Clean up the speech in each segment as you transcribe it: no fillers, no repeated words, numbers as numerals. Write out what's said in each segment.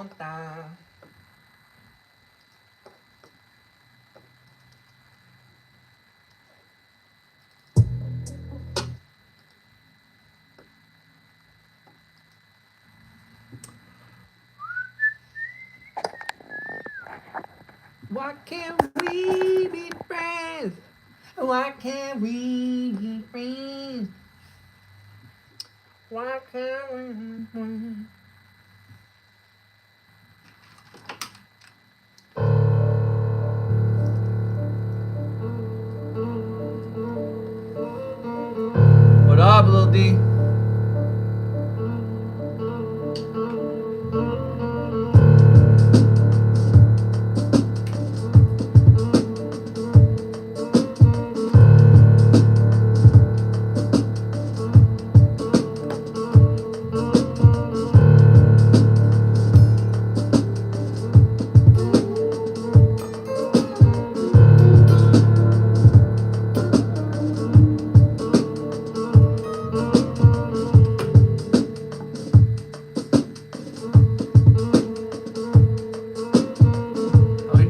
tonta. Why can't we be friends? Why can't we be friends? Why can't we be friends? What up, Lil D?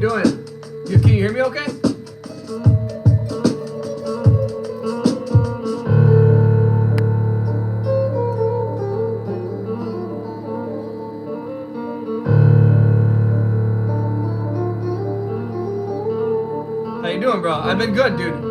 Doing? Can you hear me okay? How you doing, bro? I've been good, dude.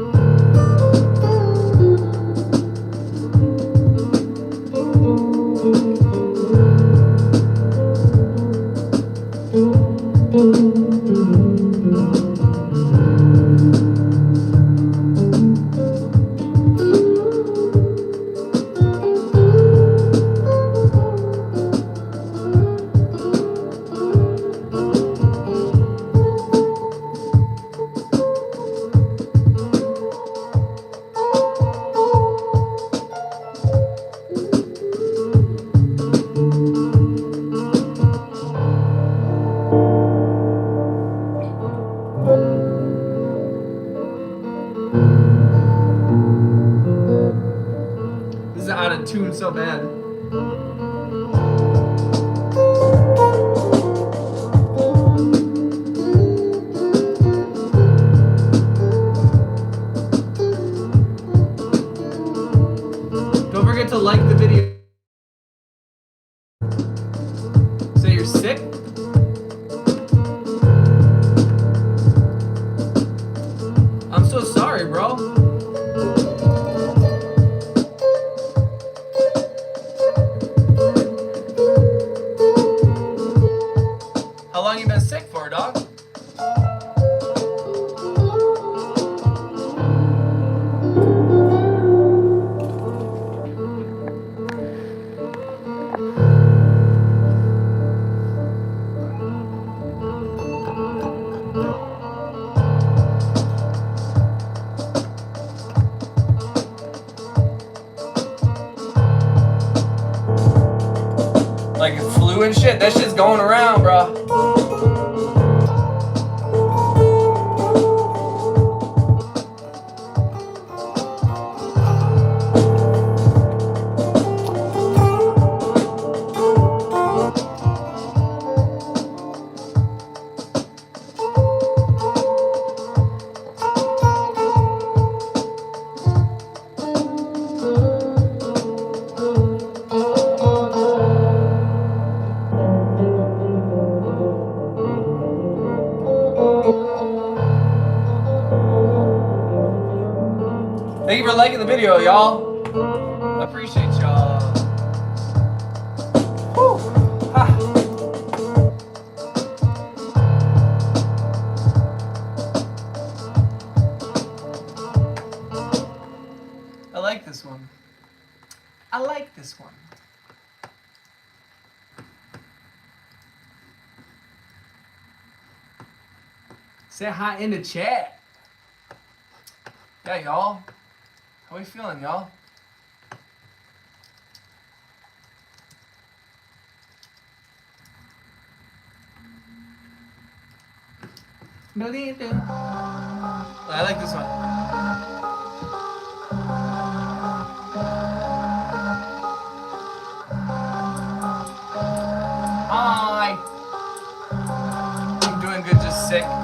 This is out of tune so bad. Don't forget to like the video. Say you're sick? I'm so sorry, bro. How long you been sick for, dog? Like flu and shit. That shit's going around, bro. Thank you for liking the video, y'all. I appreciate y'all. Whew. Ha. I like this one. I like this one. Say hi in the chat. Yeah, y'all. How we feeling, y'all? I like this one. Hi. sick.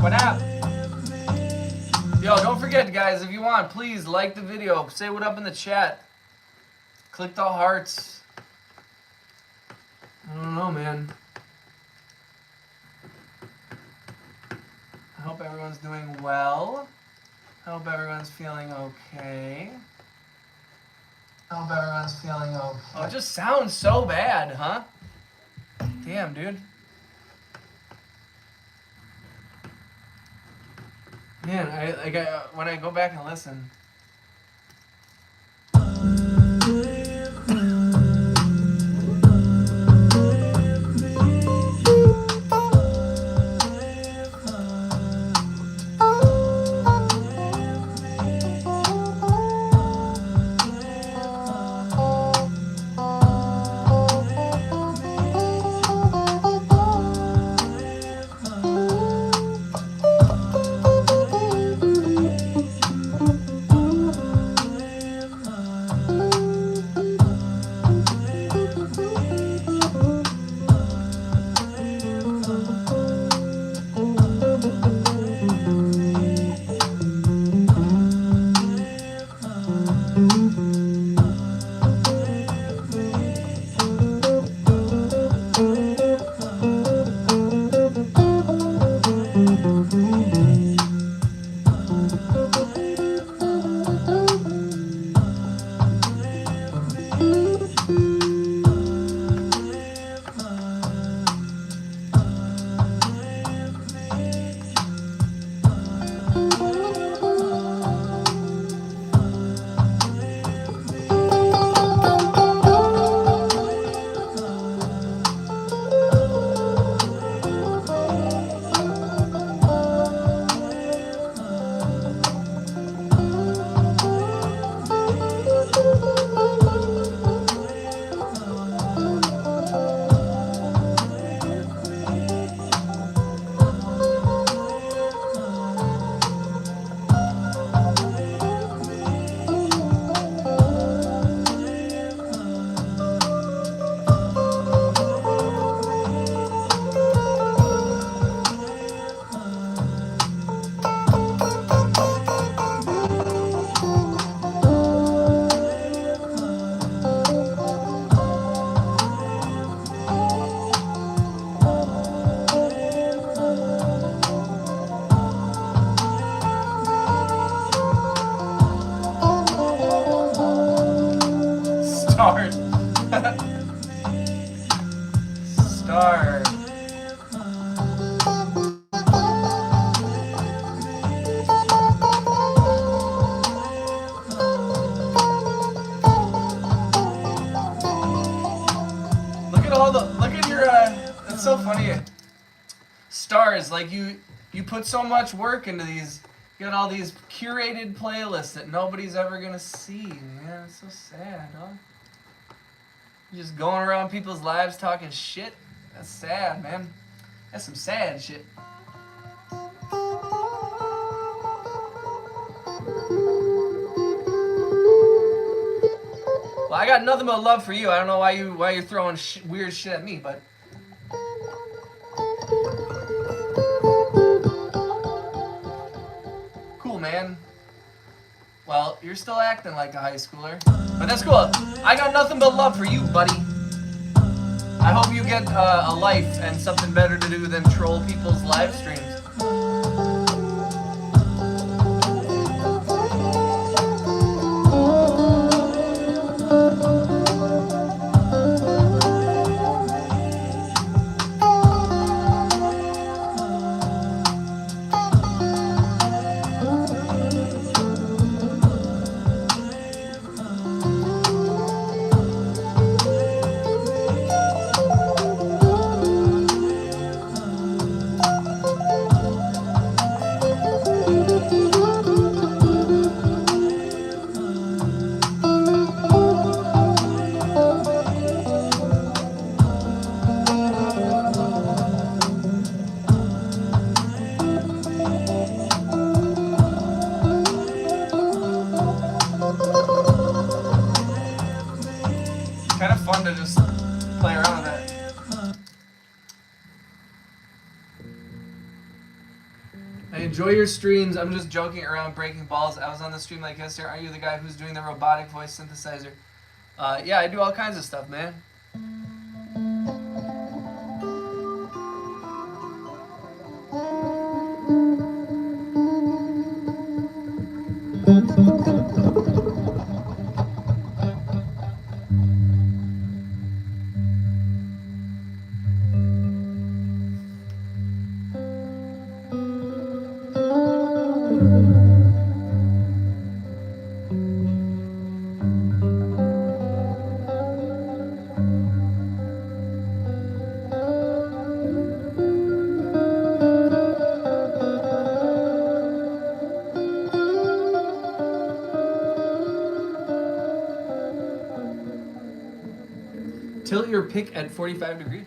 What up? Yo, don't forget, guys, if you want, please like the video. Say what up in the chat. Click the hearts. I don't know, man. I hope everyone's doing well. I hope everyone's feeling okay. I hope everyone's feeling okay. Oh, it just sounds so bad, huh? Damn, dude. Man, when I go back and listen. star. Look at your, it's so funny. Stars, like you put so much work into these, you got all these curated playlists that nobody's ever gonna see, man. It's so sad, huh? You're just going around people's lives talking shit. That's sad, man. That's some sad shit. Well, I got nothing but love for you. I don't know why you're throwing weird shit at me, but cool, man. Well, you're still acting like a high schooler, but that's cool. I got nothing but love for you, buddy. I hope you get a life and something better to do than troll people's live streams. Kind of fun to just play around with that. I enjoy your streams. I'm just joking around, breaking balls. I was on the stream like yesterday. Are you the guy who's doing the robotic voice synthesizer? Yeah, I do all kinds of stuff, man. Tilt your pick at 45 degrees.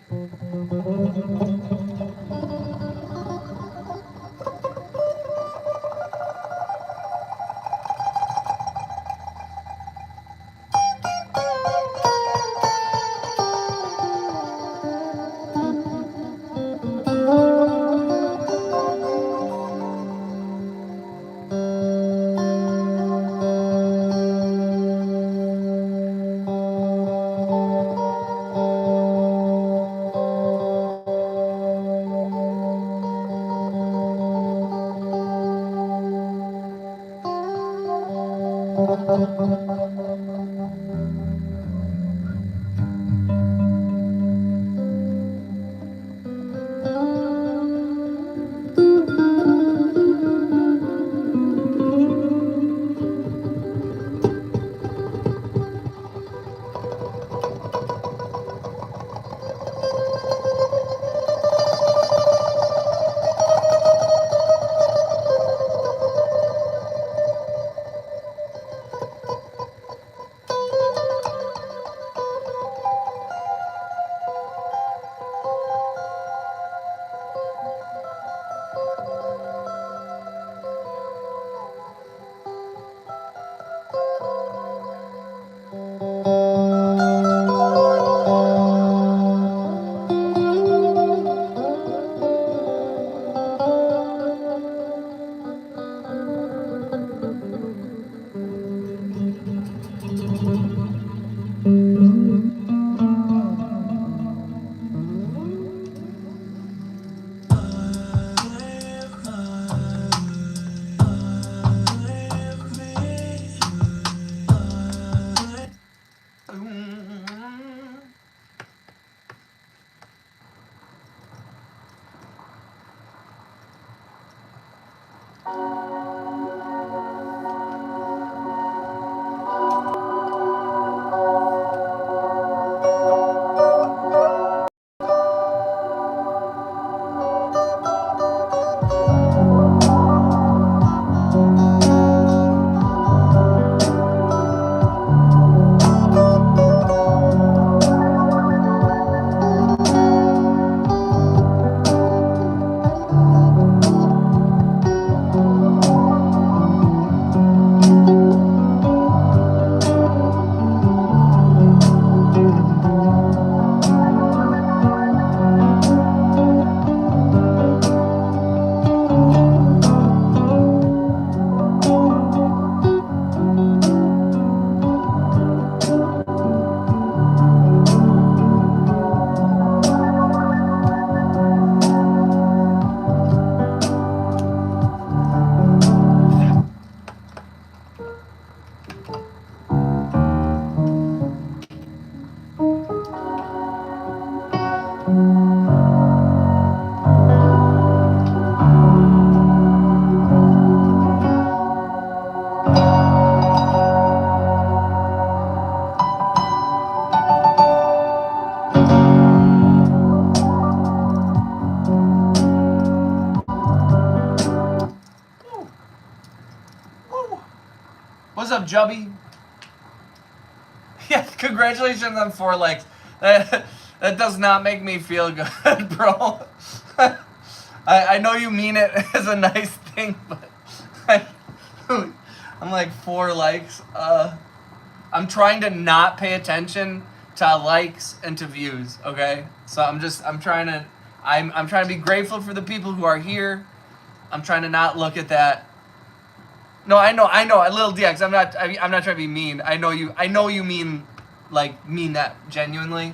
What's up, Jubby? Yeah, congratulations on 4 likes. That does not make me feel good, bro. I know you mean it as a nice thing, but I'm like 4 likes. I'm trying to not pay attention to likes and to views, okay? So I'm trying to be grateful for the people who are here. I'm trying to not look at that. No, I know, little DX. I'm not trying to be mean. I know you mean that genuinely.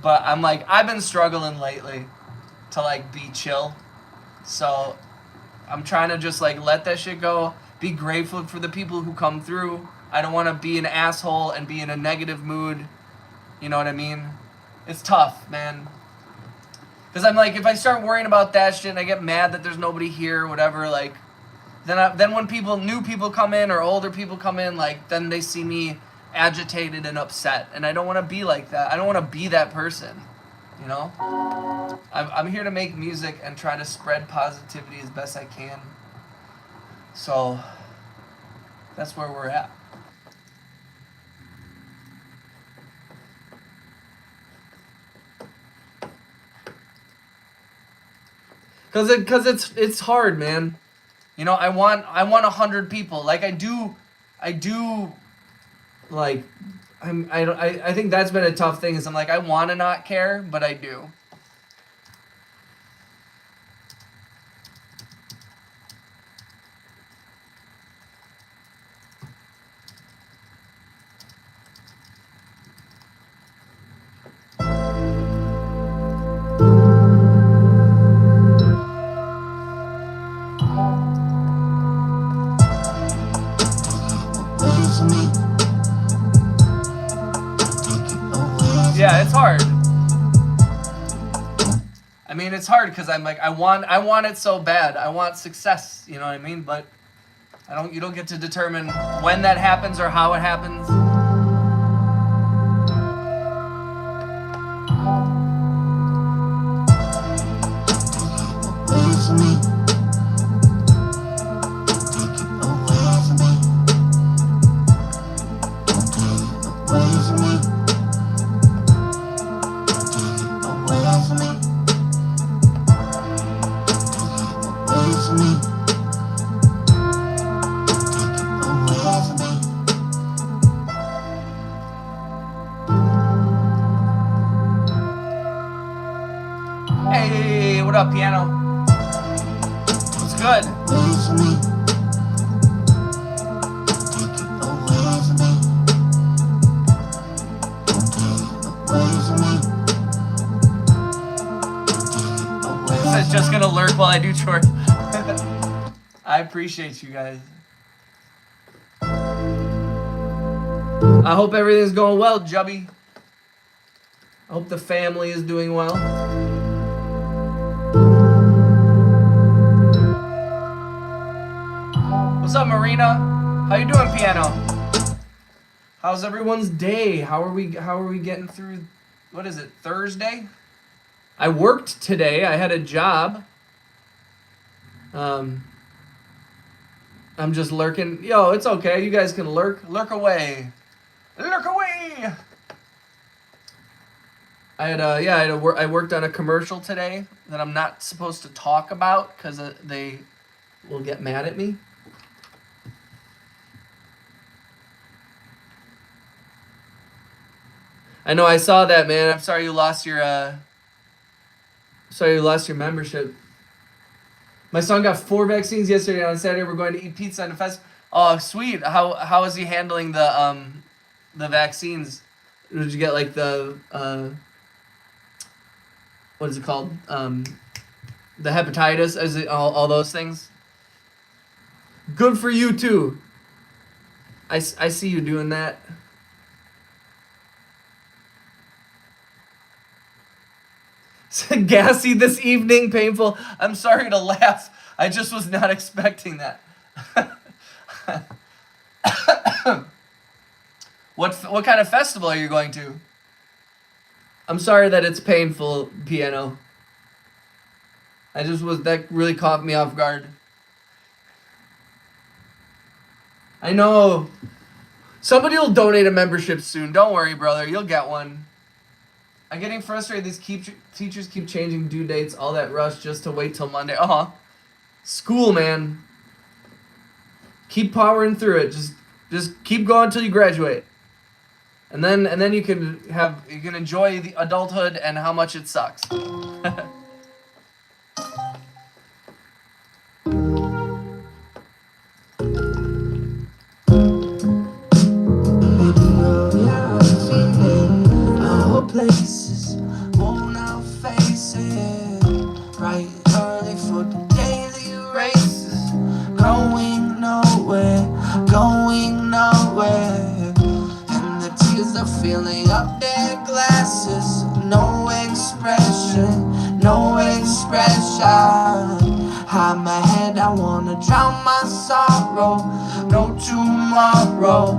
But I'm like, I've been struggling lately to like be chill. So I'm trying to just like let that shit go. Be grateful for the people who come through. I don't want to be an asshole and be in a negative mood. You know what I mean? It's tough, man. Because I'm like, if I start worrying about that shit and I get mad that there's nobody here or whatever, like, then when new people come in or older people come in, like, then they see me agitated and upset. And I don't want to be like that. I don't want to be that person, you know? I'm here to make music and try to spread positivity as best I can. So that's where we're at. Cause it's hard, man. You know, I want 100 people. Like I do. Like, I think that's been a tough thing. Is I'm like, I want to not care, but I do. Yeah, it's hard. I mean, it's hard because I'm like, I want it so bad. I want success, you know what I mean? But you don't get to determine when that happens or how it happens. Hey, what up, piano? What's good? This is just gonna lurk while I do chores. I appreciate you guys. I hope everything's going well, Jubby. I hope the family is doing well. up, Marina? How you doing, Piano? How's everyone's day? How are we getting through, what is it, Thursday? I worked today. I had a job. I'm just lurking. Yo, it's okay. You guys can lurk away. Lurk away. I worked on a commercial today that I'm not supposed to talk about because they will get mad at me. I know, I saw that, man. I'm sorry you lost your membership. My son got 4 vaccines yesterday. On Saturday we're going to eat pizza on the fest. Oh, sweet. How is he handling the vaccines? Did you get like the what is it called? The hepatitis, is it all those things? Good for you too. I see you doing that. Gassy this evening, painful. I'm sorry to laugh. I just was not expecting that. What kind of festival are you going to? I'm sorry that it's painful, Piano. That really caught me off guard. I know. Somebody will donate a membership soon. Don't worry, brother. You'll get one. I'm getting frustrated. These teachers keep changing due dates, all that rush just to wait till Monday. School, man. Keep powering through it. Just keep going until you graduate. And then you can enjoy the adulthood and how much it sucks. Places, worn out faces, right early for the daily races, going nowhere, and the tears are filling up their glasses, no expression, hide my head, I wanna drown my sorrow, no tomorrow,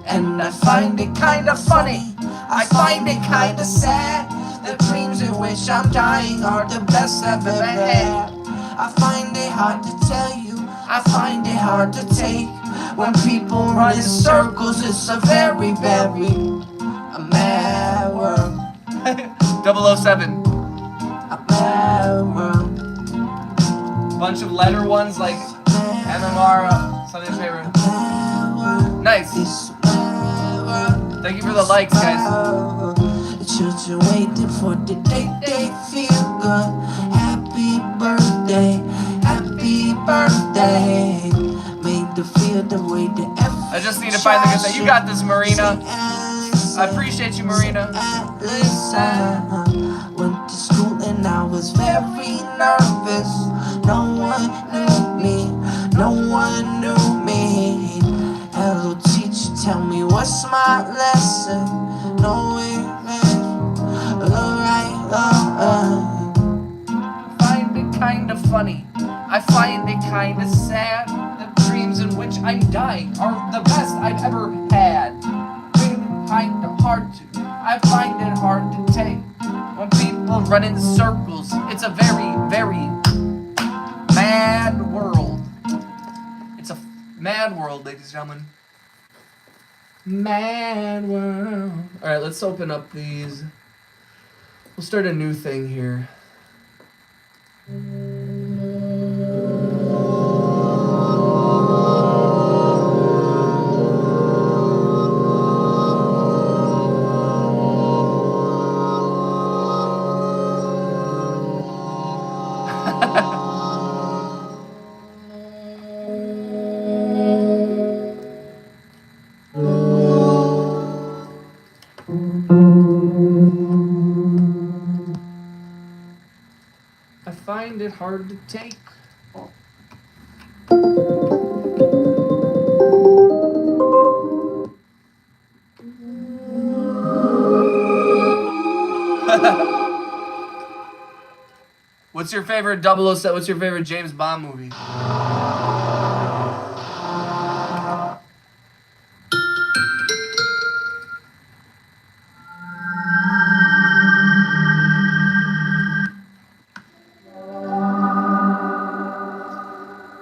and I find it kinda funny, I find it kinda sad. The dreams in which I'm dying are the best I've ever had. I find it hard to tell you, I find it hard to take. When people run in circles, it's a very, very a mad world. 007. A mad world. Bunch of letter ones like MMR, something's favorite. Nice. Thank you for the likes, guys. Children waiting for the day they feel good. Happy birthday, made to feel the way that every I just need to find the good thing. You got this, Marina. I appreciate you, Marina. Went to school and I was very nervous. No one knew me. Hello teacher, tell me what's my lesson. No way, man. Alright. Find it kinda funny. I find it kinda sad. The dreams in which I'm dying are the best I've ever had. Kinda hard to. I find it hard to take. When people run in circles, it's a very, very mad world. It's a mad world, ladies and gentlemen. Mad world. Alright, let's open up these. We'll start a new thing here. I find it hard to take. What's your favorite 007? What's your favorite James Bond movie?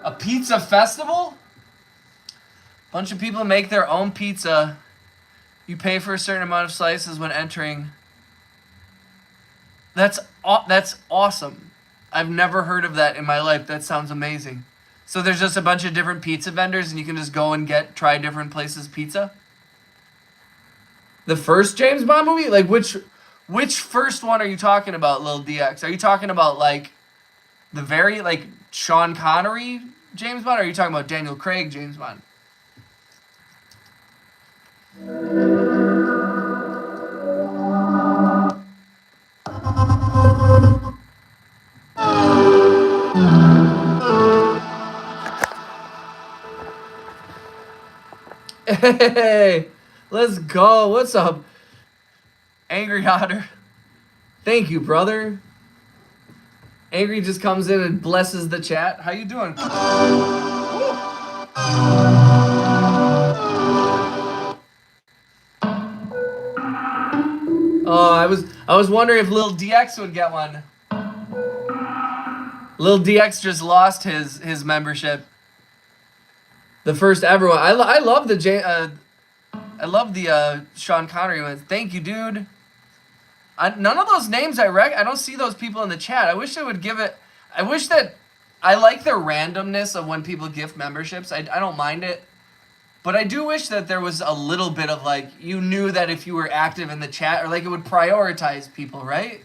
A pizza festival? Bunch of people make their own pizza. You pay for a certain amount of slices when entering. That's awesome. I've never heard of that in my life. That sounds amazing. So there's just a bunch of different pizza vendors and you can just go and try different places' pizza? The first James Bond movie? Like which first one are you talking about, Lil DX? Are you talking about like the very like Sean Connery James Bond, or are you talking about Daniel Craig James Bond? Hey, let's go. What's up, Angry Otter? Thank you, brother. Angry just comes in and blesses the chat. How you doing? Oh, I was wondering if Lil DX would get one. Lil DX just lost his membership. The first ever one. I love the Sean Connery one. Thank you, dude. None of those names I don't see those people in the chat. I wish they would give it. I wish that I like the randomness of when people gift memberships. I don't mind it. But I do wish that there was a little bit of like, you knew that if you were active in the chat, or like it would prioritize people, right?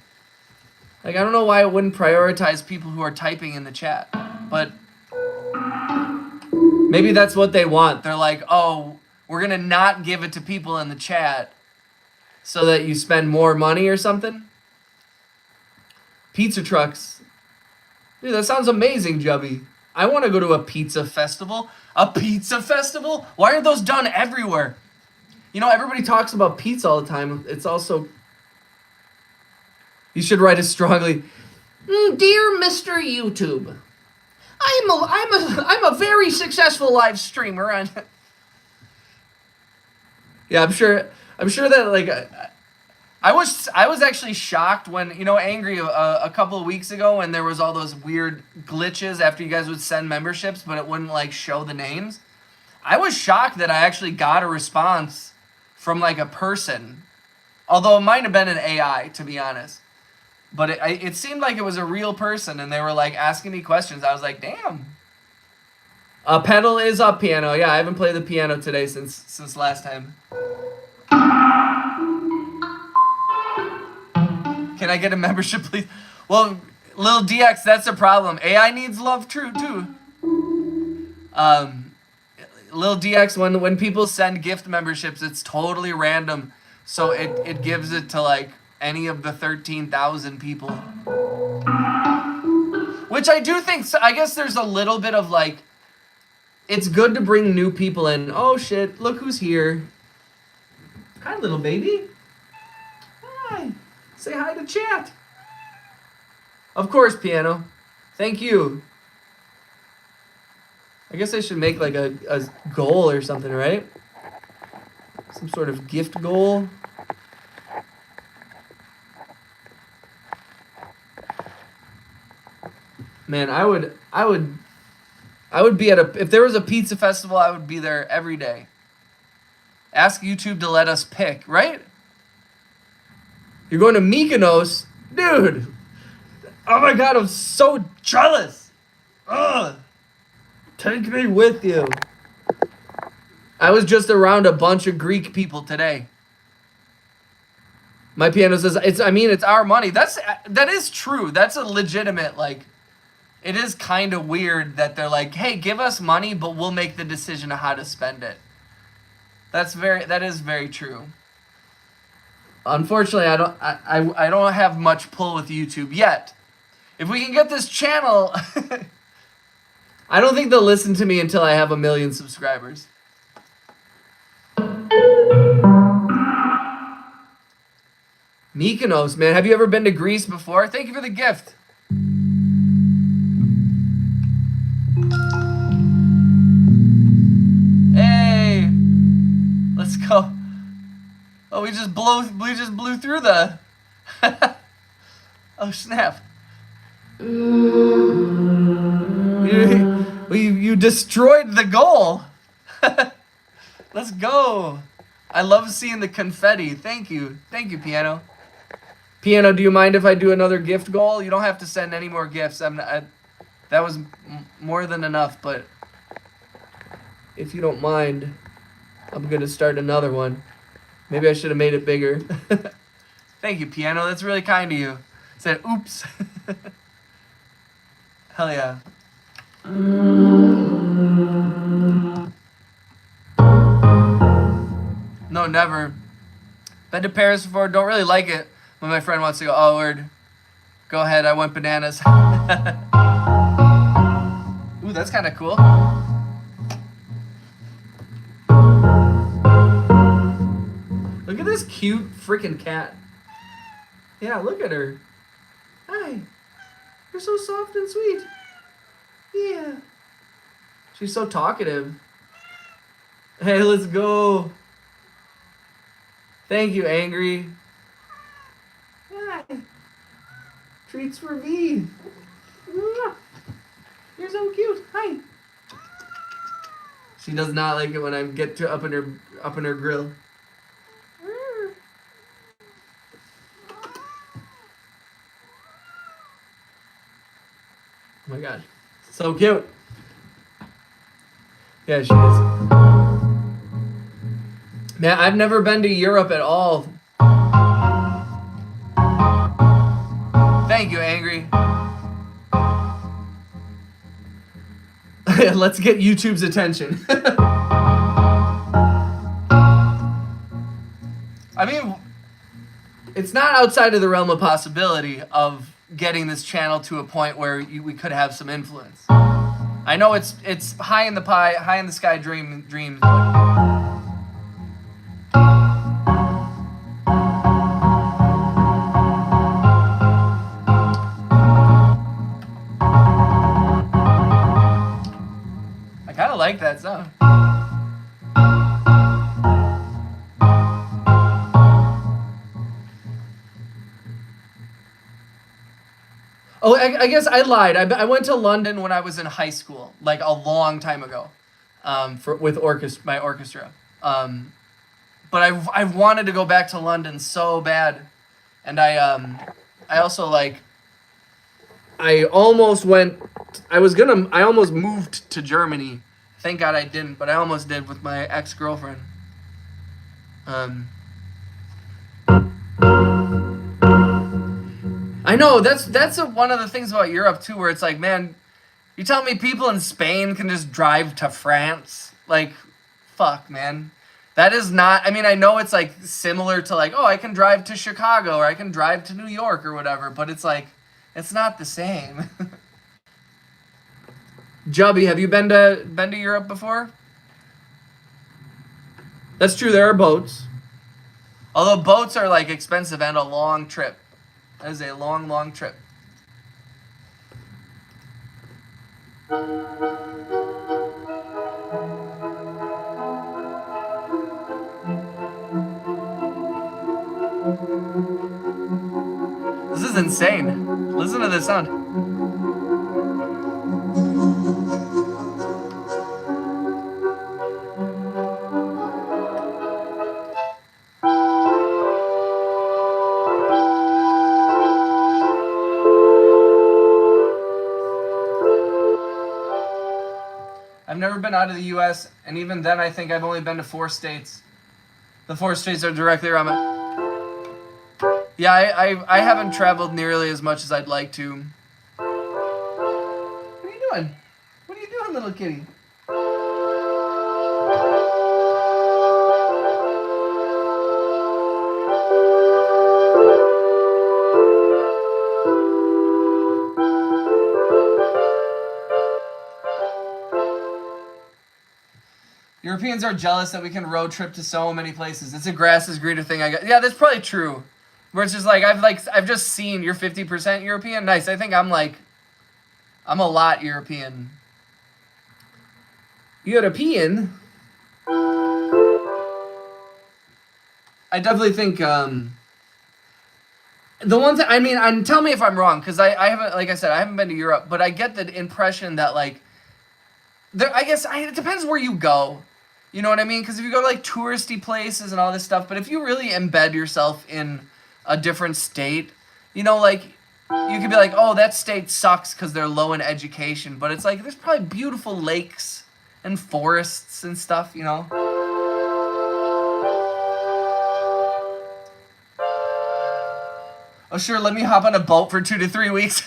Like, I don't know why it wouldn't prioritize people who are typing in the chat. But maybe that's what they want. They're like, oh, we're going to not give it to people in the chat so that you spend more money or something. Pizza trucks. Dude, that sounds amazing, Jubby. I want to go to a pizza festival. A pizza festival? Why aren't those done everywhere? You know, everybody talks about pizza all the time. It's also... You should write it strongly. Dear Mr. YouTube, I'm a very successful live streamer. And yeah, I'm sure that like I was actually shocked when, you know, Angry a couple of weeks ago when there was all those weird glitches after you guys would send memberships, but it wouldn't like show the names. I was shocked that I actually got a response from like a person, although it might have been an AI, to be honest. But it seemed like it was a real person, and they were like asking me questions. I was like, damn. Pedal is up, piano. Yeah, I haven't played the piano today since last time. Can I get a membership, please? Well, Lil DX, that's a problem. AI needs love, too. Lil DX, when people send gift memberships, it's totally random. So it gives it to like any of the 13,000 people. Which I do think, I guess there's a little bit of like, it's good to bring new people in. Oh shit, look who's here. Hi, little baby. Hi. Say hi to chat. Of course, piano. Thank you. I guess I should make like a goal or something, right? Some sort of gift goal. Man, I would be at if there was a pizza festival, I would be there every day. Ask YouTube to let us pick, right? You're going to Mykonos? Dude! Oh my god, I'm so jealous! Ugh! Take me with you. I was just around a bunch of Greek people today. My piano says, it's our money. That is true. That's a legitimate, like, it is kind of weird that they're like, hey, give us money, but we'll make the decision of how to spend it. That is very true. Unfortunately, I don't have much pull with YouTube yet. If we can get this channel, I don't think they'll listen to me until I have 1 million subscribers. Mykonos, man. Have you ever been to Greece before? Thank you for the gift. go. Oh, we just blew through the. Oh snap! You destroyed the goal. Let's go. I love seeing the confetti. Thank you, Piano. Piano, do you mind if I do another gift goal? You don't have to send any more gifts. That was more than enough, but if you don't mind, I'm gonna start another one. Maybe I should have made it bigger. Thank you, Piano. That's really kind of you. Said, oops. Hell yeah. No, never. Been to Paris before. Don't really like it. When my friend wants to go, oh, word. Go ahead. I went bananas. Ooh, that's kind of cool. Look at this cute freaking cat. Yeah, look at her. Hi. You're so soft and sweet. Yeah. She's so talkative. Hey, let's go. Thank you, Angry. Hi. Treats for me. You're so cute. Hi. She does not like it when I get to up in her grill. Oh my god. So cute. Yeah, she is. Man, I've never been to Europe at all. Thank you, Angry. Let's get YouTube's attention. I mean, it's not outside of the realm of possibility of getting this channel to a point where we could have some influence. I know it's high in the sky dreams. I kind of like that song. Oh, I guess I lied. I went to London when I was in high school, like a long time ago, with my orchestra. But I've wanted to go back to London so bad, and I also like. I almost moved to Germany. Thank God I didn't, but I almost did with my ex-girlfriend. I know that's one of the things about Europe too, where it's like, man, you tell me people in Spain can just drive to France? Like, fuck, man. That is not. I mean, I know it's like similar to like, oh, I can drive to Chicago or I can drive to New York or whatever, but it's like, it's not the same. Jubby, have you been to Europe before? That's true. There are boats, although boats are like expensive and a long trip. That is a long, long trip. This is insane. Listen to this sound. I've never been out of the U.S., and even then I think I've only been to 4 states. The 4 states are directly around me. Yeah, I haven't traveled nearly as much as I'd like to. What are you doing? What are you doing, little kitty? Europeans are jealous that we can road trip to so many places. It's a grass is greener thing. Yeah, that's probably true. Where it's just like I've just seen you're 50% European. Nice. I think I'm a lot European. European. I definitely think the one thing, I mean, and tell me if I'm wrong, because I haven't, like I said, I haven't been to Europe, but I get the impression that, like, there, I guess it depends where you go. You know what I mean? Because if you go to, like, touristy places and all this stuff, but if you really embed yourself in a different state, you know, like, you could be like, oh, that state sucks because they're low in education, but it's like, there's probably beautiful lakes and forests and stuff, you know? Oh, sure, let me hop on a boat for 2 to 3 weeks.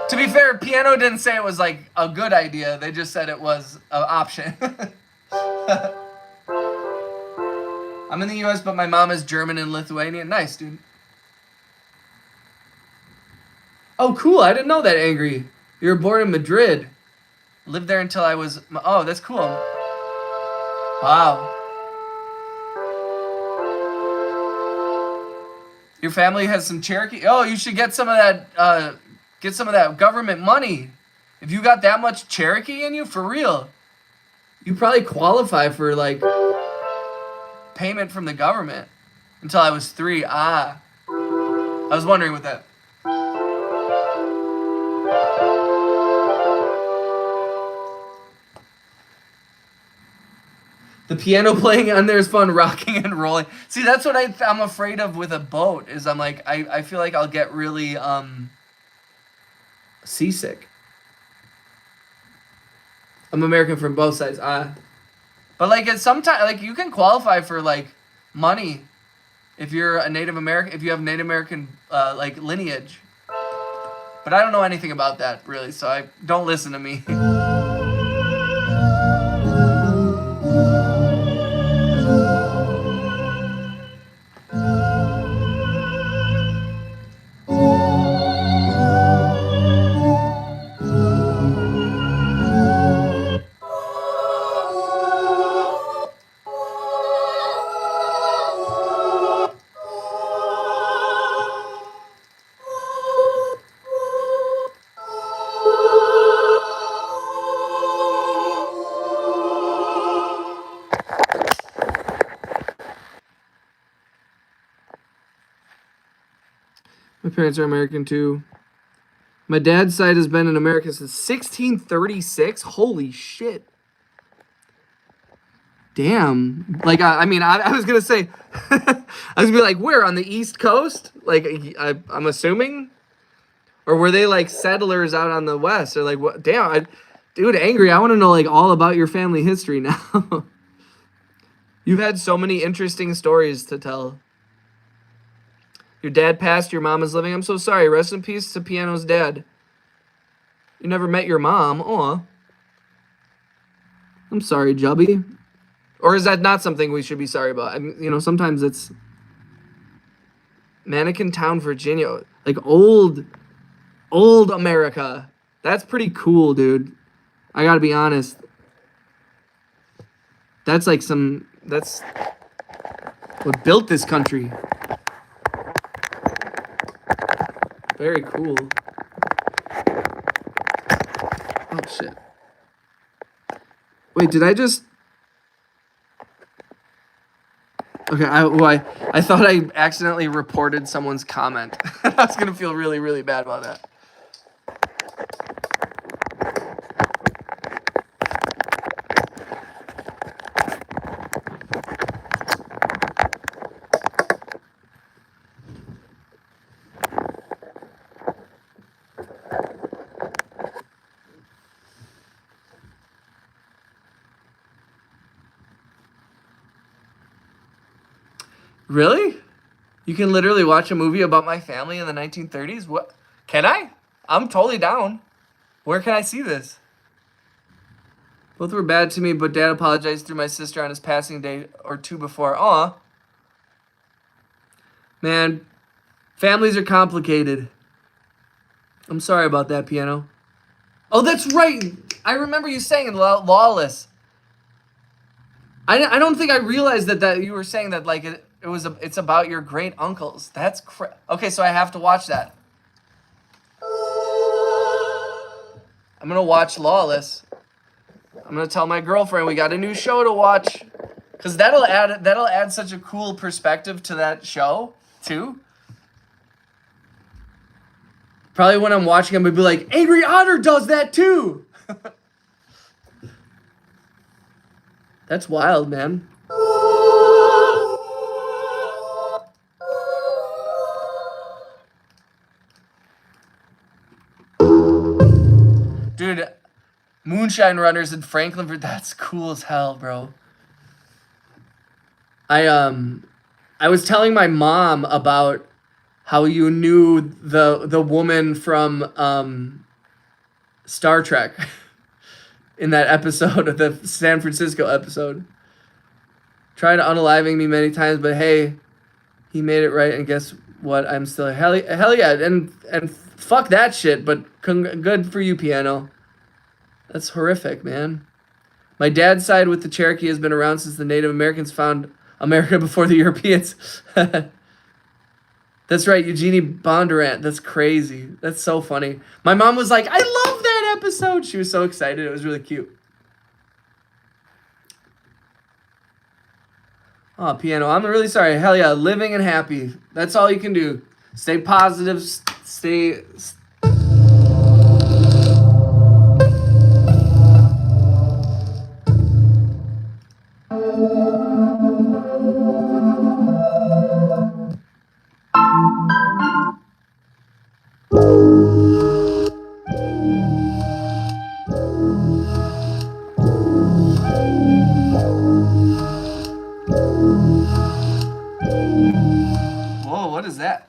To be fair, Piano didn't say it was, like, a good idea. They just said it was an option. I'm in the U.S., but my mom is German and Lithuanian. Nice, dude. Oh, cool. I didn't know that, Angry. You were born in Madrid. Lived there until I was... Oh, that's cool. Wow. Your family has some Cherokee... Oh, you should get some of that... Get some of that government money. If you got that much Cherokee in you, for real, you probably qualify for, like, payment from the government. Until I was 3. I was wondering with that. The piano playing on there is fun, rocking and rolling. See, that's what I'm afraid of with a boat, is I'm like, I feel like I'll get really, seasick. I'm American from both sides. But like it's sometimes like you can qualify for like money if you're a Native American, if you have Native American like lineage. But I don't know anything about that really, so don't listen to me. My parents are American too. My dad's side has been in America since 1636. Holy shit. Damn. Like, I mean, I was going to say, I was going to be like, where? On the East Coast? Like, I'm assuming? Or were they, like, settlers out on the West? Or, like, what? Damn. Dude, Angry, I want to know, like, all about your family history now. You've had so many interesting stories to tell. Your dad passed, your mom is living. I'm so sorry. Rest in peace to Piano's dad. You never met your mom. Aw. I'm sorry, Jubby. Or is that not something we should be sorry about? I mean, you know, sometimes it's Mannequin Town, Virginia. Like old America. That's pretty cool, dude. I gotta be honest. That's like that's what built this country. Very cool. Oh, shit. Wait, did I just... Okay, I thought I accidentally reported someone's comment. I was going to feel really, really bad about that. Really? You can literally watch a movie about my family in the 1930s? What? Can I? I'm totally down. Where can I see this? Both were bad to me, but Dad apologized through my sister on his passing day or 2 before. Aw. Man, families are complicated. I'm sorry about that, Piano. Oh, that's right. I remember you saying it, Lawless. I don't think I realized that you were saying that like it's about your great uncles. That's okay. So I have to watch that. I'm gonna watch Lawless. I'm gonna tell my girlfriend we got a new show to watch, cause that'll add such a cool perspective to that show too. Probably when I'm watching, I'm gonna be like, Angry Otter does that too. That's wild, man. Dude, Moonshine Runners in Franklin, that's cool as hell, bro. I was telling my mom about how you knew the woman from Star Trek in that episode of the San Francisco episode. Tried unaliving me many times, but hey, he made it right, and guess what? I'm still hell yeah, and fuck that shit. But good for you, Piano. That's horrific, man. My dad's side with the Cherokee has been around since the Native Americans found America before the Europeans. That's right, Eugenie Bondurant. That's crazy. That's so funny. My mom was like, I love that episode. She was so excited. It was really cute. Oh, Piano, I'm really sorry. Hell yeah, living and happy. That's all you can do. Stay positive. Stay... Whoa, what is that?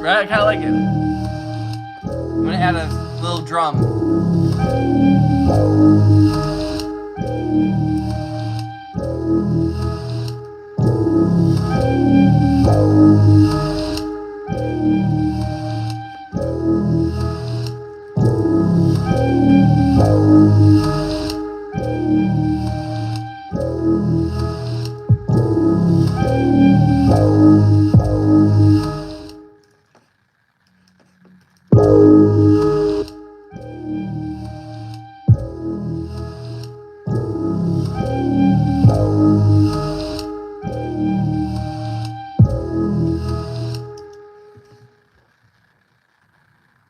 Right, I kind of like it. I'm gonna add a little drum.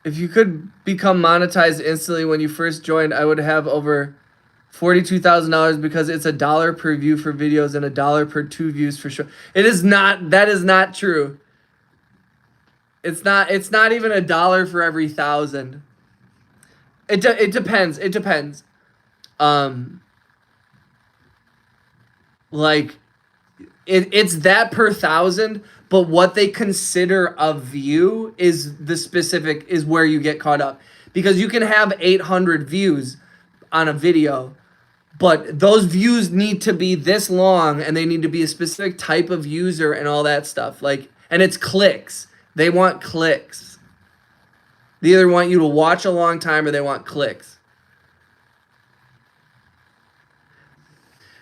If you could become monetized instantly when you first joined, I would have over $42,000 because it's $1 per view for videos and $1 per 2 views for sure. It is not. That is not true. It's not even $1 for every 1,000. It depends. It depends. Like it's that per 1,000. But what they consider a view is where you get caught up. Because you can have 800 views on a video, but those views need to be this long and they need to be a specific type of user and all that stuff. And it's clicks. They want clicks. They either want you to watch a long time or they want clicks.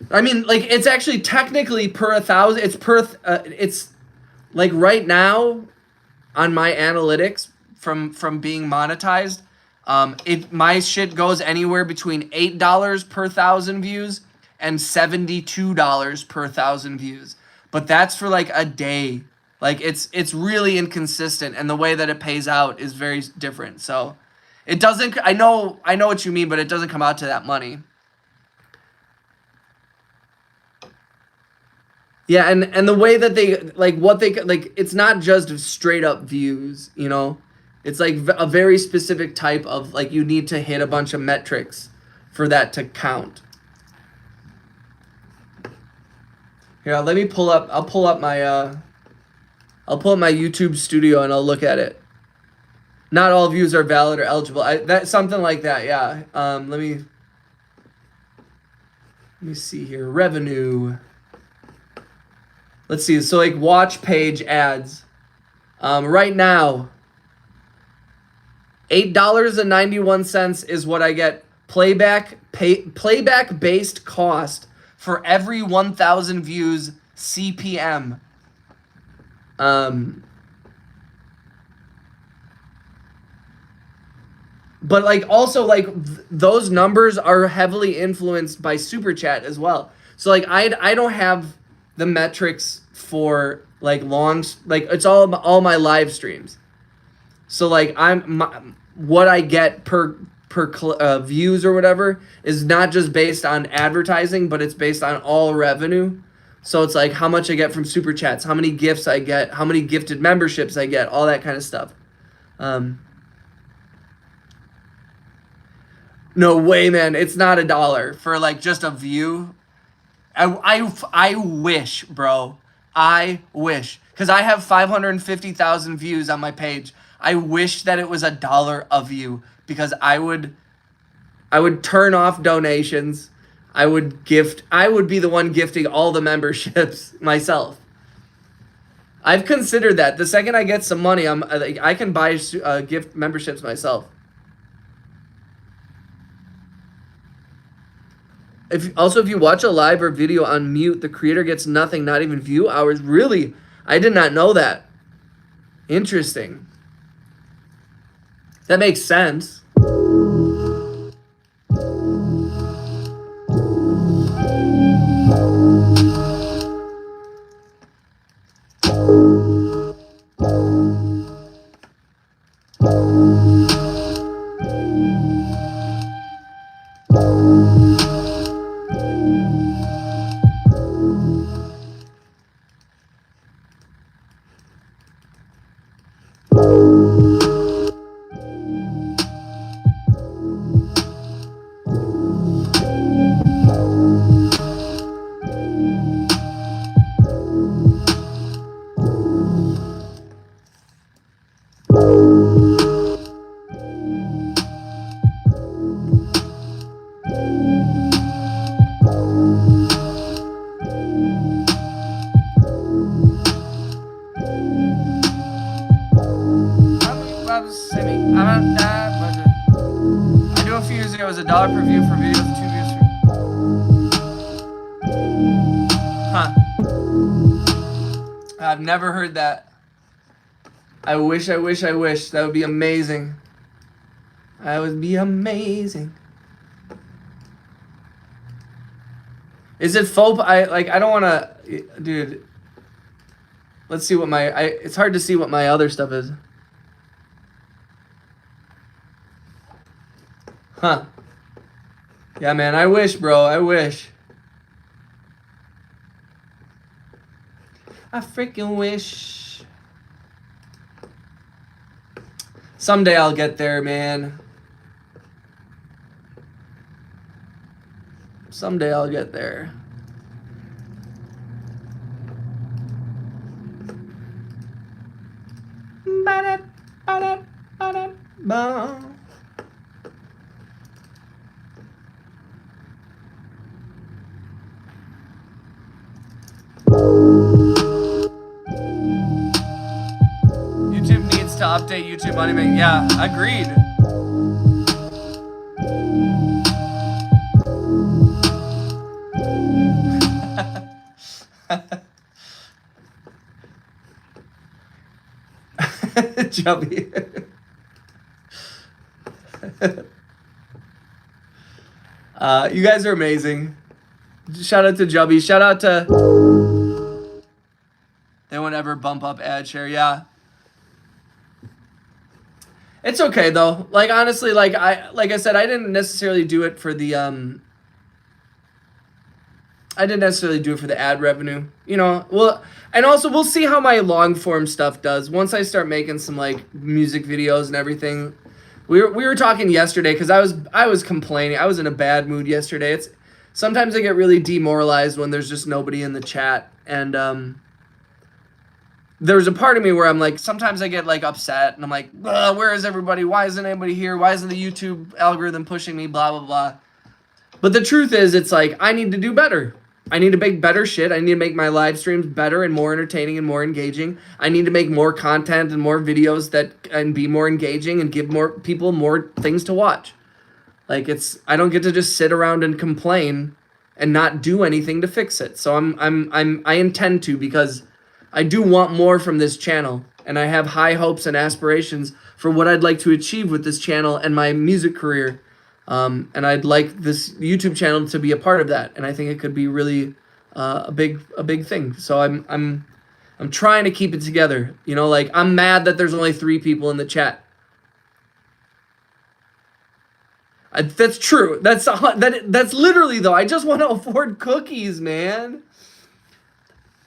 I mean, it's actually technically per 1,000. It's like right now on my analytics from being monetized, my shit goes anywhere between $8 per 1,000 views and $72 per 1,000 views. But that's for a day. It's really inconsistent, and the way that it pays out is very different. So It doesn't, I know what you mean, but it doesn't come out to that money. Yeah, and the way that they, like, what they, like, it's not just straight up views, you know? It's like a very specific type of, like, you need to hit a bunch of metrics for that to count. Here, let me pull up, I'll pull up my YouTube studio and I'll look at it. Not all views are valid or eligible. That's something like that, yeah. Let me see here. Revenue. Let's see. So like watch page ads. Right now, $8.91 is what I get playback based cost for every 1,000 views CPM. But like also like those numbers are heavily influenced by Super Chat as well. So like I don't have the metrics for like like it's all my live streams. So like what I get per views or whatever is not just based on advertising, but it's based on all revenue. So it's like how much I get from Super Chats, how many gifts I get, how many gifted memberships I get, all that kind of stuff. No way, man. It's not $1 for like just a view. I wish, bro. I wish. Because I have 550,000 views on my page. I wish that it was $1 a view. Because I would turn off donations. I would be the one gifting all the memberships myself. I've considered that. The second I get some money, I can buy gift memberships myself. If you watch a live or video on mute, the creator gets nothing, not even view hours. Really? I did not know that. Interesting. That makes sense. I do a few years ago, it was $1 per view for videos and 2 views. Huh. I've never heard that. I wish. That would be amazing. That would be amazing. Is it faux? I don't want to, dude. Let's see what it's hard to see what my other stuff is. Huh. Yeah, man, I wish, bro. I wish. I freaking wish. Someday I'll get there, man. Someday I'll get there. YouTube needs to update YouTube Money Making. Yeah, agreed. Chubby. You guys are amazing. Shout out to Jubby. Shout out to... They won't ever bump up ad share. Yeah. It's okay though. Like honestly, like I said, I didn't necessarily do it for the I didn't necessarily do it for the ad revenue. You know, well, and also we'll see how my long form stuff does once I start making some like music videos and everything. We were talking yesterday because I was complaining. I was in a bad mood yesterday. It's sometimes I get really demoralized when there's just nobody in the chat, and there's a part of me where I'm like, sometimes I get like upset and I'm like, where is everybody? Why isn't anybody here? Why isn't the YouTube algorithm pushing me? Blah, blah, blah. But the truth is, it's like, I need to do better. I need to make better shit. I need to make my live streams better and more entertaining and more engaging. I need to make more content and more videos that and be more engaging and give more people more things to watch. Like I don't get to just sit around and complain and not do anything to fix it. So I intend to, because I do want more from this channel, and I have high hopes and aspirations for what I'd like to achieve with this channel and my music career. And I'd like this YouTube channel to be a part of that, and I think it could be really a big thing. So I'm trying to keep it together. You know, like I'm mad that there's only 3 people in the chat. That's true. That's literally though. I just want to afford cookies, man.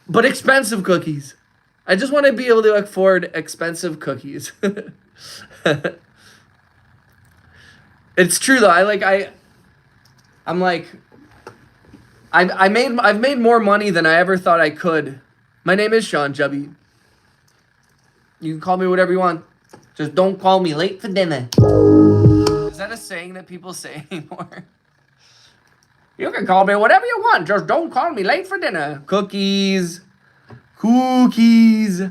But expensive cookies. I just want to be able to afford expensive cookies. It's true though. I've made more money than I ever thought I could. My name is Sean Jubby. You can call me whatever you want. Just don't call me late for dinner. Is that a saying that people say anymore? You can call me whatever you want. Just don't call me late for dinner. Cookies. Cookies.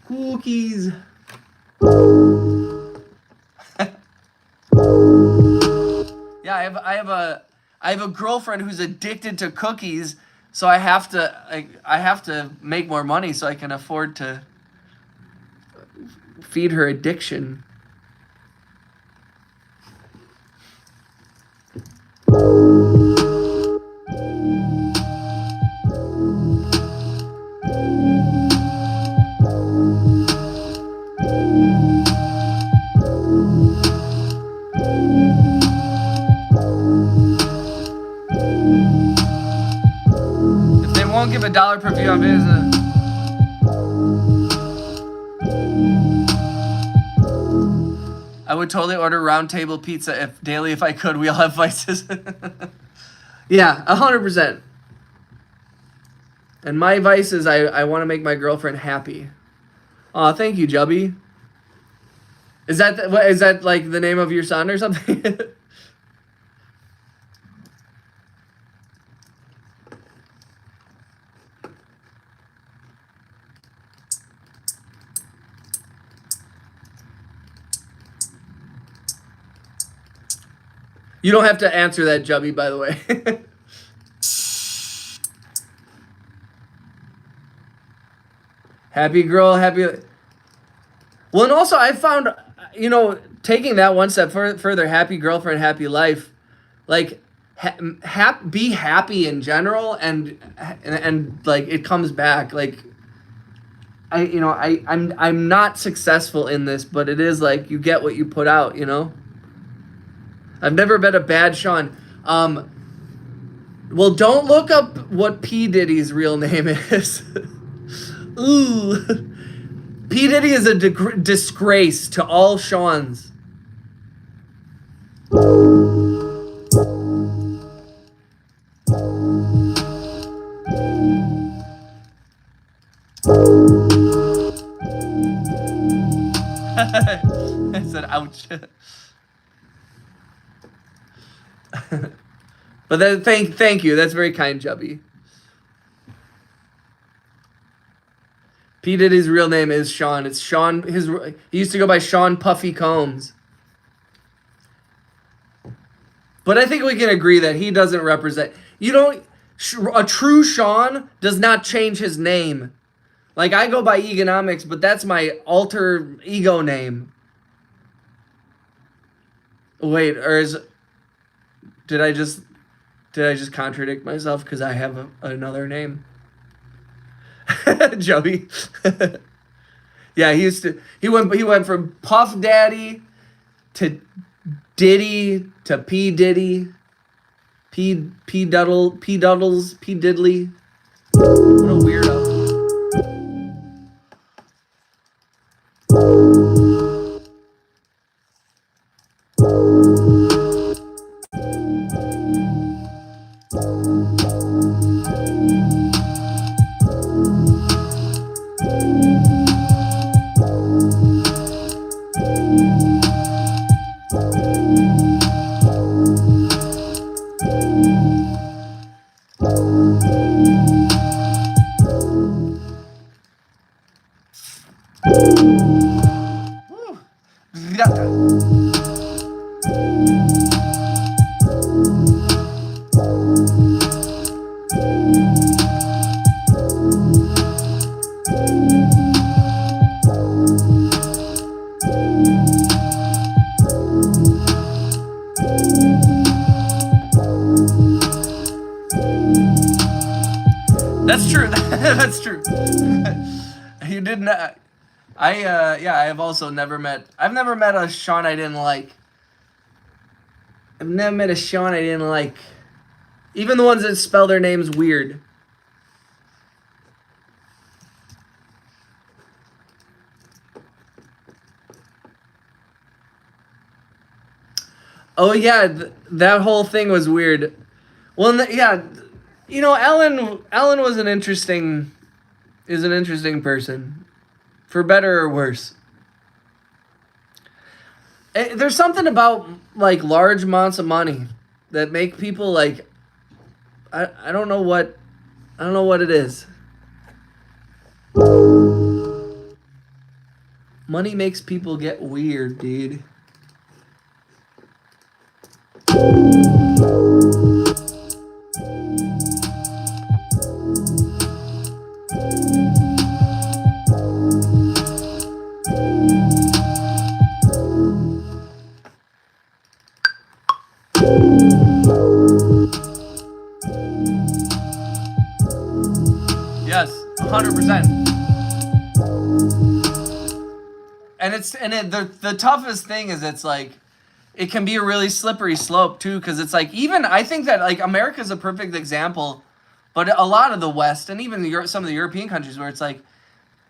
Cookies. Yeah, I have a girlfriend who's addicted to cookies, so I have to make more money so I can afford to feed her addiction. If they won't give $1 per view on business. I would totally order round table pizza if I could. We all have vices. Yeah, 100%. And my vice is I want to make my girlfriend happy. Aw, thank you, Jubby. Is that like the name of your son or something? You don't have to answer that, Jubby, by the way. Happy girl, happy... Well, and also I found, you know, taking that one step further, happy girlfriend, happy life, like, be happy in general, and like, it comes back. Like, I'm not successful in this, but it is like, you get what you put out, you know? I've never been a bad Sean. Well, don't look up what P. Diddy's real name is. Ooh. P. Diddy is a disgrace to all Seans. I said, ouch. But then, thank you. That's very kind, Jubby. P. Diddy's real name is Sean. It's Sean. He used to go by Sean Puffy Combs. But I think we can agree that he doesn't represent. A true Sean does not change his name. Like, I go by Economics, but that's my alter ego name. Wait, or did I just contradict myself because I have another name? Joey. Yeah, he went from Puff Daddy to Diddy to P Diddy, Duddles, P Diddley. What a weirdo. That's true. That's true. You did not. Yeah, I have also never met. I've never met a Sean I didn't like. I've never met a Sean I didn't like. Even the ones that spell their names weird. Oh yeah, that whole thing was weird. Well, yeah, you know, Ellen was is an interesting person, for better or worse. There's something about like large amounts of money that make people like, I don't know what it is. Money makes people get weird, dude. Yes, 100%. And the toughest thing is it's like it can be a really slippery slope too, because it's like, even I think that like America's a perfect example, but a lot of the West and even some of the European countries where it's like,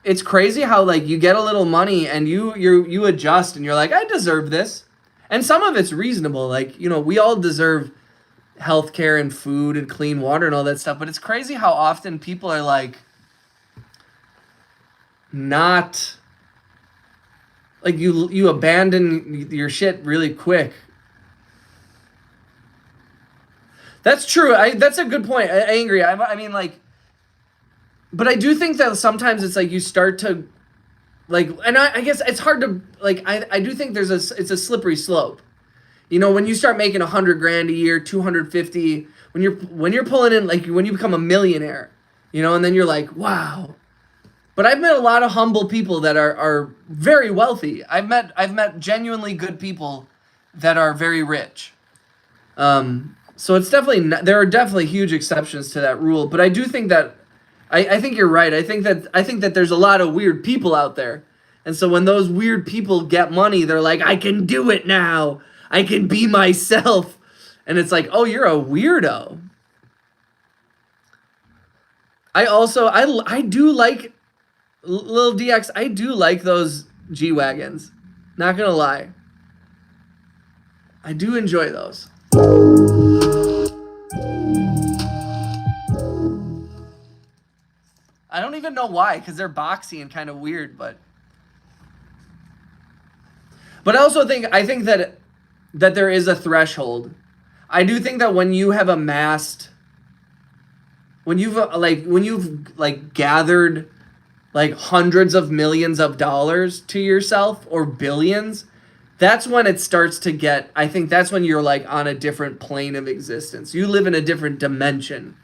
it's crazy how like you get a little money and you adjust and you're like, I deserve this, and some of it's reasonable. Like, you know, we all deserve healthcare and food and clean water and all that stuff, but it's crazy how often people are like not like you abandon your shit really quick. That's true. That's a good point. I agree. I mean, like, but I do think that sometimes it's like you start to like, and I guess it's hard to like. I do think it's a slippery slope. You know, when you start making 100 grand a year, 250, when you're pulling in, like when you become a millionaire, you know, and then you're like, wow. But I've met a lot of humble people that are very wealthy. I've met genuinely good people that are very rich. So it's definitely there are definitely huge exceptions to that rule. But I do think that I think you're right. I think that there's a lot of weird people out there, and so when those weird people get money, they're like, I can do it now. I can be myself. And it's like, oh, you're a weirdo. I do like Lil DX. I do like those G-Wagons. Not gonna lie. I do enjoy those. I don't even know why, because they're boxy and kind of weird, but I also think that there is a threshold. I do think that when you have amassed, when you've gathered like hundreds of millions of dollars to yourself or billions, that's when it starts to get, I think that's when you're like on a different plane of existence. You live in a different dimension.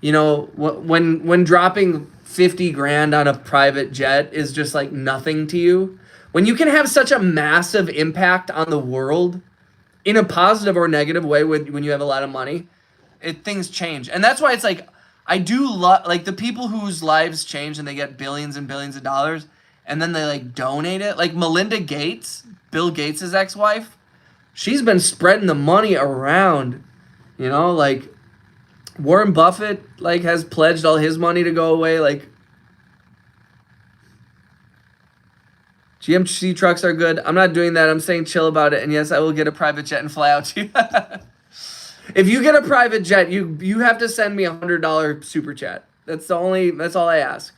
You know, when dropping 50 grand on a private jet is just like nothing to you. When you can have such a massive impact on the world in a positive or negative way when you have a lot of money, things change. And that's why it's like, I do love, like, the people whose lives change and they get billions and billions of dollars, and then they like donate it. Like Melinda Gates, Bill Gates' ex-wife, she's been spreading the money around. You know, like Warren Buffett like has pledged all his money to go away. Like GMC trucks are good. I'm not doing that. I'm saying chill about it. And yes, I will get a private jet and fly out to you. If you get a private jet, you have to send me $100 super chat. That's all I ask.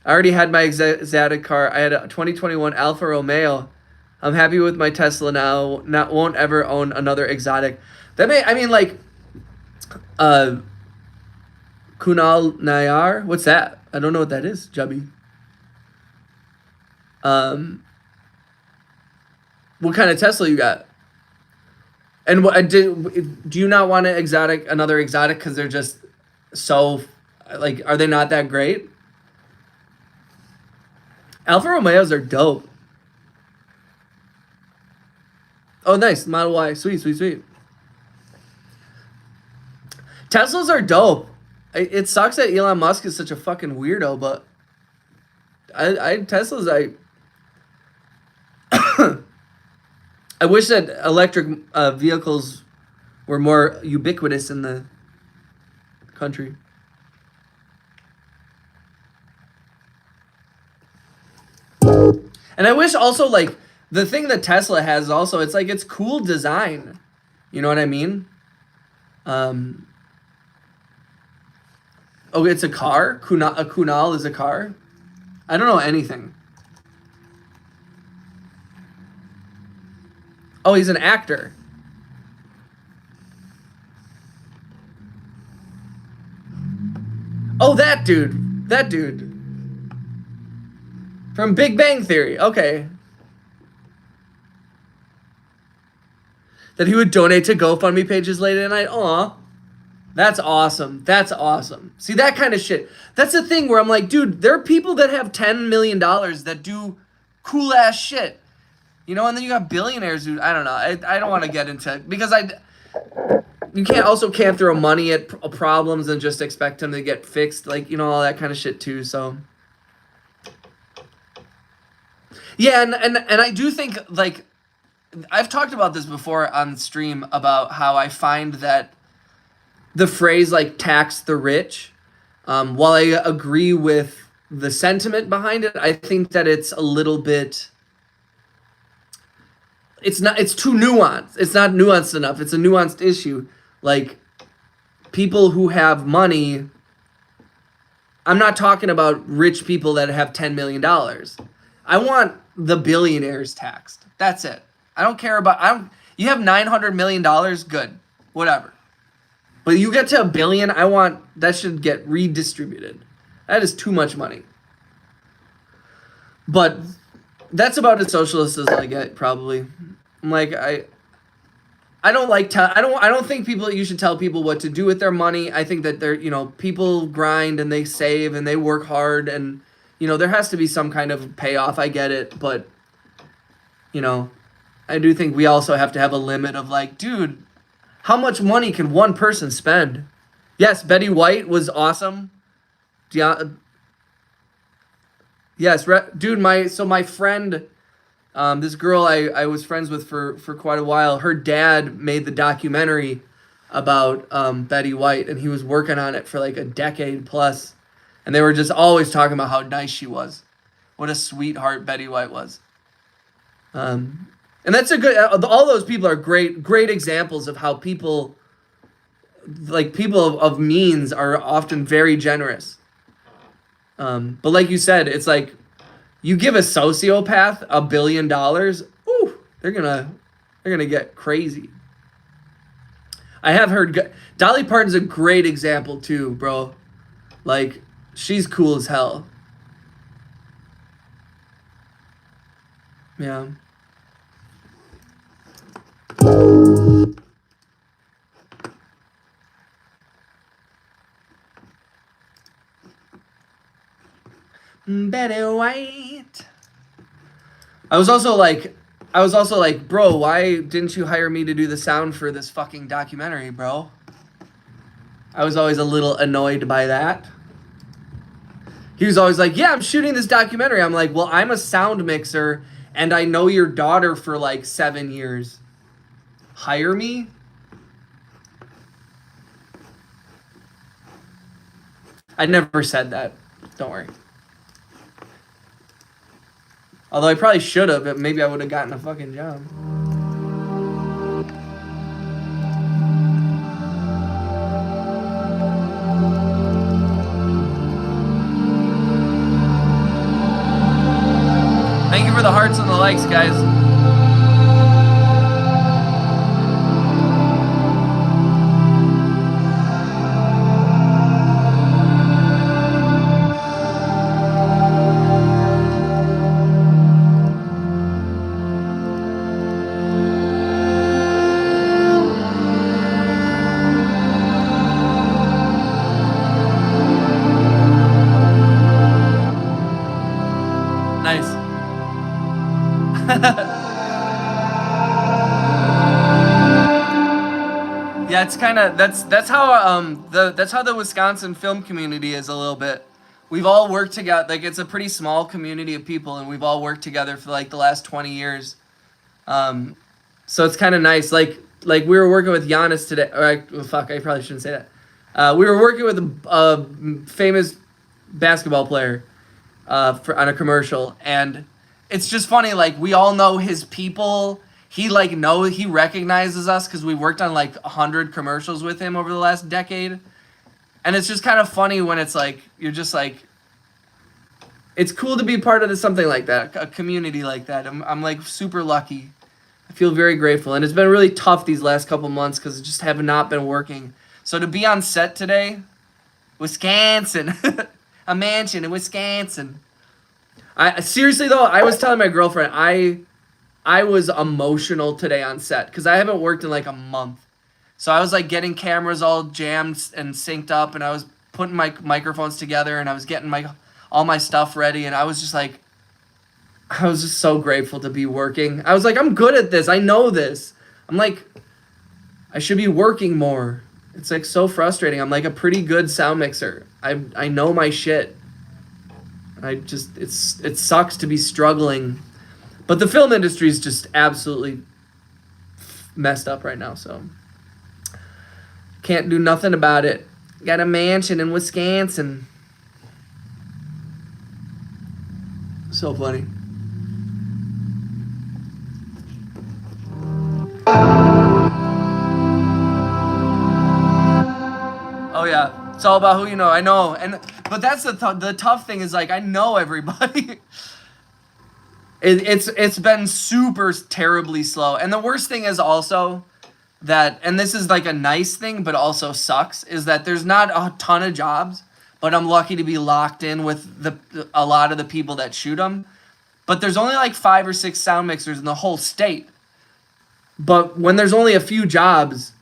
I already had my exotic car. I had a 2021 Alfa Romeo. I'm happy with my Tesla now. Won't ever own another exotic. Kunal Nayar. What's that? I don't know what that is, Jubby. What kind of Tesla you got? And what do you not want another exotic because they're just so like, are they not that great? Alfa Romeos are dope. Oh, nice. Model Y. Sweet, sweet, sweet. Teslas are dope. It sucks that Elon Musk is such a fucking weirdo, but Teslas, I wish that electric vehicles were more ubiquitous in the country. And I wish also, like, the thing that Tesla has also, it's like, it's cool design. You know what I mean? Oh, it's a car? Kunal is a car? I don't know anything. Oh, he's an actor. Oh, that dude. That dude. From Big Bang Theory. Okay. That he would donate to GoFundMe pages late at night. Aw. That's awesome. That's awesome. See, that kind of shit. That's the thing where I'm like, dude, there are people that have $10 million that do cool ass shit. You know, and then you got billionaires who, I don't know. I don't want to get into it because you can't throw money at problems and just expect them to get fixed. Like, you know, all that kind of shit too. So, yeah. And I do think, like, I've talked about this before on stream about how I find that the phrase, like, tax the rich, while I agree with the sentiment behind it, I think that it's a little bit, it's too nuanced. It's not nuanced enough. It's a nuanced issue. Like, people who have money, I'm not talking about rich people that have $10 million. I want the billionaires taxed. That's it. I don't care about, you have $900 million, good, whatever. But you get to $1 billion, that should get redistributed. That is too much money. But that's about as socialist as I get, probably. I'm like, I don't think you should tell people what to do with their money. I think that people grind and they save and they work hard and, there has to be some kind of payoff. I get it, but, I do think we also have to have a limit of, like, dude, how much money can one person spend? Yes, Betty White was awesome. Yes, dude, my friend, this girl I was friends with for quite a while, her dad made the documentary about Betty White, and he was working on it for like a decade plus, and they were just always talking about how nice she was. What a sweetheart Betty White was. And that's a good, all those people are great examples of how people of means are often very generous. But like you said, it's like, you give a sociopath $1 billion, ooh, they're gonna get crazy. I have heard Dolly Parton's a great example too, bro. Like, she's cool as hell. Yeah. Betty White. I was also like, bro, why didn't you hire me to do the sound for this fucking documentary, bro? I was always a little annoyed by that. he was always like, yeah, I'm shooting this documentary. I'm like, well, I'm a sound mixer and I know your daughter for like 7 years. Hire me? I never said that. Don't worry. Although I probably should have, but maybe I would have gotten a fucking job. Thank you for the hearts and the likes, guys. Nice. Yeah, it's kind of that's how the Wisconsin film community is a little bit. We've all worked together. Like it's a pretty small community of people, and we've all worked together for like the last 20 years. So it's kind of nice. Like we were working with Giannis today. Fuck, I probably shouldn't say that. We were working with a famous basketball player on a commercial, and it's just funny. Like we all know his people. He he recognizes us because we worked on like 100 commercials with him over the last decade, and it's just kind of funny when it's like you're just like. It's cool to be part of something like that, a community like that. I'm like super lucky. I feel very grateful, and it's been really tough these last couple months because it just have not been working. So to be on set today, Wisconsin, a mansion in Wisconsin. I seriously though, I was telling my girlfriend I was emotional today on set because I haven't worked in like a month. So I was like getting cameras all jammed and synced up, and I was putting my microphones together, and I was getting all my stuff ready, and I was just like, I was just so grateful to be working. I was like, I'm good at this. I know this. I'm like, I should be working more. It's like so frustrating. I'm like a pretty good sound mixer. I know my shit. It sucks to be struggling. But the film industry is just absolutely messed up right now, so can't do nothing about it. Got a mansion in Wisconsin. So funny. Oh yeah, it's all about who you know. I know, but that's the tough thing is like I know everybody. It's been super terribly slow, and the worst thing is also that, and this is like a nice thing, but also sucks, is that there's not a ton of jobs, but I'm lucky to be locked in with a lot of the people that shoot them. But there's only like 5 or 6 sound mixers in the whole state. But when there's only a few jobs,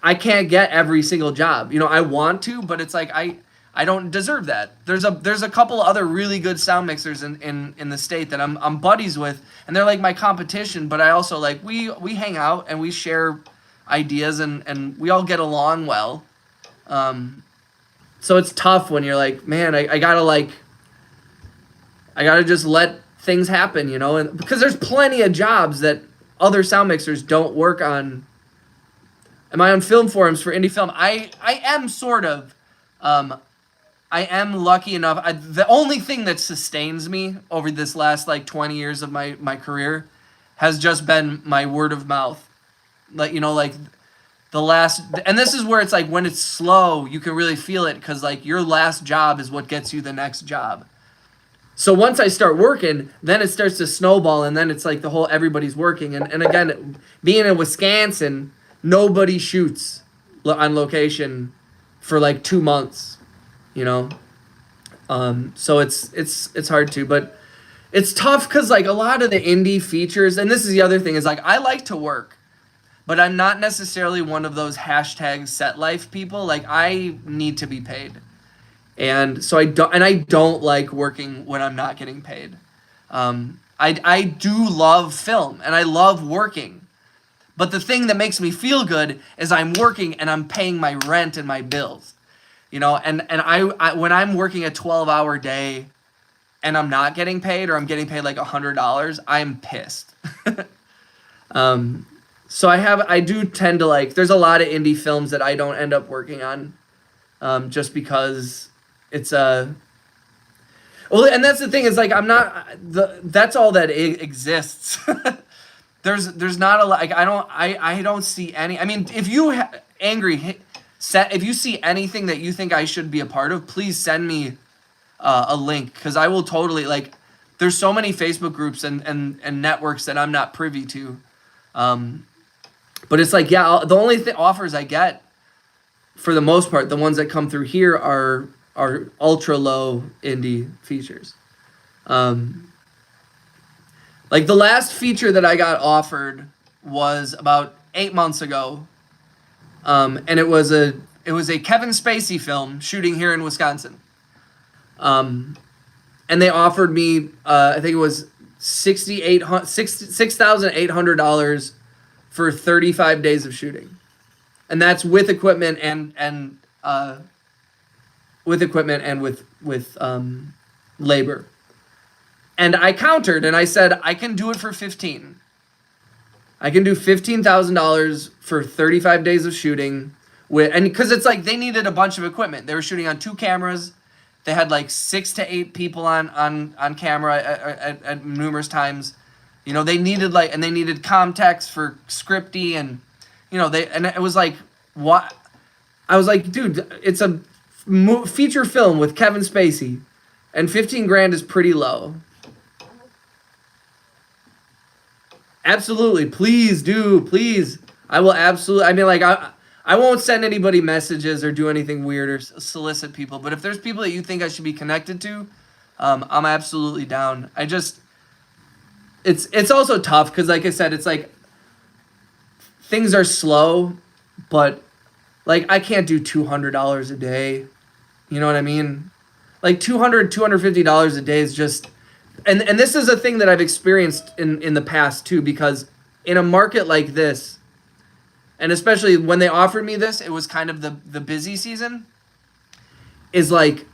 I can't get every single job. You know, I want to, but it's like I don't deserve that. There's a couple other really good sound mixers in the state that I'm buddies with, and they're like my competition, but I also like we hang out and we share ideas and we all get along well. So it's tough when you're like, man, I gotta just let things happen, you know, and because there's plenty of jobs that other sound mixers don't work on. Am I on film forums for indie film? I am sort of. I am lucky enough. The only thing that sustains me over this last like 20 years of my career has just been my word of mouth. Like, you know, like the last, and this is where it's like when it's slow, you can really feel it because like your last job is what gets you the next job. So once I start working, then it starts to snowball, and then it's like the whole everybody's working. And again, being in Wisconsin, nobody shoots on location for like 2 months, you know. So it's hard to, but it's tough because like a lot of the indie features, and this is the other thing, is like I like to work, but I'm not necessarily one of those hashtag set life people. Like I need to be paid. And so I don't like working when I'm not getting paid. I do love film and I love working. But the thing that makes me feel good is I'm working and I'm paying my rent and my bills. you know, and I when I'm working a 12-hour day and I'm not getting paid, or I'm getting paid like $100, I'm pissed. So I do tend to like, there's a lot of indie films that I don't end up working on, just because it's well, and that's the thing, is like, I'm not that's all that exists. There's not a lot, like, I don't see any. I mean, if you if you see anything that you think I should be a part of, please send me a link, because I will totally, like, there's so many Facebook groups and networks that I'm not privy to. But it's like, yeah, the only offers I get, for the most part, the ones that come through here are ultra low indie features. Like the last feature that I got offered was about 8 months ago, and it was a Kevin Spacey film shooting here in Wisconsin. And they offered me, I think it was $6,800 for 35 days of shooting, and that's with equipment and with labor. And I countered and I said, I can do it for 15. I can do $15,000 for 35 days of shooting and because it's like they needed a bunch of equipment. They were shooting on 2 cameras. They had like 6 to 8 people on camera at numerous times. You know, they needed Comtex for scripty, and you know, and it was like, what? I was like, dude, it's a feature film with Kevin Spacey, and 15 grand is pretty low. Absolutely, please do, please. I will absolutely. I mean, like, I won't send anybody messages or do anything weird or solicit people. But if there's people that you think I should be connected to, I'm absolutely down. It's also tough because, like I said, it's like things are slow, but like I can't do $200 a day. You know what I mean? Like $250 a day is just, and this is a thing that I've experienced in the past too, because in a market like this, and especially when they offered me this, it was kind of the busy season, is like,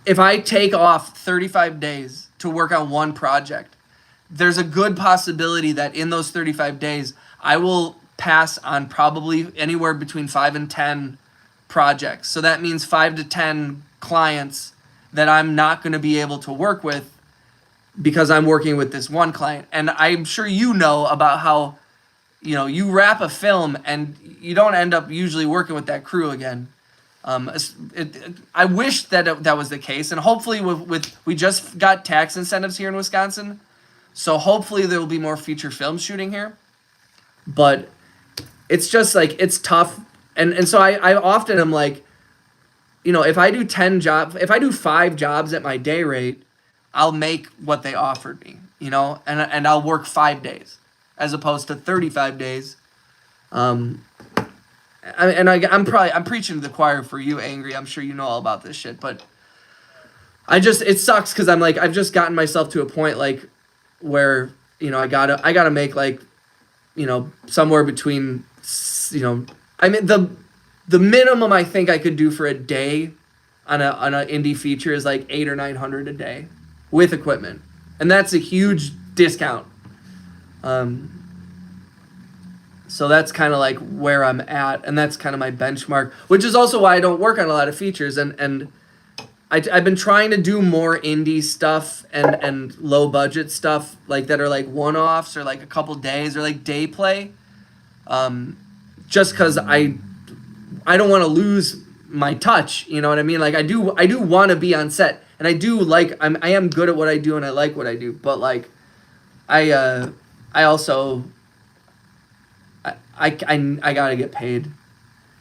if I take off 35 days to work on one project, there's a good possibility that in those 35 days, I will pass on probably anywhere between 5 and 10 projects. So that means 5 to 10 clients that I'm not going to be able to work with because I'm working with this one client. And I'm sure you know about how, you know, you wrap a film and you don't end up usually working with that crew again. I wish that that was the case, and hopefully we just got tax incentives here in Wisconsin, so hopefully there will be more feature film shooting here. But it's just like, it's tough, and so I often am like, you know, if I do 5 jobs at my day rate, I'll make what they offered me, you know, and I'll work 5 days as opposed to 35 days. I'm preaching to the choir for you, Angry. I'm sure you know all about this shit, but it sucks because I'm like, I've just gotten myself to a point like where, you know, I gotta make like, you know, somewhere between, you know, I mean, the minimum I think I could do for a day on a indie feature is like $800 or $900 a day with equipment, and that's a huge discount. So that's kind of like where I'm at, and that's kind of my benchmark, which is also why I don't work on a lot of features, and I've been trying to do more indie stuff and low budget stuff, like that are like one-offs or like a couple days or like day play, just because I don't want to lose my touch, you know what I mean? Like I do want to be on set, and I am good at what I do, and I like what I do, but like I also I gotta get paid.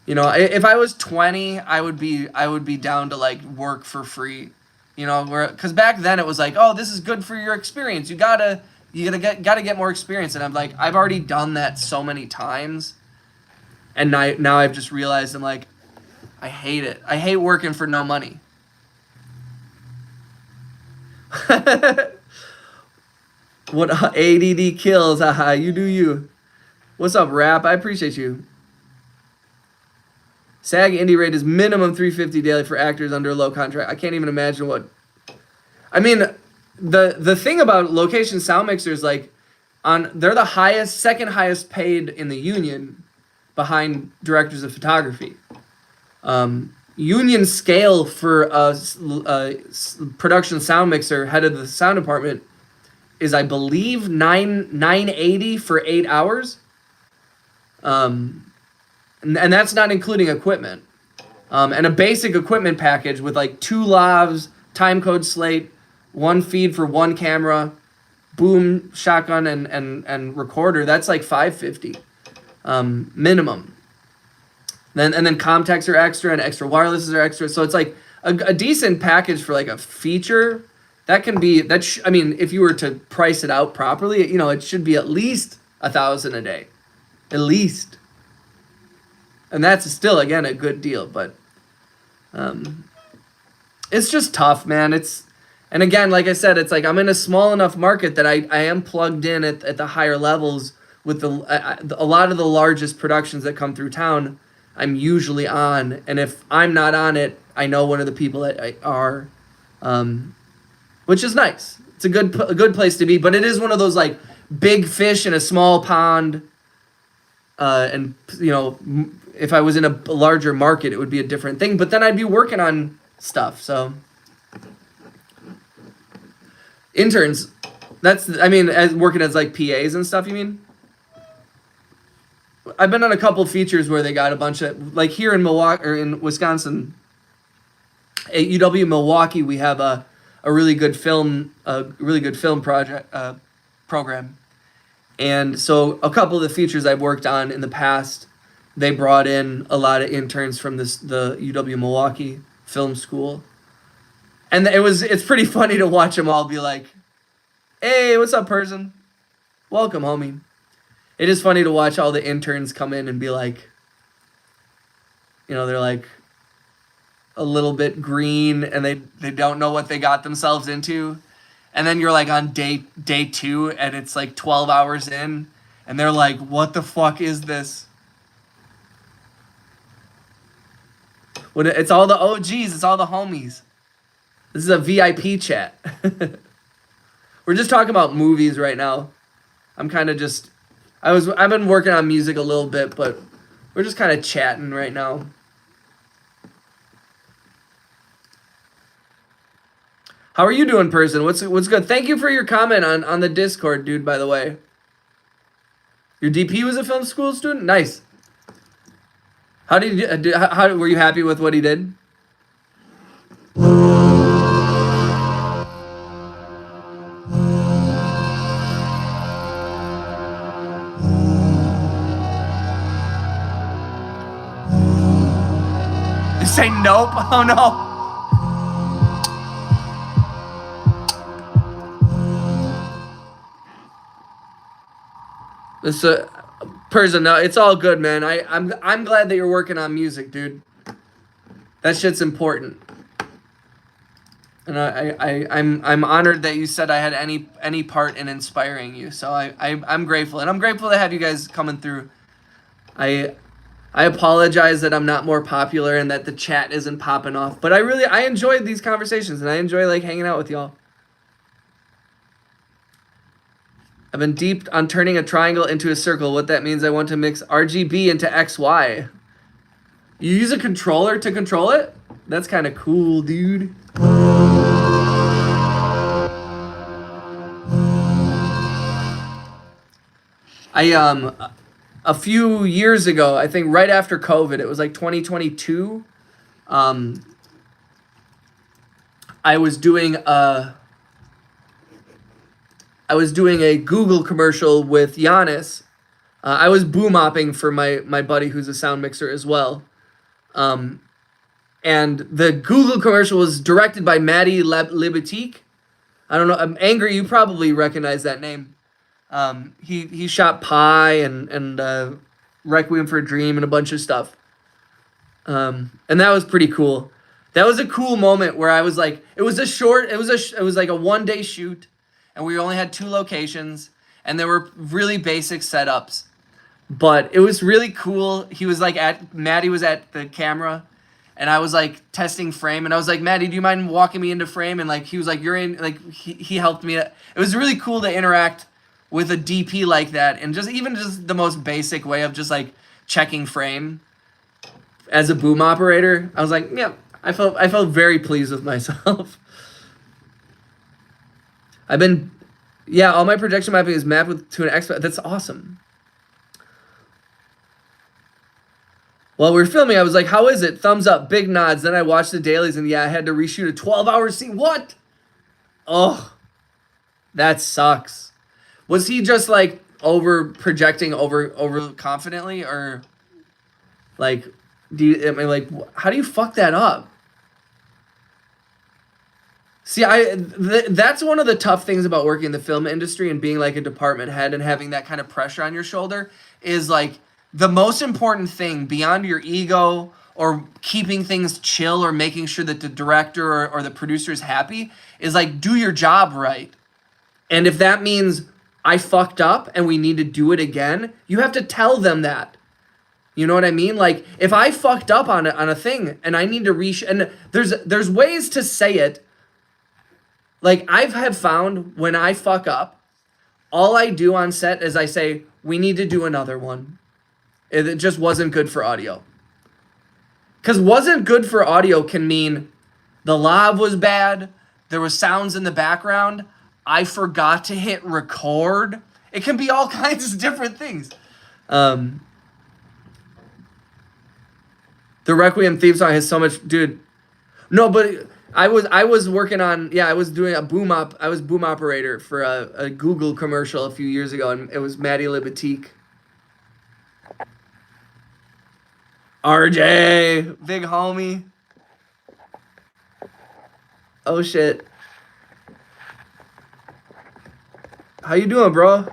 You know, if I was 20, I would be down to like work for free. You know, because back then it was like, oh, this is good for your experience. You gotta get more experience. And I'm like, I've already done that so many times, and now I've just realized I'm like, I hate it. I hate working for no money. What ADD kills? Haha, you do you. What's up, Rap? I appreciate you. SAG indie rate is minimum $350 daily for actors under a low contract. I can't even imagine what. I mean, the thing about location sound mixers, like, they're the second highest paid in the union, behind directors of photography. Union scale for a production sound mixer, head of the sound department, is, I believe, $980 for 8 hours. And that's not including equipment. And a basic equipment package with like 2 lavs, timecode slate, 1 feed for 1 camera, boom, shotgun, and recorder. That's like $550 minimum. And then Comtex are extra, and extra wirelesses are extra. So it's like a decent package for like a feature. That can be I mean, if you were to price it out properly, it should be at least $1,000 a day, at least. And that's still, again, a good deal, but it's just tough, man. And again, like I said, it's like I'm in a small enough market that I am plugged in at the higher levels with a lot of the largest productions that come through town. I'm usually on, and if I'm not on it, I know one of the people that are, which is nice. It's a good place to be, but it is one of those like big fish in a small pond. And if I was in a larger market, it would be a different thing. But then I'd be working on stuff. So interns, as working as like PAs and stuff. You mean? I've been on a couple features where they got a bunch of, like, here in Milwaukee or in Wisconsin, at UW Milwaukee, we have a really good film project program. And so a couple of the features I've worked on in the past, they brought in a lot of interns from the UW Milwaukee Film School. And it's pretty funny to watch them all be like, "Hey, what's up, person? Welcome, homie." It is funny to watch all the interns come in and be like, they're like a little bit green and they don't know what they got themselves into. And then you're like on day 2 and it's like 12 hours in and they're like, "What the fuck is this?" It's all the OGs, it's all the homies. This is a VIP chat. We're just talking about movies right now. I'm kind of just, I've been working on music a little bit, but we're just kind of chatting right now. How are you doing, person? What's good? Thank you for your comment on the Discord, dude, by the way. Your DP was a film school student? Nice. How were you happy with what he did? You say nope? Oh no. This person, no, it's all good, man. I'm glad that you're working on music, dude. That shit's important. And I'm honored that you said I had any part in inspiring you. So I'm grateful, and I'm grateful to have you guys coming through. I apologize that I'm not more popular and that the chat isn't popping off, but I enjoyed these conversations and I enjoy like hanging out with y'all. I've been deep on turning a triangle into a circle. What that means, I want to mix RGB into XY. You use a controller to control it? That's kind of cool, dude. A few years ago, I think right after COVID, it was like 2022, I was doing a Google commercial with Giannis. I was boom mopping for my buddy who's a sound mixer as well. And the Google commercial was directed by Maddie Libatique. I don't know. I'm angry. You probably recognize that name. He shot Pi and Requiem for a Dream and a bunch of stuff. And that was pretty cool. That was a cool moment where I was like, it was like a 1-day shoot. And we only had 2 locations, and there were really basic setups. But it was really cool. He was like Maddie was at the camera, and I was like testing frame, and I was like, Maddie, do you mind walking me into frame? And like he was like, you're in. Like he helped me. It was really cool to interact with a DP like that, and just the most basic way of just like checking frame as a boom operator. I was like, yeah, I felt very pleased with myself. All my projection mapping is mapped to an expert. That's awesome. While we were filming, I was like, how is it? Thumbs up, big nods. Then I watched the dailies, and yeah, I had to reshoot a 12-hour scene. What? Oh, that sucks. Was he just like projecting over confidently, or like, how do you fuck that up? See, that's one of the tough things about working in the film industry and being like a department head and having that kind of pressure on your shoulder is like, the most important thing beyond your ego or keeping things chill or making sure that the director or the producer is happy is like, do your job right. And if that means I fucked up and we need to do it again, you have to tell them that. You know what I mean? Like, if I fucked up on a thing and I need to and there's ways to say it. Like, have found when I fuck up, all I do on set is I say, we need to do another one. It just wasn't good for audio. Because wasn't good for audio can mean the lav was bad, there was sounds in the background, I forgot to hit record. It can be all kinds of different things. The Requiem theme song has so much, dude. No, but I was working on, I was doing I was boom operator for a Google commercial a few years ago, and it was Maddie Libatique. RJ, big homie. Oh shit. How you doing, bro?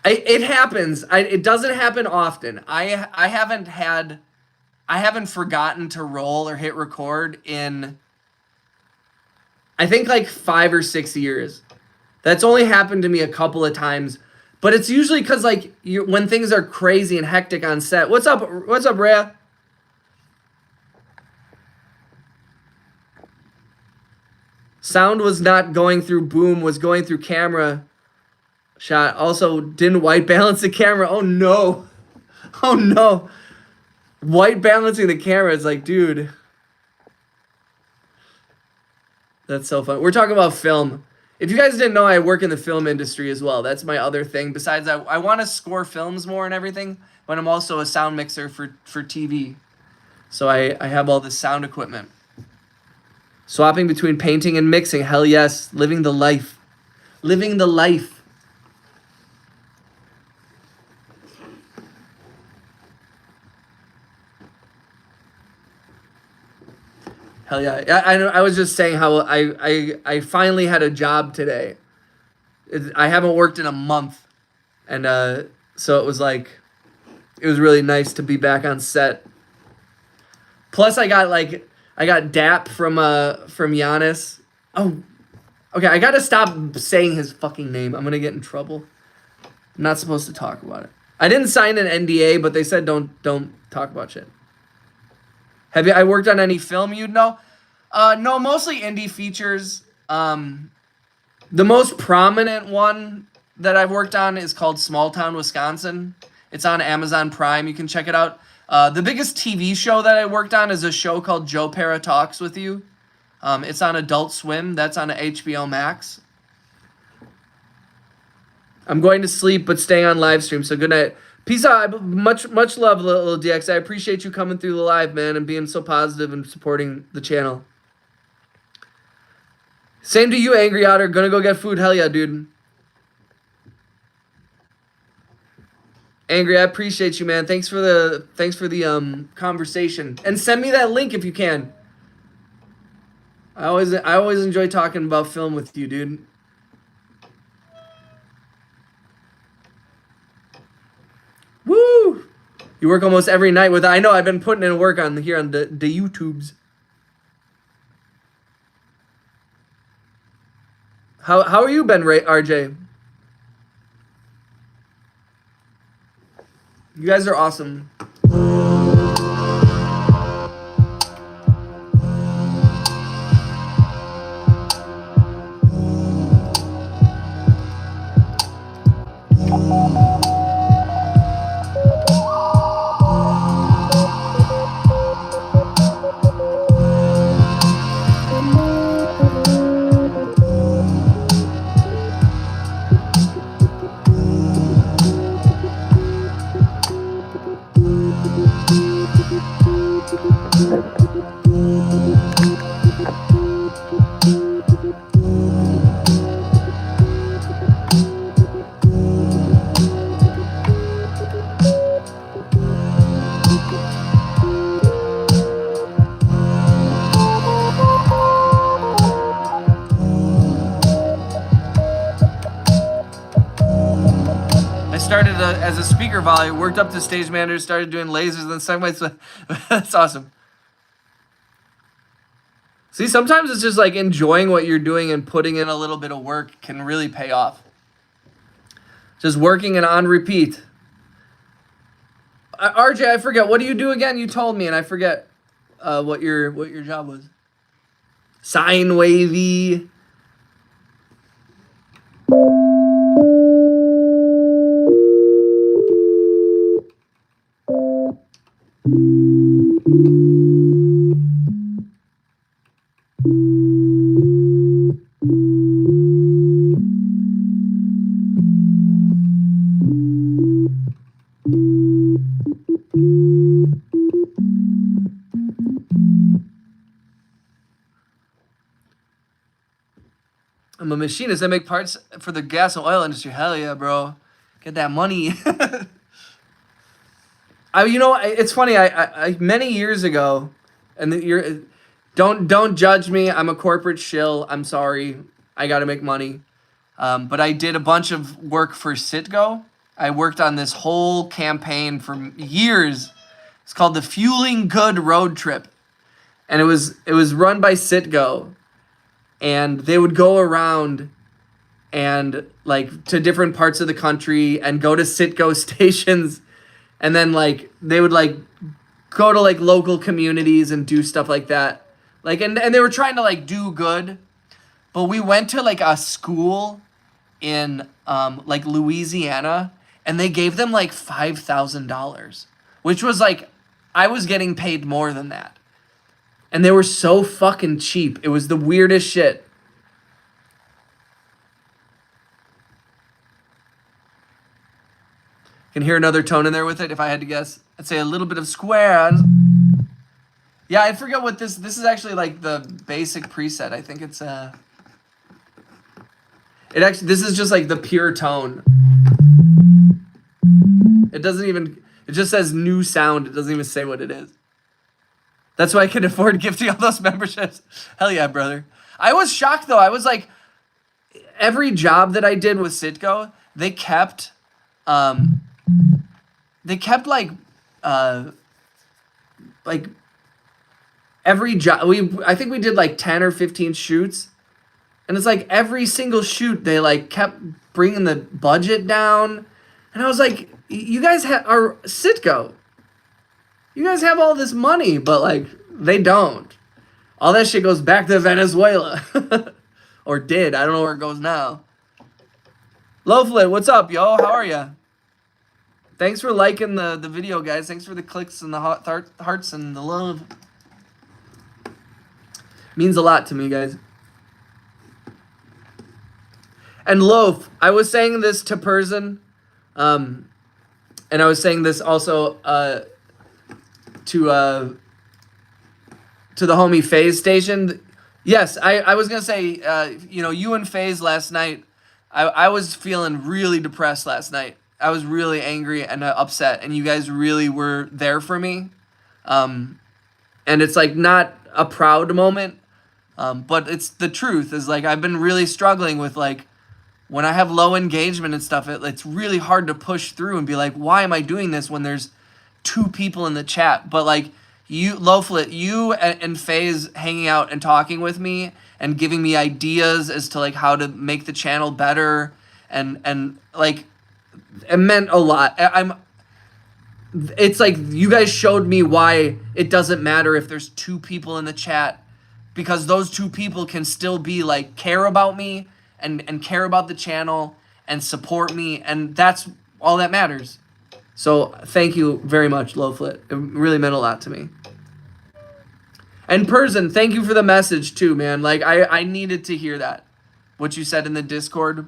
It happens. It doesn't happen often. I haven't forgotten to roll or hit record in, I think, like 5 or 6 years. That's only happened to me a couple of times. But it's usually because, like, when things are crazy and hectic on set. What's up, Rhea? Sound was not going through boom, was going through camera shot. Also, didn't white balance the camera. Oh, no. Oh, no. White balancing the camera is like, dude. That's so fun. We're talking about film. If you guys didn't know, I work in the film industry as well. That's my other thing. Besides, I want to score films more and everything, but I'm also a sound mixer for TV. So I have all this sound equipment. Swapping between painting and mixing. Hell yes. Living the life. Living the life. Hell yeah. I was just saying how I finally had a job today. I haven't worked in a month. And so it was like, it was really nice to be back on set. Plus I got DAP from Giannis. Oh, okay, I gotta stop saying his fucking name. I'm gonna get in trouble. I'm not supposed to talk about it. I didn't sign an NDA, but they said don't talk about shit. I worked on any film you'd know? No, mostly indie features. The most prominent one that I've worked on is called Small Town, Wisconsin. It's on Amazon Prime. You can check it out. The biggest TV show that I worked on is a show called Joe Para Talks with You. It's on Adult Swim. That's on HBO Max. I'm going to sleep, but staying on live stream. So good night. Peace out. Much love, little DX. I appreciate you coming through the live, man, and being so positive and supporting the channel. Same to you, Angry Otter. Gonna go get food. Hell yeah, dude. Angry, I appreciate you, man. Thanks for the conversation. And send me that link if you can. I always enjoy talking about film with you, dude. Woo! You work almost every night with. I know. I've been putting in work on the YouTubes. How are you been, RJ? You guys are awesome. Started as a speaker volley, worked up to stage manager, started doing lasers, and then segments. That's awesome. See, sometimes it's just like enjoying what you're doing and putting in a little bit of work can really pay off. Just working and on repeat. RJ, I forget. What do you do again? You told me, and I forget what your job was. Sine wavy. I'm a machinist. I make parts for the gas and oil industry. Hell yeah, bro. Get that money. It's funny. I many years ago, and don't judge me. I'm a corporate shill. I'm sorry. I got to make money. But I did a bunch of work for Citgo. I worked on this whole campaign for years. It's called the Fueling Good Road Trip, and it was run by Citgo, and they would go around and like to different parts of the country and go to Citgo stations. And then, like, they would, like, go to, like, local communities and do stuff like that. Like, and they were trying to, like, do good. But we went to, like, a school in, like, Louisiana. And they gave them, like, $5,000. Which was, like, I was getting paid more than that. And they were so fucking cheap. It was the weirdest shit. Can hear another tone in there with it if I had to guess. I'd say a little bit of squares. Yeah, I forget what this is actually like the basic preset. I think it's this is just like the pure tone. It just says new sound. It doesn't even say what it is. That's why I can afford gifting all those memberships. Hell yeah, brother. I was shocked though. I was like, every job that I did with Citgo, they kept like every job. I think we did like 10 or 15 shoots, and it's like every single shoot they like kept bringing the budget down, and I was like, you guys are Citgo. You guys have all this money, but like they don't. All that shit goes back to Venezuela, or did. I don't know where it goes now. Lowflit, what's up, yo? How are ya? Thanks for liking the video, guys. Thanks for the clicks and the hearts and the love. Means a lot to me, guys. And Loaf, I was saying this to Persian, and I was saying this also to the homie FaZe Station. Yes, I was gonna say, you and FaZe last night. I was feeling really depressed last night. I was really angry and upset, and you guys really were there for me. And it's like not a proud moment, but it's the truth. Is like I've been really struggling with like when I have low engagement and stuff. It's really hard to push through and be like, why am I doing this when there's 2 people in the chat? But like you, Lowflit, you and FaZe hanging out and talking with me and giving me ideas as to like how to make the channel better, and like it meant a lot. It's like you guys showed me why it doesn't matter if there's 2 people in the chat, because those 2 people can still be like care about me and care about the channel and support me, and that's all that matters. So thank you very much, Lowflit. It really meant a lot to me. And Persian, thank you for the message too, man. Like I needed to hear that, what you said in the Discord.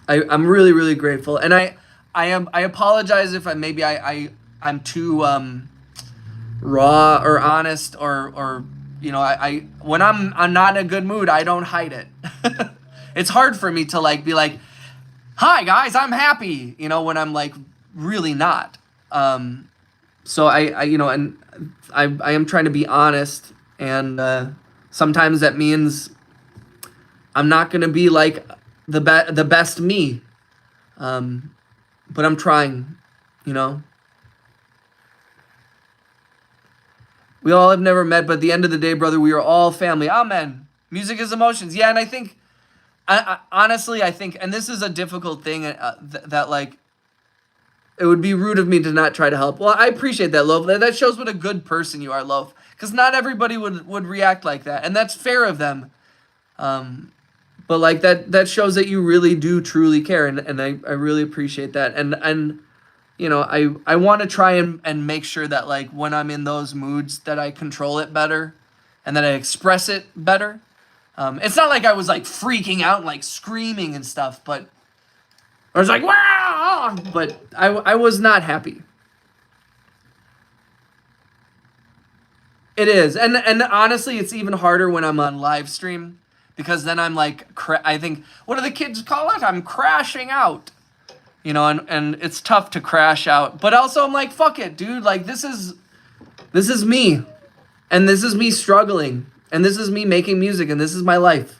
I'm really, really grateful, and I apologize if I'm too raw or honest, or you know, I when I'm not in a good mood, I don't hide it. It's hard for me to like be like, hi guys, I'm happy, you know, when I'm like really not. So I you know, and I am trying to be honest, and sometimes that means I'm not gonna be like the best me, but I'm trying, you know. We all have never met, but at the end of the day, brother, we are all family. Amen. Music is emotions. Yeah, and I think, honestly, I think, and this is a difficult thing that like, it would be rude of me to not try to help. Well, I appreciate that, Loaf. That shows what a good person you are, Loaf. Because not everybody would react like that, and that's fair of them. But like that shows that you really do truly care, and I really appreciate that. And you know, I want to try and make sure that like when I'm in those moods that I control it better and that I express it better. It's not like I was like freaking out and like screaming and stuff, but I was like, wow, but I was not happy. It is. And honestly, it's even harder when I'm on live stream, because then I'm like, I think, what do the kids call it? I'm crashing out. You know, and it's tough to crash out. But also I'm like, fuck it, dude. Like this is me. And this is me struggling. And this is me making music, and this is my life.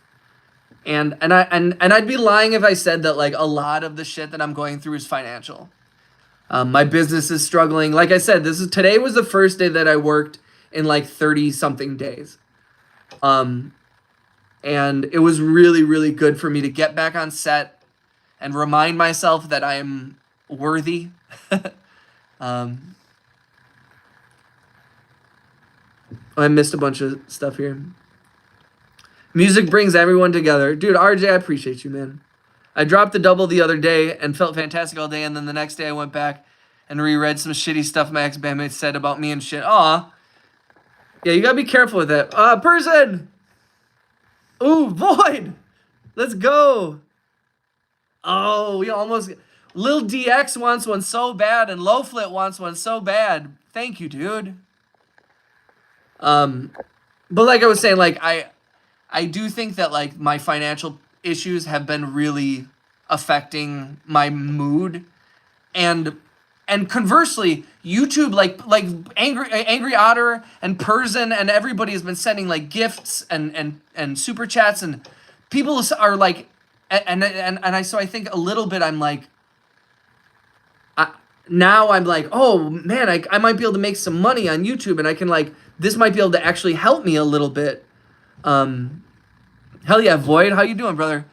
And I'd be lying if I said that like a lot of the shit that I'm going through is financial. My business is struggling. Like I said, today was the first day that I worked in like 30 something days. And it was really, really good for me to get back on set and remind myself that I am worthy. I missed a bunch of stuff here. Music brings everyone together. Dude, RJ, I appreciate you, man. I dropped the double the other day and felt fantastic all day, and then the next day I went back and reread some shitty stuff my ex-bandmates said about me and shit. Aw. Yeah, you gotta be careful with that. Person! Ooh, Void! Let's go! Oh, we almost... Lil DX wants one so bad, and Lowflit wants one so bad. Thank you, dude. But like I was saying, like, I do think that, like, my financial issues have been really affecting my mood. And conversely, YouTube, like Angry Otter and Persian and everybody has been sending, like, gifts and super chats, and people are, like... So I think a little bit I'm like, now I'm like, oh man, I might be able to make some money on YouTube, and I can like, this might be able to actually help me a little bit. Hell yeah, Void, how you doing, brother?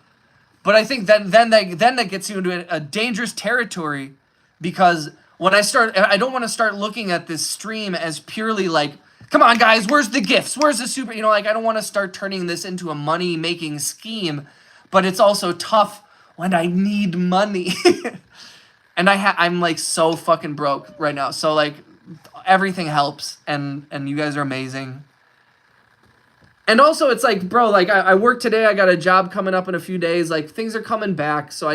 But I think then that gets you into a dangerous territory, because when I don't want to start looking at this stream as purely like, come on guys, where's the gifts? Where's the super, you know, like I don't want to start turning this into a money making scheme. But it's also tough when I need money. And I'm like so fucking broke right now. So like everything helps, and you guys are amazing. And also it's like, bro, like I work today, I got a job coming up in a few days, like things are coming back. So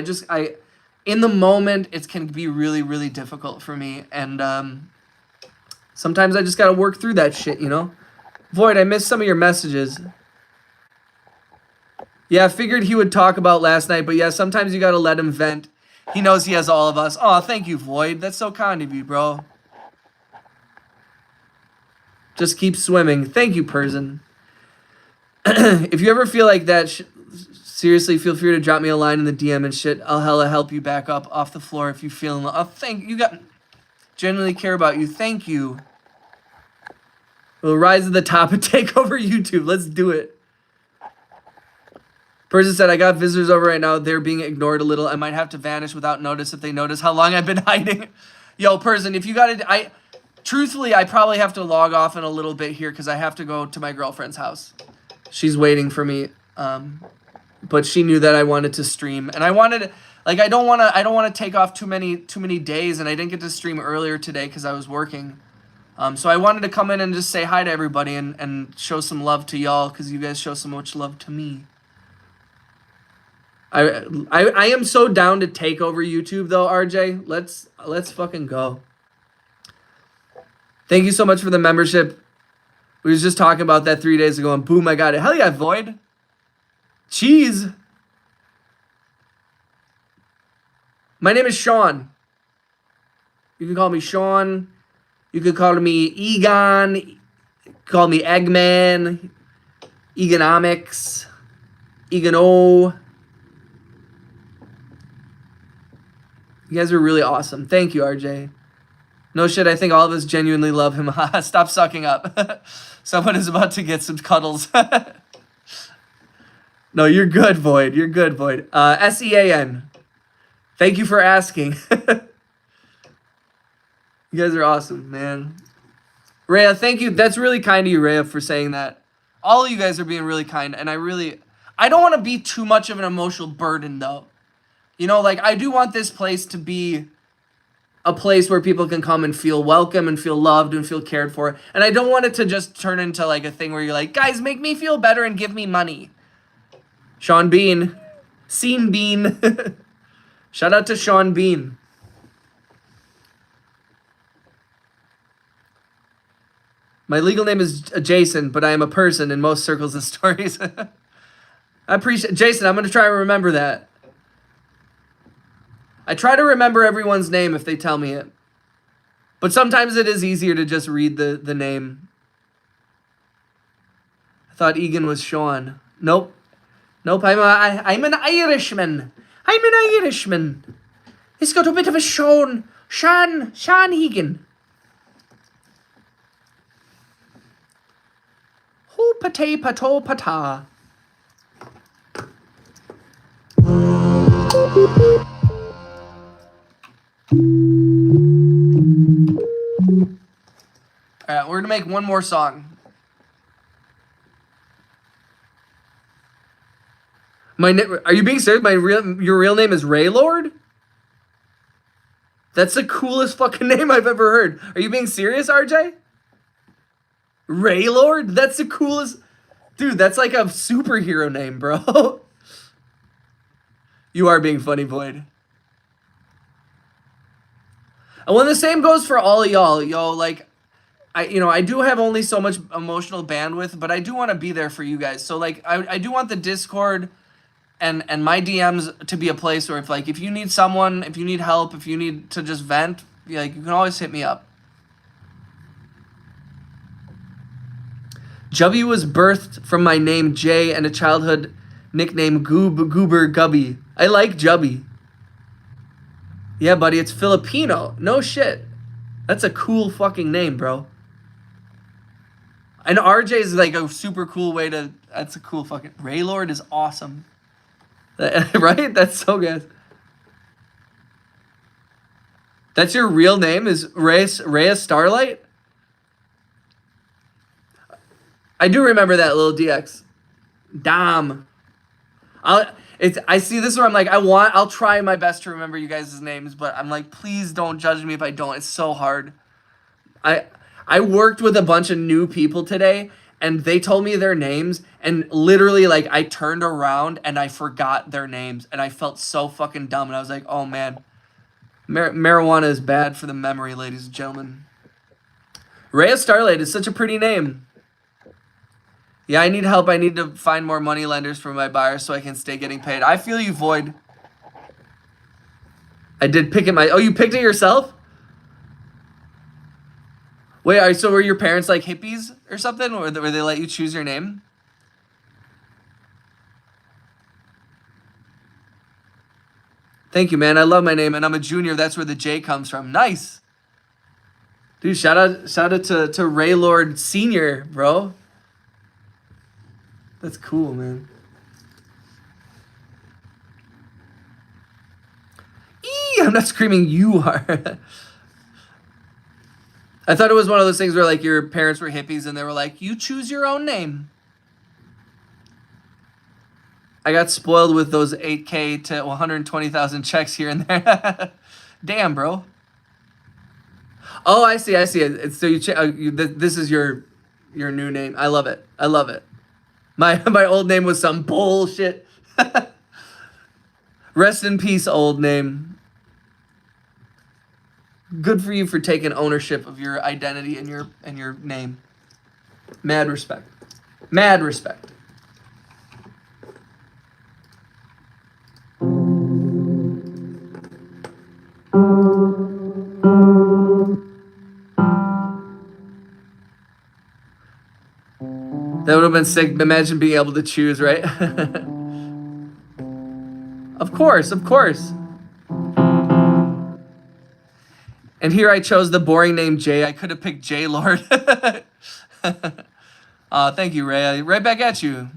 in the moment, it can be really, really difficult for me. And sometimes I just got to work through that shit, you know? Void, I missed some of your messages. Yeah, I figured he would talk about last night, but yeah, sometimes you gotta let him vent. He knows he has all of us. Oh, thank you, Void. That's so kind of you, bro. Just keep swimming. Thank you, Persian. If you ever feel like that, seriously, feel free to drop me a line in the DM and shit. I'll hella help you back up off the floor if you feel... genuinely care about you. Thank you. We'll rise to the top and take over YouTube. Let's do it. Person said, I got visitors over right now. They're being ignored a little. I might have to vanish without notice if they notice how long I've been hiding. Yo, person, if you got it, truthfully, I probably have to log off in a little bit here because I have to go to my girlfriend's house. She's waiting for me. But she knew that I wanted to stream, and I wanted, like, I don't want to take off too many days, and I didn't get to stream earlier today because I was working. So I wanted to come in and just say hi to everybody and show some love to y'all because you guys show so much love to me. I am so down to take over YouTube though, RJ. Let's fucking go. Thank you so much for the membership. We was just talking about that 3 days ago and boom, I got it. Hell yeah, Void. Cheese. My name is Sean. You can call me Sean. You could call me Egon. Call me Eggman. Eganomixxxxxxx. Egano. You guys are really awesome. Thank you, RJ. No shit, I think all of us genuinely love him. Stop sucking up. Someone is about to get some cuddles. No, you're good, Void. You're good, Void. SEAN. Thank you for asking. You guys are awesome, man. Rhea, thank you. That's really kind of you, Rhea, for saying that. All of you guys are being really kind, and I don't want to be too much of an emotional burden, though. You know, like, I do want this place to be a place where people can come and feel welcome and feel loved and feel cared for. And I don't want it to just turn into, like, a thing where you're like, guys, make me feel better and give me money. Sean Bean. Scene Bean. Shout out to Sean Bean. My legal name is Jason, but I am a person in most circles and stories. I appreciate Jason. I'm going to try and remember that. I try to remember everyone's name if they tell me it. But sometimes it is easier to just read the name. I thought Egan was Sean. Nope. Nope, I'm an Irishman. I'm an Irishman. He's got a bit of a Sean Egan. Ho patay pato pata. Alright, we're gonna make one more song. Are you being serious? Your real name is Raylord? That's the coolest fucking name I've ever heard. Are you being serious, RJ? Raylord? That's the coolest. Dude, that's like a superhero name, bro. You are being funny, Void. And when the same goes for all of y'all, yo, like, I do have only so much emotional bandwidth, but I do want to be there for you guys. So, like, I do want the Discord and my DMs to be a place where if you need someone, if you need help, if you need to just vent, like, you can always hit me up. Jubby was birthed from my name Jay and a childhood nickname Goober Gubby. I like Jubby. Yeah, buddy, it's Filipino. No shit. That's a cool fucking name, bro. And RJ is like a super cool way to... That's a cool fucking... Raylord is awesome. Right? That's so good. That's your real name is Rhea Starlight? I do remember that little DX. Dom. I see this where I'm like, I'll try my best to remember you guys' names, but I'm like, please don't judge me if I don't. It's so hard. I worked with a bunch of new people today, and they told me their names, and literally, like, I turned around, and I forgot their names, and I felt so fucking dumb, and I was like, oh, man. Marijuana is bad for the memory, ladies and gentlemen. Rhea Starlight is such a pretty name. Yeah, I need help. I need to find more money lenders for my buyers so I can stay getting paid. I feel you, Void. I did pick it Oh, you picked it yourself? Wait, so were your parents like hippies or something? Or were they let you choose your name? Thank you, man. I love my name, and I'm a junior. That's where the J comes from. Nice. Dude, shout out to Ray Lord Senior, bro. That's cool, man. I'm not screaming, you are. I thought it was one of those things where like your parents were hippies and they were like, you choose your own name. I got spoiled with those 8K to 120,000 checks here and there. Damn, bro. Oh, I see. It's, so this is your new name. I love it. I love it. My old name was some bullshit. Rest in peace, old name. Good for you for taking ownership of your identity and your name. Mad respect. Mad respect. That would have been sick. Imagine being able to choose, right? Of course, of course. And here I chose the boring name Jay. I could have picked J Lord. Thank you, Ray. Right back at you.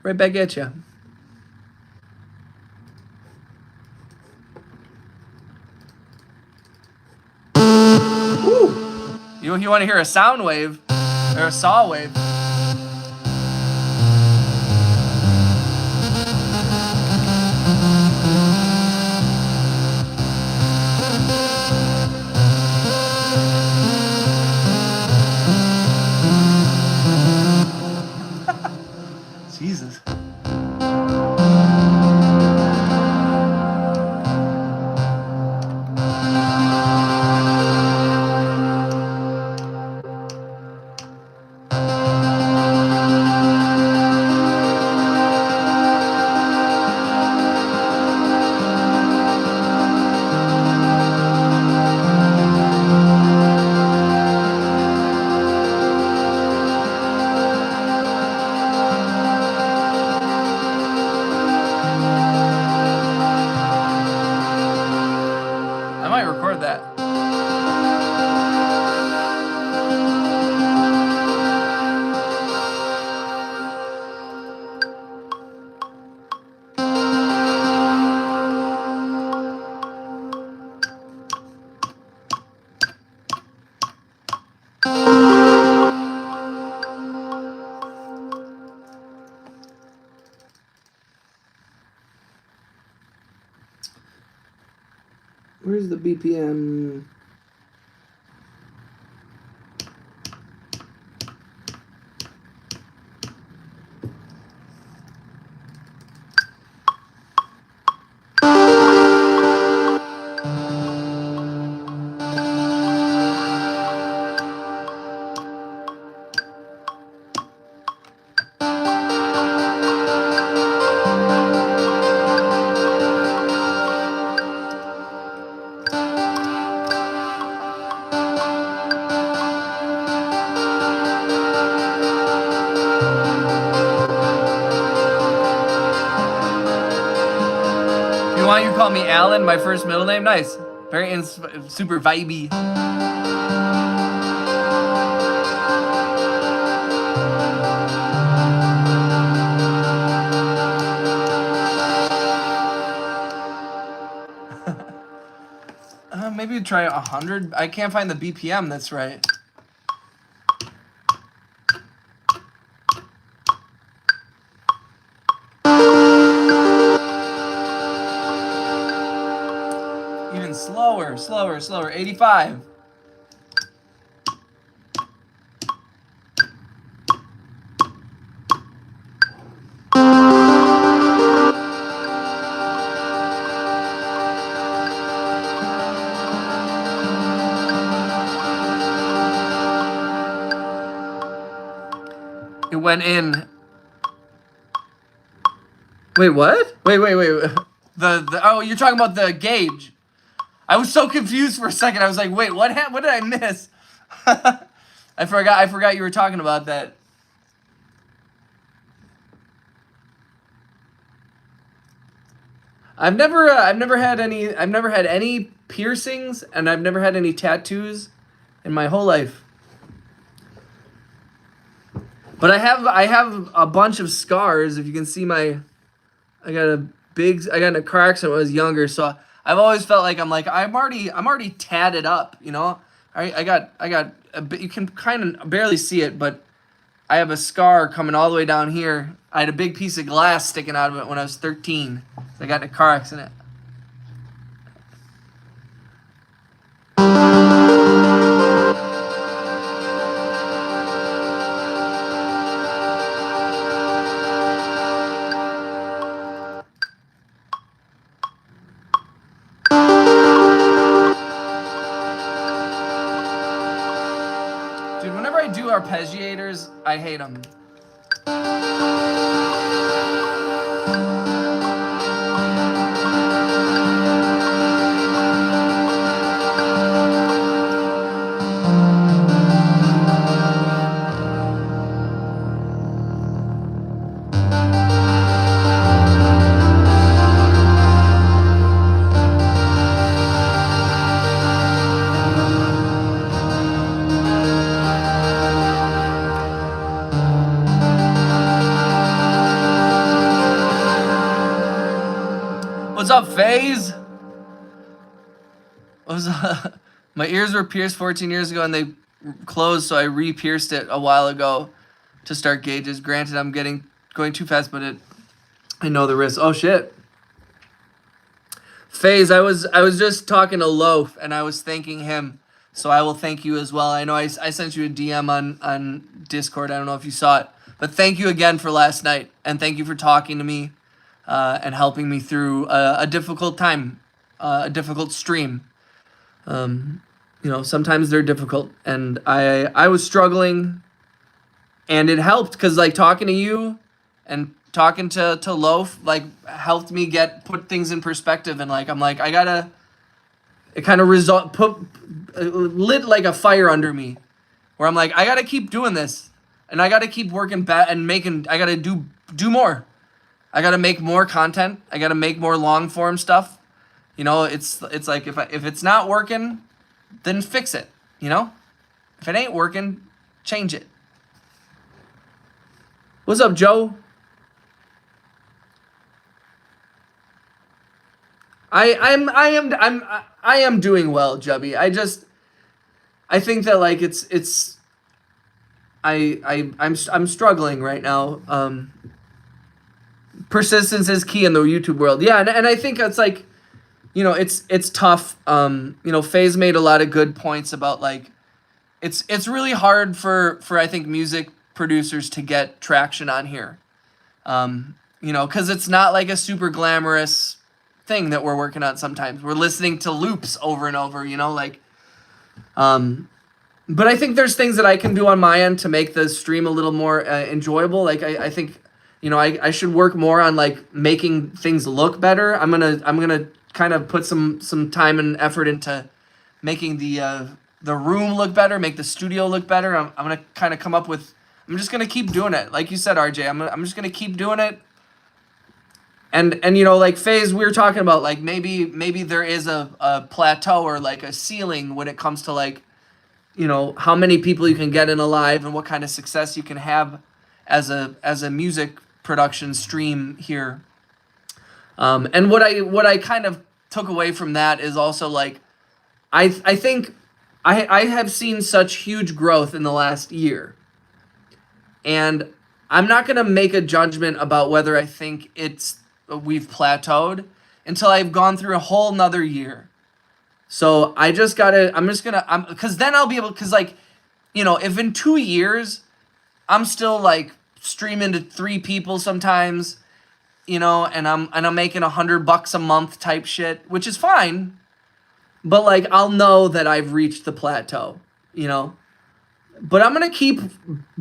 Right back at you. Woo. You want to hear a sound wave? Or a saw wave? Jesus. Where's the BPM? You call me Alan, my first middle name? Nice. Very super vibey. Maybe try 100. I can't find the BPM that's right. Even slower. 85. It went in. Wait, what? Wait. Oh, you're talking about the gauge. I was so confused for a second. I was like, wait, what did I miss? I forgot you were talking about that. I've never had any piercings, and I've never had any tattoos in my whole life. But I have a bunch of scars. If you can see I got in a car accident when I was younger, so I've always felt like I'm already tatted up, you know. I got a bit, you can kind of barely see it, but I have a scar coming all the way down here. I had a big piece of glass sticking out of it when I was 13. I got in a car accident. Dude, whenever I do arpeggiators, I hate them. What's up, FaZe? My ears were pierced 14 years ago and they closed, so I re-pierced it a while ago to start gauges. Granted, I'm going too fast, but I know the risk. Oh shit. FaZe, I was just talking to Loaf and I was thanking him, so I will thank you as well. I know I sent you a DM on Discord. I don't know if you saw it, but thank you again for last night, and thank you for talking to me and helping me through a difficult time, a difficult stream. Sometimes they're difficult, and I was struggling, and it helped because like talking to you and talking to Loaf like helped me put things in perspective, and like I'm like it kind of lit like a fire under me, where I'm like I gotta keep doing this, and I gotta keep working and I gotta do more. I gotta make more content. I gotta make more long form stuff. You know, it's like if it's not working, then fix it. You know, if it ain't working, change it. What's up, Joe? I am doing well, Jubby. I think that like I'm struggling right now. Persistence is key in the YouTube world. Yeah, and I think it's like, you know, it's tough. FaZe made a lot of good points about like it's really hard for I think music producers to get traction on here. Because it's not like a super glamorous thing that we're working on sometimes. We're listening to loops over and over, but I think there's things that I can do on my end to make the stream a little more enjoyable. Like I think, I should work more on like making things look better. I'm gonna kind of put some time and effort into making the room look better, make the studio look better. I'm gonna kind of I'm just gonna keep doing it. Like you said, RJ, I'm just gonna keep doing it. And like FaZe, we were talking about like maybe there is a plateau or like a ceiling when it comes to like, how many people you can get in a live and what kind of success you can have as a music production stream here. And what I kind of took away from that is also like, I think I have seen such huge growth in the last year, and I'm not gonna make a judgment about whether I think we've plateaued until I've gone through a whole nother year. So because then I'll be able, because like, if in 2 years I'm still like streaming to 3 people sometimes, and I'm making $100 a month type shit, which is fine, but like I'll know that I've reached the plateau, But I'm gonna keep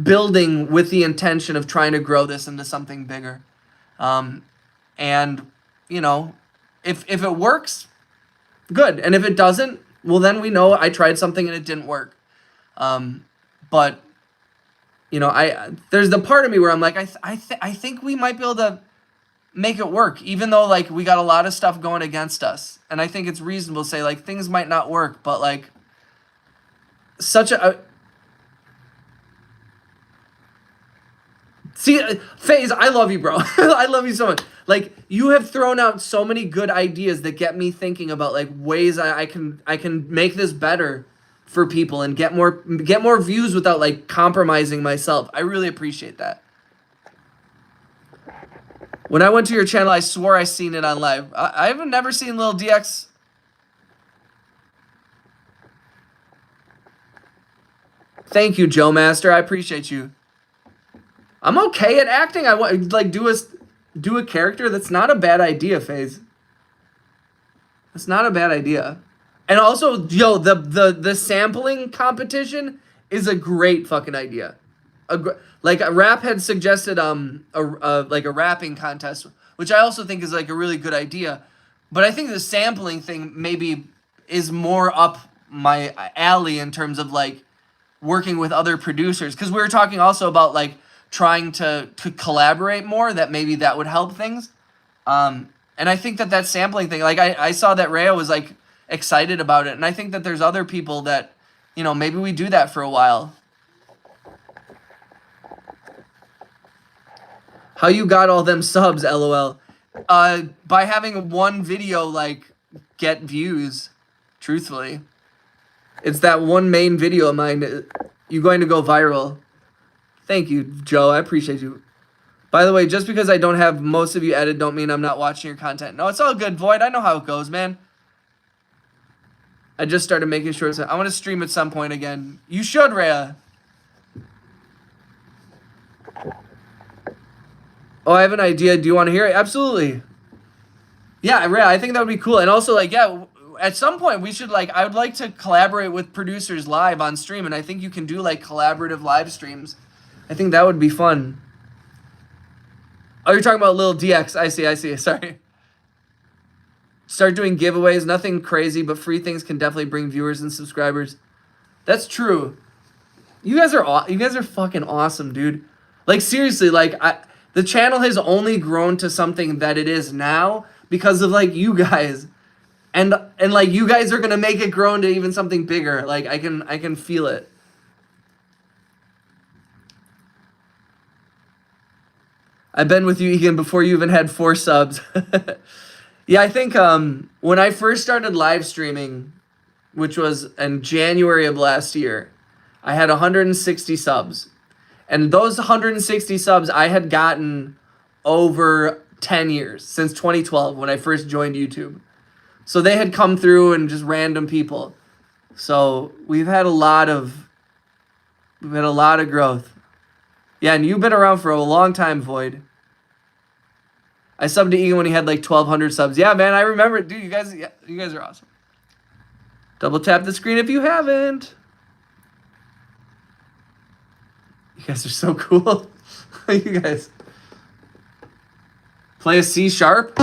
building with the intention of trying to grow this into something bigger. And if it works, good. And if it doesn't, well then we know I tried something and it didn't work. But there's the part of me where I'm like, I think we might be able to make it work, even though like we got a lot of stuff going against us. And I think it's reasonable to say like things might not work, but like such a see, FaZe, I love you, bro. I love you so much. Like you have thrown out so many good ideas that get me thinking about like ways I can make this better for people and get more views without like compromising myself. I really appreciate that. When I went to your channel, I swore I seen it on live. I haven't never seen Lil DX. Thank you, Joe Master. I appreciate you. I'm okay at acting. I want like do a character. That's not a bad idea, FaZe. That's not a bad idea. And also, yo, the sampling competition is a great fucking idea. Like a rap had suggested like a rapping contest, which I also think is like a really good idea. But I think the sampling thing maybe is more up my alley in terms of like working with other producers, because we were talking also about like trying to collaborate more, that maybe that would help things. And I think that sampling thing, like I saw that Rhea was like excited about it, and I think that there's other people that, you know, maybe we do that for a while. How you got all them subs, LOL? By having one video like get views, truthfully. It's that one main video of mine. You're going to go viral. Thank you, Joe. I appreciate you. By the way, just because I don't have most of you edited don't mean I'm not watching your content. No, it's all good, Void. I know how it goes, man. I just started making sure. I want to stream at some point again. You should, Rhea. Oh, I have an idea. Do you want to hear it? Absolutely. Yeah, Rhea, I think that would be cool. And also, like, yeah, at some point we should, like, I would like to collaborate with producers live on stream. And I think you can do, like, collaborative live streams. I think that would be fun. Oh, you're talking about Lil DX. I see. Sorry. Start doing giveaways. Nothing crazy, but free things can definitely bring viewers and subscribers. That's true. You guys are fucking awesome, dude. Like, seriously, like, the channel has only grown to something that it is now because of, like, you guys. And like, you guys are going to make it grow into even something bigger. Like, I can feel it. I've been with you, Egan, before you even had 4 subs. Yeah, I think when I first started live streaming, which was in January of last year, I had 160 subs. And those 160 subs I had gotten over 10 years, since 2012 when I first joined YouTube. So they had come through and just random people. So we've had a lot of growth. Yeah, and you've been around for a long time, Void. I subbed to Egan when he had like 1,200 subs. Yeah, man, I remember. Dude, you guys are awesome. Double tap the screen if you haven't. You guys are so cool. You guys. Play a C sharp.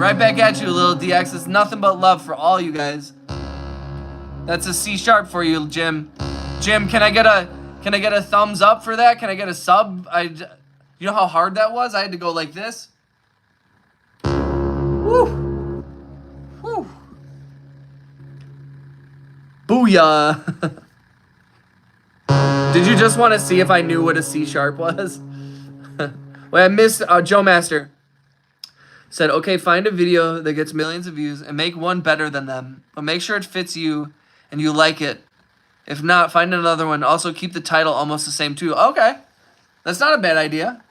Right back at you, Lil DX. It's nothing but love for all you guys. That's a C sharp for you, Jim. Jim, can I get a thumbs up for that? Can I get a sub? You know how hard that was? I had to go like this. Woo. Woo. Booyah. Did you just want to see if I knew what a C sharp was? Wait, I missed Joe Master. Said, okay, find a video that gets millions of views and make one better than them. But make sure it fits you and you like it. If not, find another one. Also, keep the title almost the same too. Okay. That's not a bad idea.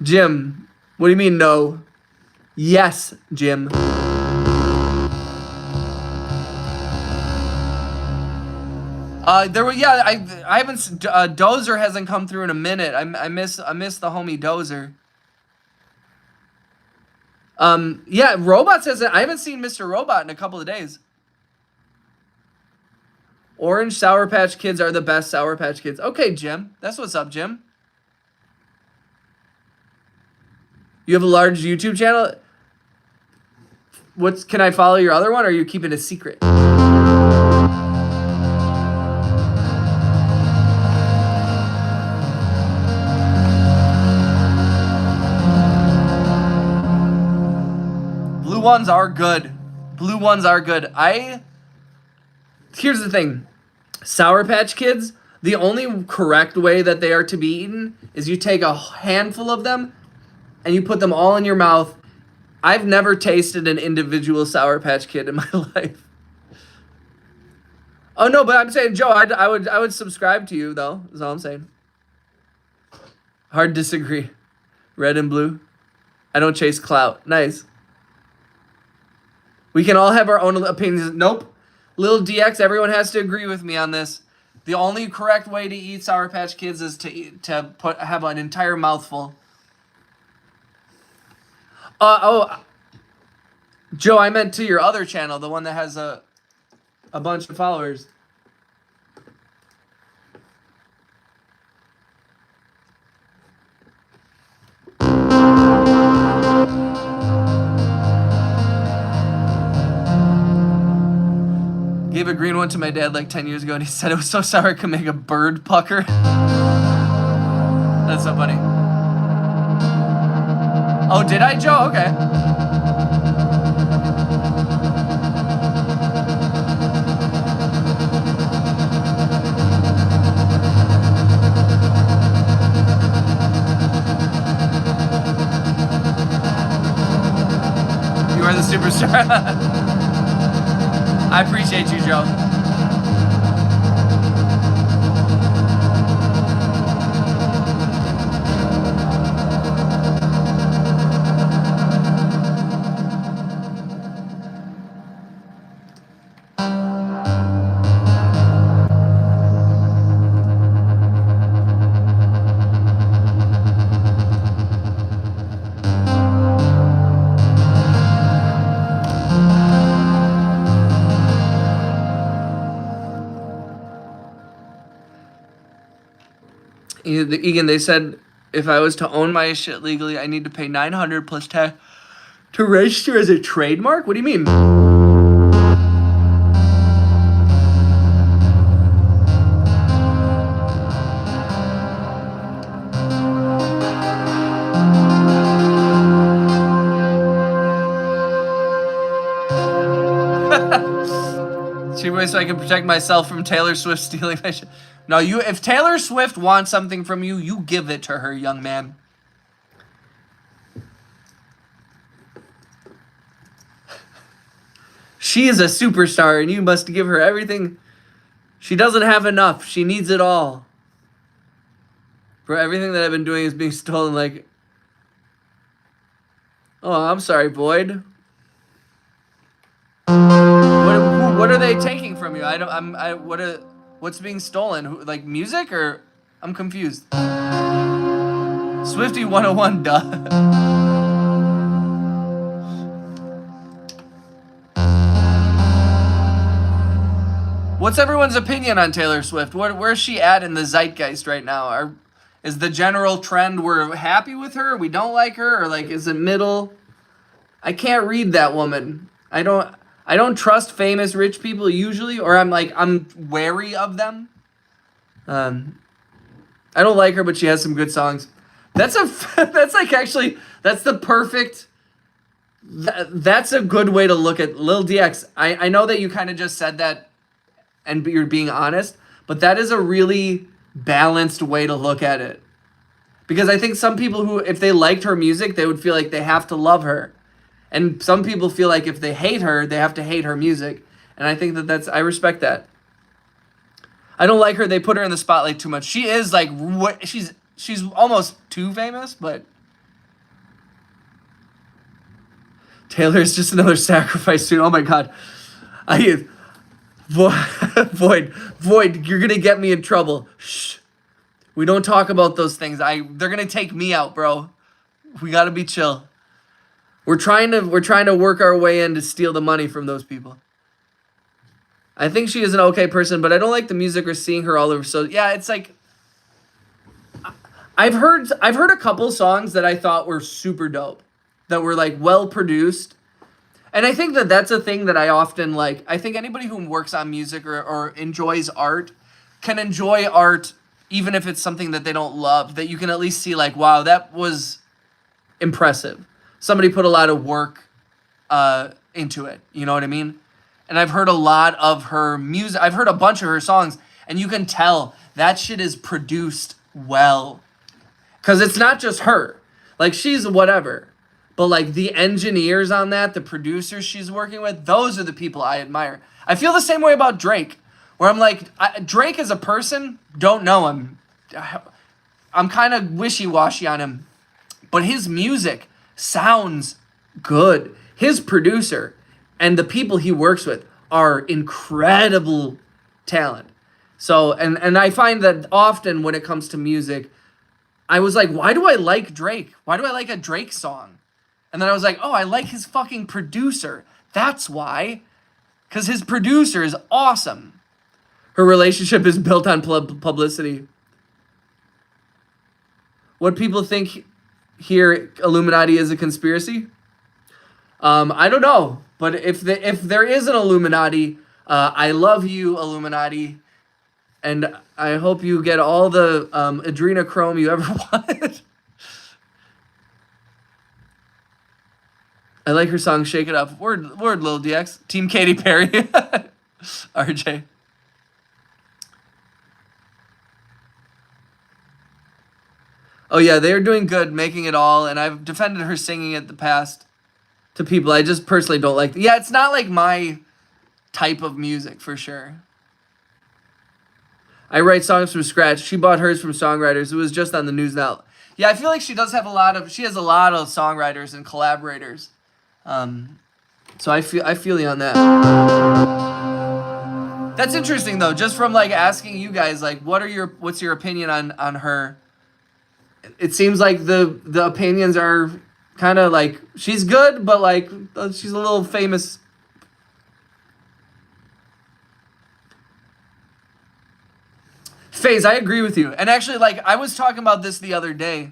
Jim, what do you mean no? Yes, Jim. I haven't. Dozer hasn't come through in a minute. I miss the homie Dozer. Yeah, Robots hasn't. I haven't seen Mr. Robot in a couple of days. Orange Sour Patch Kids are the best Sour Patch Kids. Okay, Jim. That's what's up, Jim. You have a large YouTube channel? Can I follow your other one, or are you keeping it a secret? Blue ones are good. Blue ones are good. Here's the thing. Sour Patch Kids, the only correct way that they are to be eaten is you take a handful of them and you put them all in your mouth. I've never tasted an individual Sour Patch Kid in my life. Oh no, but I'm saying, Joe, I would subscribe to you though. Is all I'm saying. Hard disagree. Red and blue. I don't chase clout. Nice. We can all have our own opinions. Nope. Lil DX, everyone has to agree with me on this. The only correct way to eat Sour Patch Kids is to have an entire mouthful. Joe, I meant to your other channel, the one that has a bunch of followers. Gave a green one to my dad like 10 years ago, and he said it was so sour it could make a bird pucker. That's so funny. Oh, did I, Joe? Okay. You are the superstar. I appreciate you, Joe. Egan, they said if I was to own my shit legally, I need to pay $900 plus tax to register as a trademark? What do you mean? So I can protect myself from Taylor Swift stealing my shit. No, if Taylor Swift wants something from you, you give it to her, young man. She is a superstar, and you must give her everything. She doesn't have enough. She needs it all. Bro, everything that I've been doing is being stolen, like... Oh, I'm sorry, Boyd. What are they taking from you? What's being stolen? Like music, or I'm confused. Swifty 101, duh. What's everyone's opinion on Taylor Swift? Where's she at in the zeitgeist right now? Is the general trend we're happy with her, we don't like her, or like is it middle? I can't read that woman. I don't trust famous rich people usually, or I'm wary of them. I don't like her, but she has some good songs. That's the perfect. That's a good way to look at Lil DX. I know that you kind of just said that, and you're being honest, but that is a really balanced way to look at it. Because I think some people who, if they liked her music, they would feel like they have to love her. And some people feel like if they hate her, they have to hate her music. And I think I respect that. I don't like her. They put her in the spotlight too much. She is like, she's almost too famous, but Taylor's just another sacrifice too. Oh my God. Void, you're going to get me in trouble. Shh. We don't talk about those things. They're going to take me out, bro. We got to be chill. We're trying to work our way in to steal the money from those people. I think she is an okay person, but I don't like the music or seeing her all over. So yeah, it's like I've heard a couple songs that I thought were super dope, that were like well produced, And I think that that's a thing that I often like. I think anybody who works on music or enjoys art can enjoy art even if it's something that they don't love, that you can at least see like, wow, that was impressive. Somebody put a lot of work into it. You know what I mean? And I've heard a lot of her music. I've heard a bunch of her songs, and you can tell that shit is produced well. Because it's not just her. Like, she's whatever. But, like, the engineers on that, the producers she's working with, those are the people I admire. I feel the same way about Drake, where I'm like, Drake as a person, don't know him. I'm kind of wishy-washy on him. But his music sounds good. His producer and the people he works with are incredible talent. So, and I find that often when it comes to music, I was like, why do I like Drake? Why do I like a Drake song? And then I was like, oh, I like his fucking producer. That's why. Because his producer is awesome. Her relationship is built on publicity. What people think here, Illuminati is a conspiracy? I don't know. But if there is an Illuminati, I love you, Illuminati. And I hope you get all the adrenochrome you ever wanted. I like her song Shake It Up. Word, Lil DX. Team Katy Perry. RJ. Oh yeah, they are doing good, making it all. And I've defended her singing it the past to people. I just personally don't like. Yeah, it's not like my type of music for sure. I write songs from scratch. She bought hers from songwriters. It was just on the news now. Yeah, I feel like she does have she has a lot of songwriters and collaborators. So I feel you on that. That's interesting though, just from like asking you guys, like, what's your opinion on her? It seems like the opinions are kind of like, she's good, but like, she's a little famous. FaZe, I agree with you. And actually, like, I was talking about this the other day.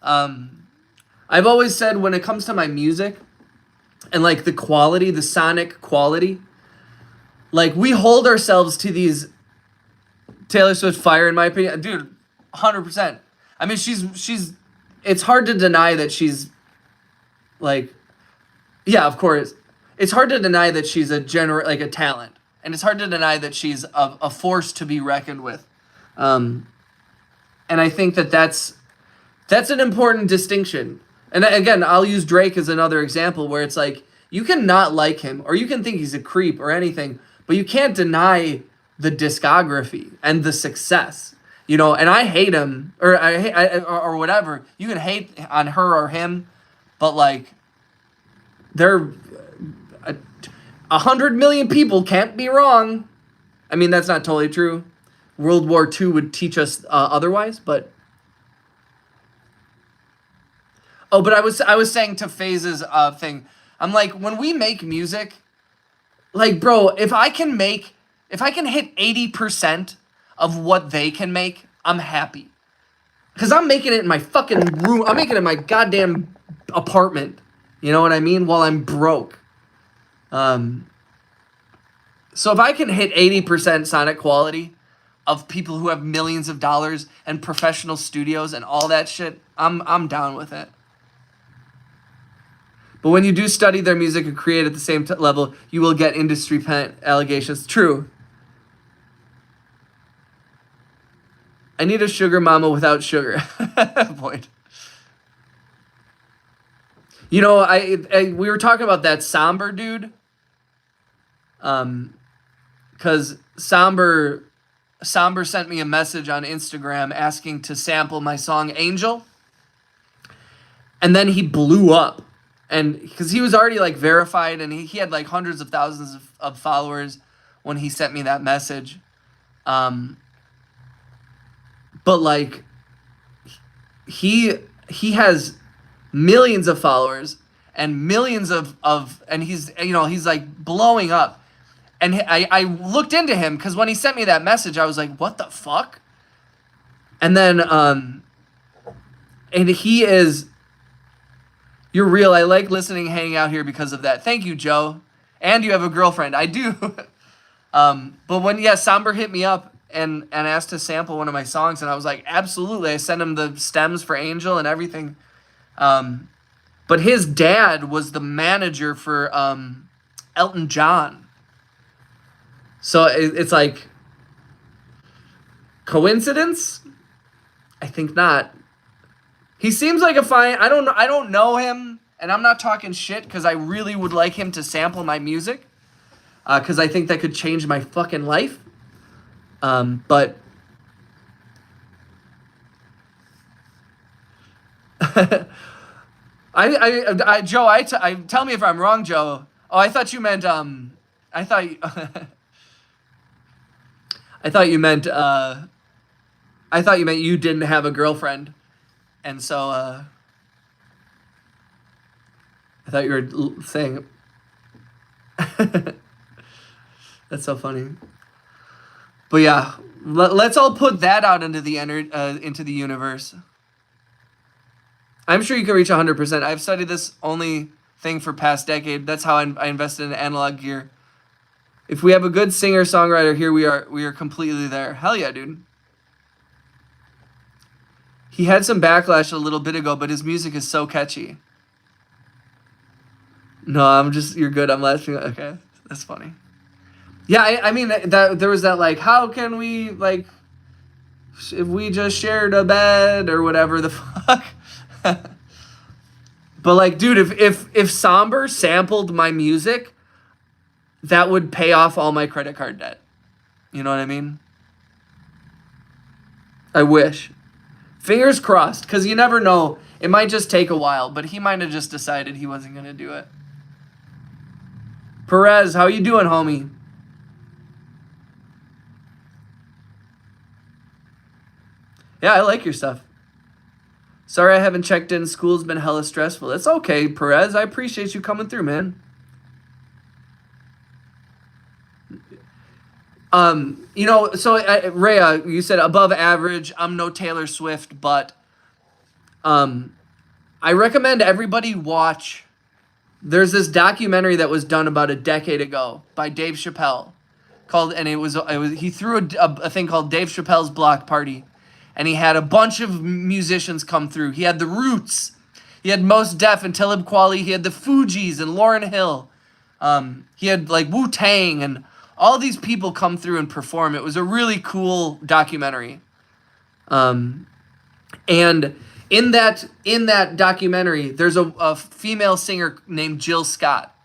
I've always said when it comes to my music and, like, the quality, the sonic quality, like, we hold ourselves to these Taylor Swift fire, in my opinion. Dude, 100%. I mean, she's, it's hard to deny that she's, like, yeah, of course. It's hard to deny that she's a talent. And it's hard to deny that she's a force to be reckoned with. And I think that's an important distinction. And again, I'll use Drake as another example where it's like, you can not like him or you can think he's a creep or anything, but you can't deny the discography and the success, you know, and I hate him or whatever. You can hate on her or him, but like they're 100 million people can't be wrong. I mean, that's not totally true. World War II would teach us otherwise, but but I was saying to FaZe's thing, I'm like, when we make music, like, bro, if I can hit 80% of what they can make, I'm happy. Because I'm making it in my fucking room. I'm making it in my goddamn apartment. You know what I mean? While I'm broke. So if I can hit 80% sonic quality of people who have millions of dollars and professional studios and all that shit, I'm down with it. But when you do study their music and create at the same level, you will get industry allegations. True. I need a sugar mama without sugar. Point. You know, we were talking about that Somber dude. Because Somber sent me a message on Instagram asking to sample my song Angel. And then he blew up. And because he was already like verified and he had like hundreds of thousands of followers when he sent me that message. But like he has millions of followers and millions of and he's like blowing up. And I looked into him because when he sent me that message, I was like, what the fuck? And then and he is You're real. I like listening, hanging out here because of that. Thank you, Joe. And you have a girlfriend. I do. But when, Somber hit me up and asked to sample one of my songs, and I was like, absolutely. I sent him the stems for Angel and everything. But his dad was the manager for Elton John. So it's like, coincidence? I think not. He seems like a fine. I don't know him, and I'm not talking shit because I really would like him to sample my music, because I think that could change my fucking life. But Joe, tell me if I'm wrong, Joe. Oh, I thought you meant I thought you meant you didn't have a girlfriend. And so, I thought you were saying, that's so funny. But yeah, let's all put that out into the universe. I'm sure you can reach 100%. I've studied this only thing for past decade. That's how I invested in analog gear. If we have a good singer songwriter here, we are completely there. Hell yeah, dude. He had some backlash a little bit ago, but his music is so catchy. No, you're good. I'm laughing. Okay, that's funny. Yeah, I mean, that there was that, like, how can we, like, if we just shared a bed or whatever the fuck. But, like, dude, if Somber sampled my music, that would pay off all my credit card debt. You know what I mean? I wish. Fingers crossed, because you never know. It might just take a while, but he might have just decided he wasn't going to do it. Perez, how you doing, homie? Yeah, I like your stuff. Sorry I haven't checked in. School's been hella stressful. That's okay, Perez. I appreciate you coming through, man. So Rhea, you said above average. I'm no Taylor Swift, but I recommend everybody watch. There's this documentary that was done about a decade ago by Dave Chappelle, he threw a thing called Dave Chappelle's Block Party, and he had a bunch of musicians come through. He had the Roots, he had Mos Def and Talib Kweli, he had the Fugees and Lauryn Hill, he had like Wu-Tang and all these people come through and perform. It was a really cool documentary. And in that documentary, there's a female singer named Jill Scott.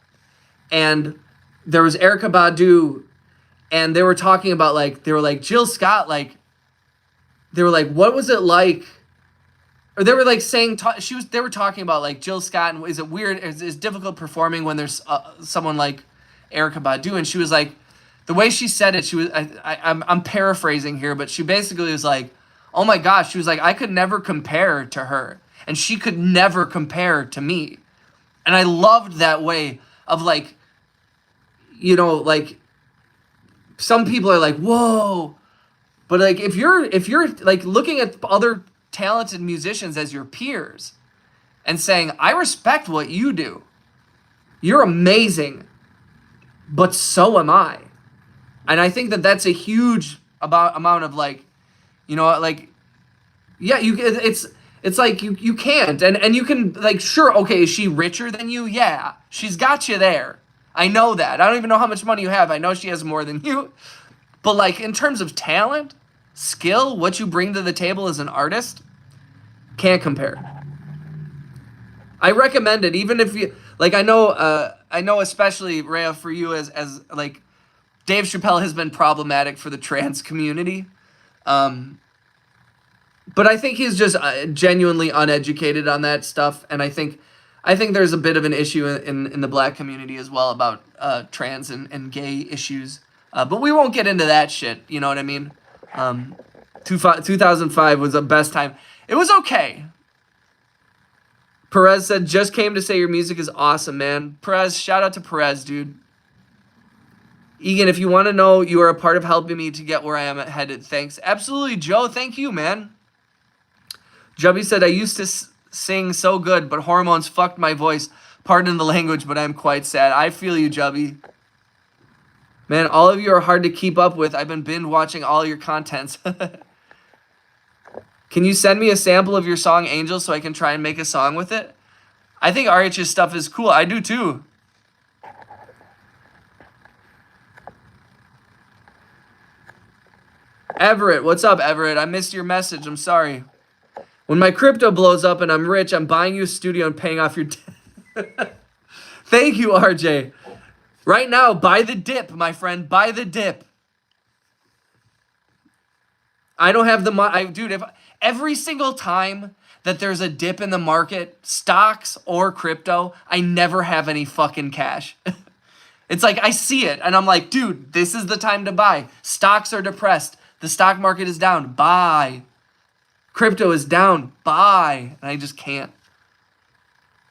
And there was Erykah Badu, and they were talking about, like, Jill Scott, like, they were like, what was it like? Or they were like saying, they were talking about, like, Jill Scott, and is it weird, is difficult performing when there's someone like Erykah Badu? And she was like, the way she said it, I'm paraphrasing here, but she basically was like, oh my gosh, she was like, I could never compare to her, and she could never compare to me. And I loved that way of, like, you know, like, some people are like, whoa, but like, if you're like looking at other talented musicians as your peers and saying, I respect what you do, you're amazing, but so am I. And I think that that's a huge amount of, like, you know, like, yeah, it's like you can't, and you can, like, sure, okay, is she richer than you? Yeah, she's got you there. I know that. I don't even know how much money you have. I know she has more than you. But, like, in terms of talent, skill, what you bring to the table as an artist, can't compare. I recommend it, even if you, like, I know especially, Rhea, for you as like, Dave Chappelle has been problematic for the trans community. But I think he's just genuinely uneducated on that stuff. And I think there's a bit of an issue in the black community as well about trans and gay issues. But we won't get into that shit. You know what I mean? 2005 was the best time. It was okay. Perez said, just came to say your music is awesome, man. Perez, shout out to Perez, dude. Egan, if you want to know, you are a part of helping me to get where I am headed. Thanks. Absolutely, Joe. Thank you, man. Jubby said, I used to sing so good, but hormones fucked my voice. Pardon the language, but I'm quite sad. I feel you, Jubby. Man, all of you are hard to keep up with. I've been binge watching all your contents. Can you send me a sample of your song Angel so I can try and make a song with it? I think RH's stuff is cool. I do too. Everett, what's up, Everett? I missed your message. I'm sorry. When my crypto blows up and I'm rich, I'm buying you a studio and paying off your debt. Thank you, RJ. Right now, buy the dip, my friend. Buy the dip. I don't have the money. Dude, if every single time that there's a dip in the market, stocks or crypto, I never have any fucking cash. It's like I see it and I'm like, dude, this is the time to buy. Stocks are depressed. The stock market is down. Buy. Crypto is down. Buy. And I just can't.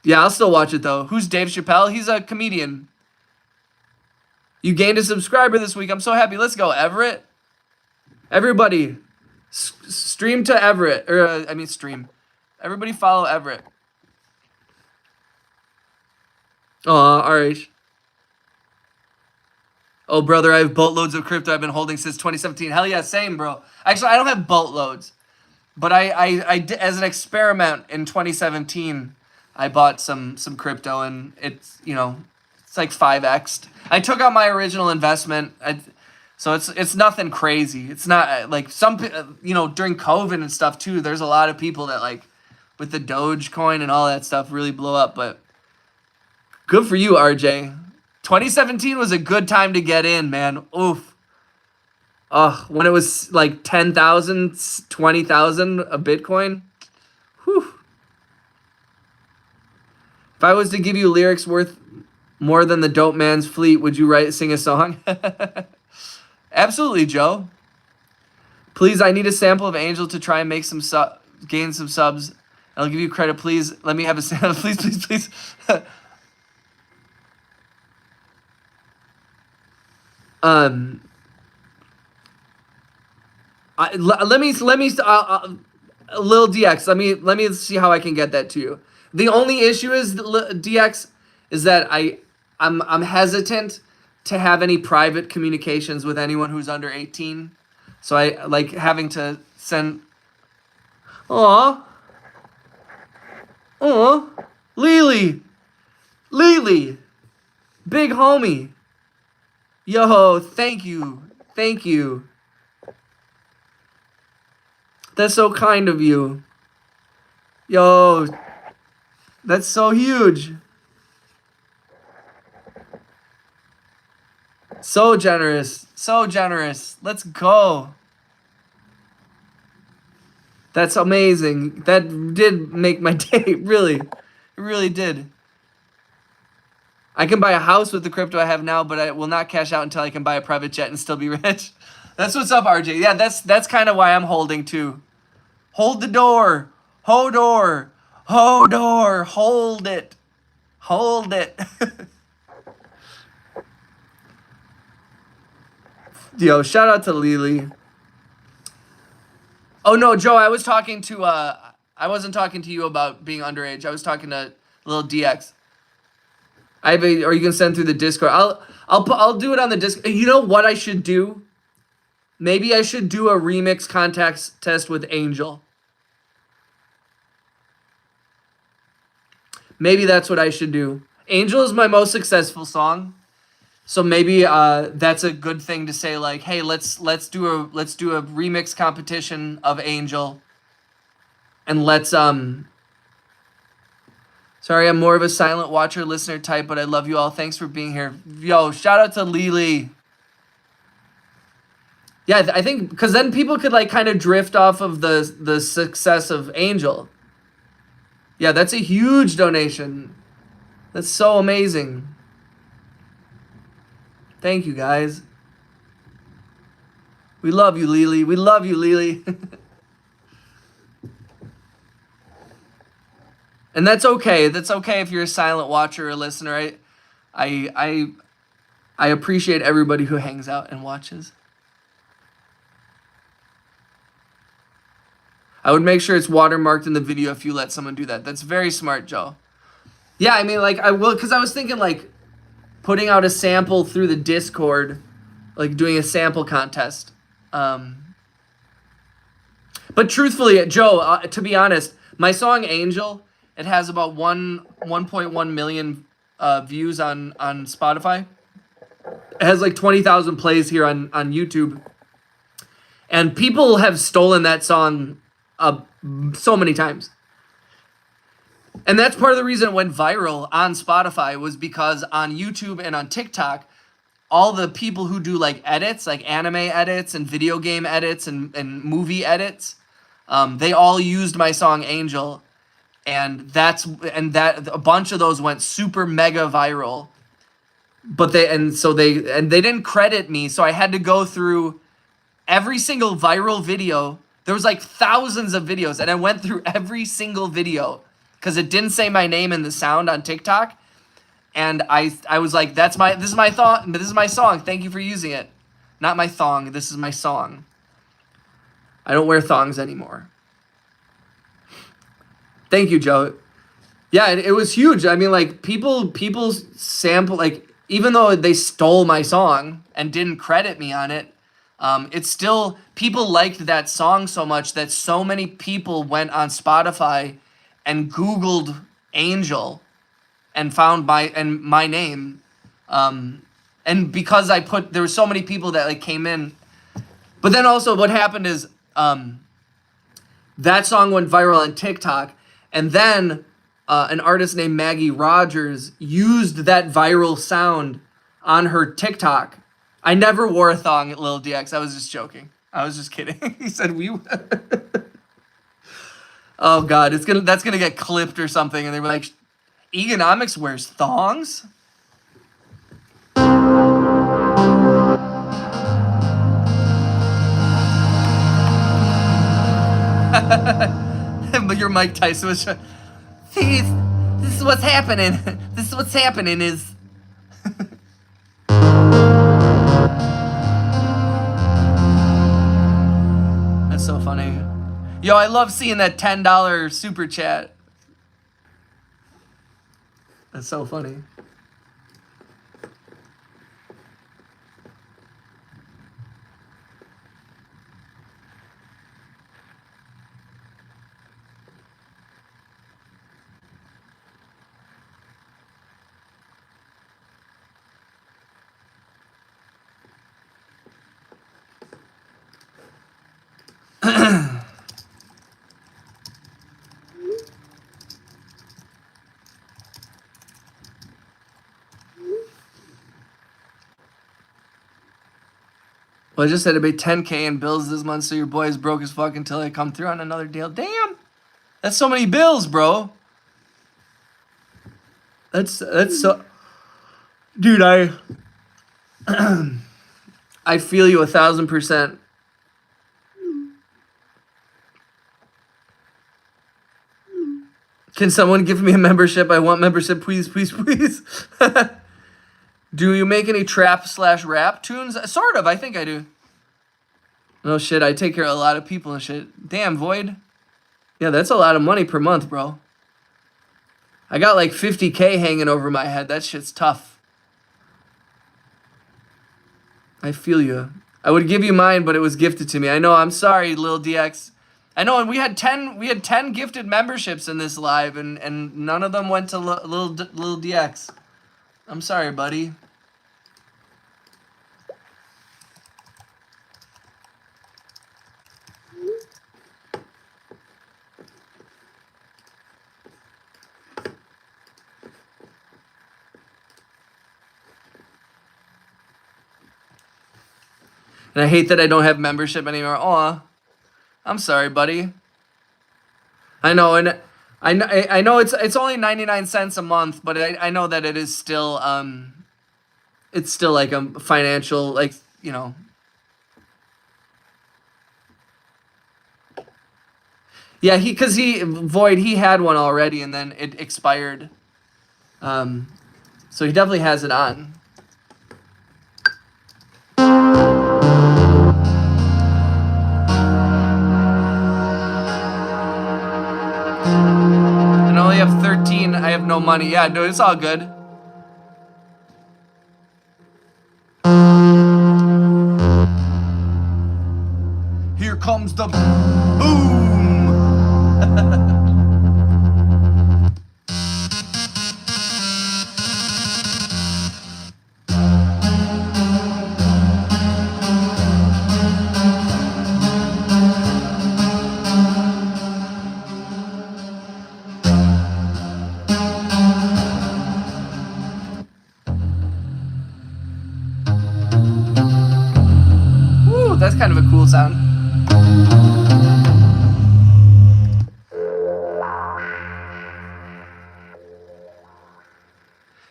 Yeah, I'll still watch it though. Who's Dave Chappelle? He's a comedian. You gained a subscriber this week. I'm so happy. Let's go, Everett. Everybody, stream to Everett. Stream. Everybody follow Everett. Aw, RH. Oh, brother, I have boatloads of crypto I've been holding since 2017. Hell yeah, same, bro. Actually, I don't have boatloads. But I did, as an experiment in 2017, I bought some crypto, and it's, it's like 5x'd. I took out my original investment. So it's nothing crazy. It's not like some, during COVID and stuff too, there's a lot of people that like with the Dogecoin and all that stuff really blow up, but good for you, RJ. 2017 was a good time to get in, man. Oof. When it was like 10,000, 20,000 a Bitcoin. Whew. If I was to give you lyrics worth more than the dope man's fleet, would you sing a song? Absolutely, Joe. Please, I need a sample of Angel to try and make gain some subs. I'll give you credit, please. Let me have a sample, please, please, please. Let me Lil DX. Let me see how I can get that to you. The only issue is DX is that I'm hesitant to have any private communications with anyone who's under 18. So I like having to send. Aw, Lily, big homie. Yo, thank you. That's so kind of you. Yo, that's so huge. So generous. Let's go. That's amazing. That did make my day, really. It really did. I can buy a house with the crypto I have now, but I will not cash out until I can buy a private jet and still be rich. That's what's up, RJ. Yeah, that's kind of why I'm holding too. Hold the door. Hold it. Yo, shout out to Lily. Oh no, Joe, I was talking to I wasn't talking to you about being underage. I was talking to Lil DX. Or you can send through the Discord. I'll do it on the Discord. You know what I should do? Maybe I should do a remix contest test with Angel. Maybe that's what I should do. Angel is my most successful song. So maybe that's a good thing to say, like, hey, let's do a remix competition of Angel. And let's sorry, I'm more of a silent watcher listener type, but I love you all. Thanks for being here. Yo, shout out to Lily. Yeah, I think because then people could like kind of drift off of the success of Angel. Yeah, that's a huge donation. That's so amazing. Thank you, guys. We love you, Lily. We love you, Lily. And that's okay. That's okay if you're a silent watcher or listener. I appreciate everybody who hangs out and watches. I would make sure it's watermarked in the video if you let someone do that. That's very smart, Joe. Yeah, I mean, like, I will, because I was thinking, like, putting out a sample through the Discord, like, doing a sample contest. But truthfully, Joe, to be honest, my song Angel, it has about 1.1 million views on Spotify. It has like 20,000 plays here on YouTube. And people have stolen that song so many times. And that's part of the reason it went viral on Spotify, was because on YouTube and on TikTok, all the people who do like edits, like anime edits and video game edits and movie edits, they all used my song Angel. And that a bunch of those went super mega viral. But they didn't credit me, so I had to go through every single viral video. There was like thousands of videos, and I went through every single video because it didn't say my name in the sound on TikTok. And I was like, this is my song. Thank you for using it. Not my thong. This is my song. I don't wear thongs anymore. Thank you, Joe. Yeah, it was huge. I mean, like, people sample, like, even though they stole my song and didn't credit me on it, it's still, people liked that song so much that so many people went on Spotify and Googled Angel and found my name. And because there were so many people that like came in. But then also what happened is that song went viral on TikTok, and then an artist named Maggie Rogers used that viral sound on her TikTok. I never wore a thong at Lil DX. I was just joking. I was just kidding. He said we. Oh God, that's gonna get clipped or something, and they were like, Eganomix wears thongs. But your Mike Tyson was. See, this is what's happening. This is what's happening is. That's so funny. Yo, I love seeing that $10 super chat. That's so funny. Well, I just said I made 10K in bills this month, so your boy is broke as fuck until I come through on another deal. Damn! That's so many bills, bro. That's so... Dude, I feel you 1,000%. Can someone give me a membership? I want membership, please, please, please. Do you make any trap/rap tunes? Sort of, I think I do. No shit, I take care of a lot of people and shit. Damn, Void. Yeah, that's a lot of money per month, bro. I got like 50K hanging over my head. That shit's tough. I feel you. I would give you mine, but it was gifted to me. I know, I'm sorry, Lil DX. I know, and we had 10 gifted memberships in this live, and none of them went to Lil DX. I'm sorry, buddy. And I hate that I don't have membership anymore. Aw. I'm sorry, buddy. I know, and I know it's only 99 cents a month, but I know that it is still it's still like a financial, like, you know. Yeah, because Void, he had one already and then it expired. So he definitely has it on. And I only have 13. I have no money. Yeah, dude, it's all good. Here comes the boom. Woo, that's kind of a cool sound.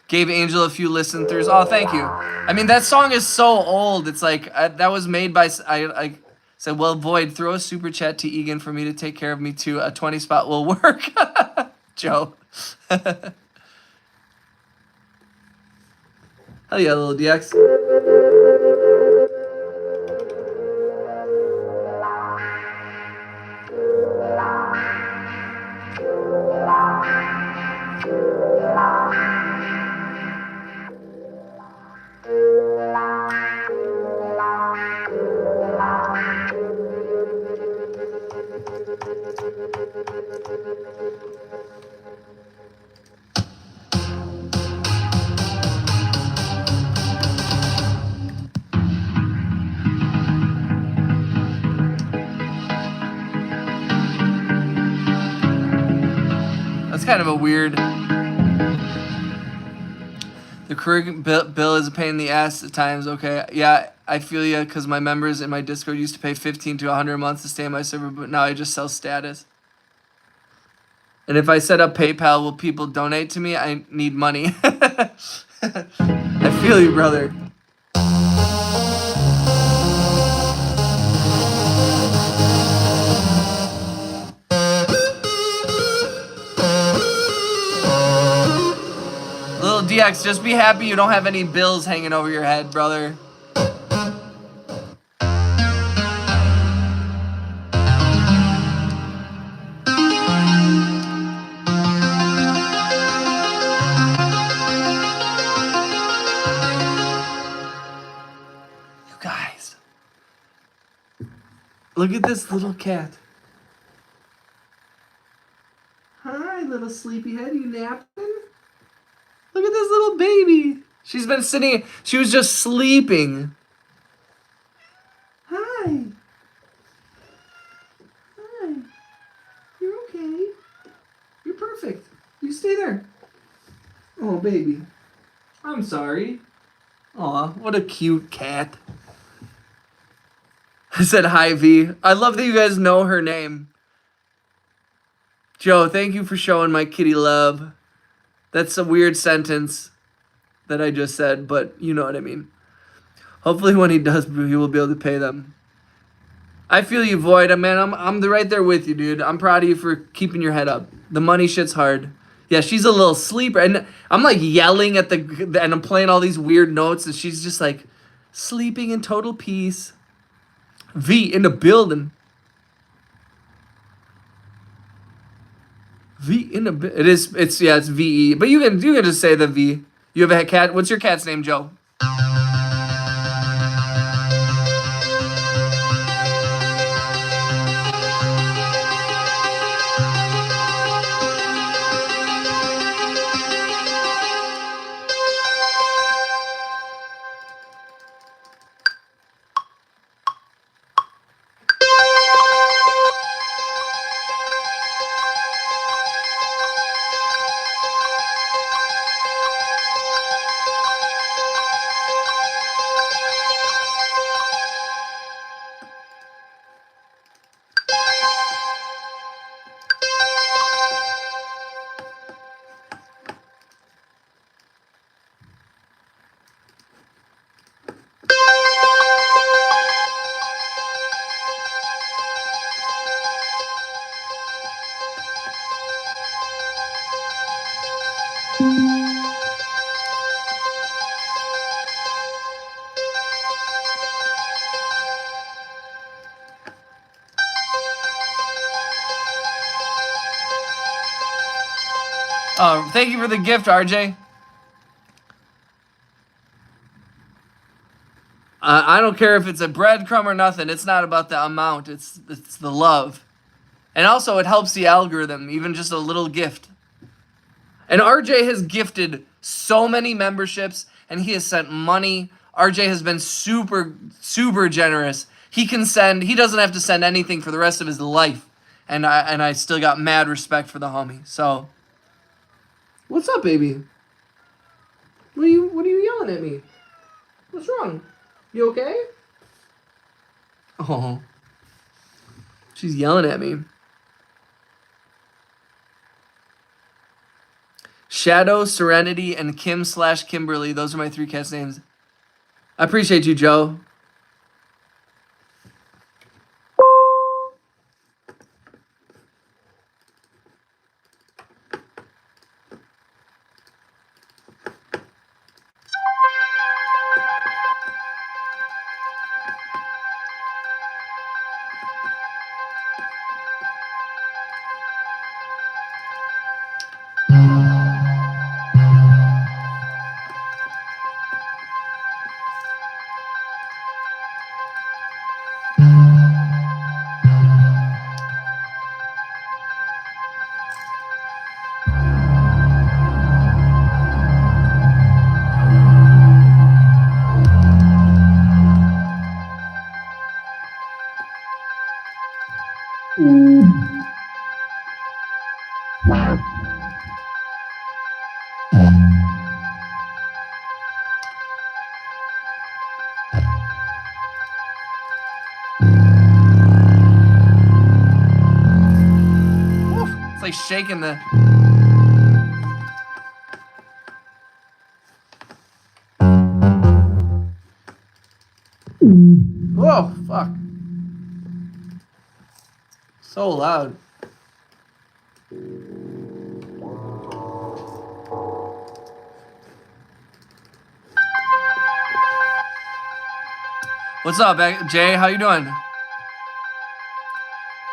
Gave Angel a few listen throughs. Oh, thank you. I mean, that song is so old. It's like that was made by. I said, well, Void, throw a super chat to Egan for me to take care of me too. A 20 spot will work. Joe. Hell yeah, little DX. That's kind of a weird. The career bill is a pain in the ass at times. Okay, yeah, I feel ya, because my members in my Discord used to pay 15 to 100 a month to stay on my server, but now I just sell status. And if I set up PayPal, will people donate to me? I need money. I feel you, brother. Little DX, just be happy you don't have any bills hanging over your head, brother. You guys. Look at this little cat. Hi, little sleepyhead. You napping? Look at this little baby. She's been sitting. She was just sleeping. Hi. Hi. You're okay. You're perfect. You stay there. Oh, baby. I'm sorry. Aw, what a cute cat. I said hi, V. I love that you guys know her name. Joe, thank you for showing my kitty love. That's a weird sentence that I just said, but you know what I mean. Hopefully when he does, he will be able to pay them. I feel you, Void. I'm right there with you, dude. I'm proud of you for keeping your head up. The money shit's hard. Yeah, she's a little sleeper. And I'm like yelling at and I'm playing all these weird notes, and she's just like sleeping in total peace. V in the building. V in the it's VE. But you can just say the V. You have a cat. What's your cat's name, Joe? Thank you for the gift, RJ. I don't care if it's a breadcrumb or nothing. It's not about the amount. It's the love. And also, it helps the algorithm, even just a little gift. And RJ has gifted so many memberships, and he has sent money. RJ has been super, super generous. He doesn't have to send anything for the rest of his life. And I still got mad respect for the homie. So, what's up, baby? What are you yelling at me? What's wrong? You okay? Oh. She's yelling at me. Shadow, Serenity, and Kim/Kimberly. Those are my 3 cats' names. I appreciate you, Joe. It's like shaking the... Whoa, fuck. So loud. What's up, Jay? How you doing?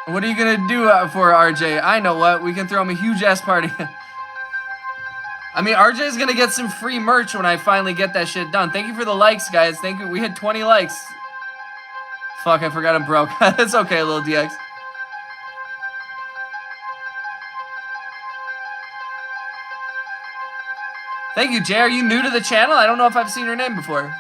What are you gonna do for RJ? I know what. We can throw him a huge ass party. I mean, RJ's gonna get some free merch when I finally get that shit done. Thank you for the likes, guys. Thank you. We had 20 likes. Fuck, I forgot I'm broke. It's okay, little DX. Thank you, Jay. Are you new to the channel? I don't know if I've seen your name before.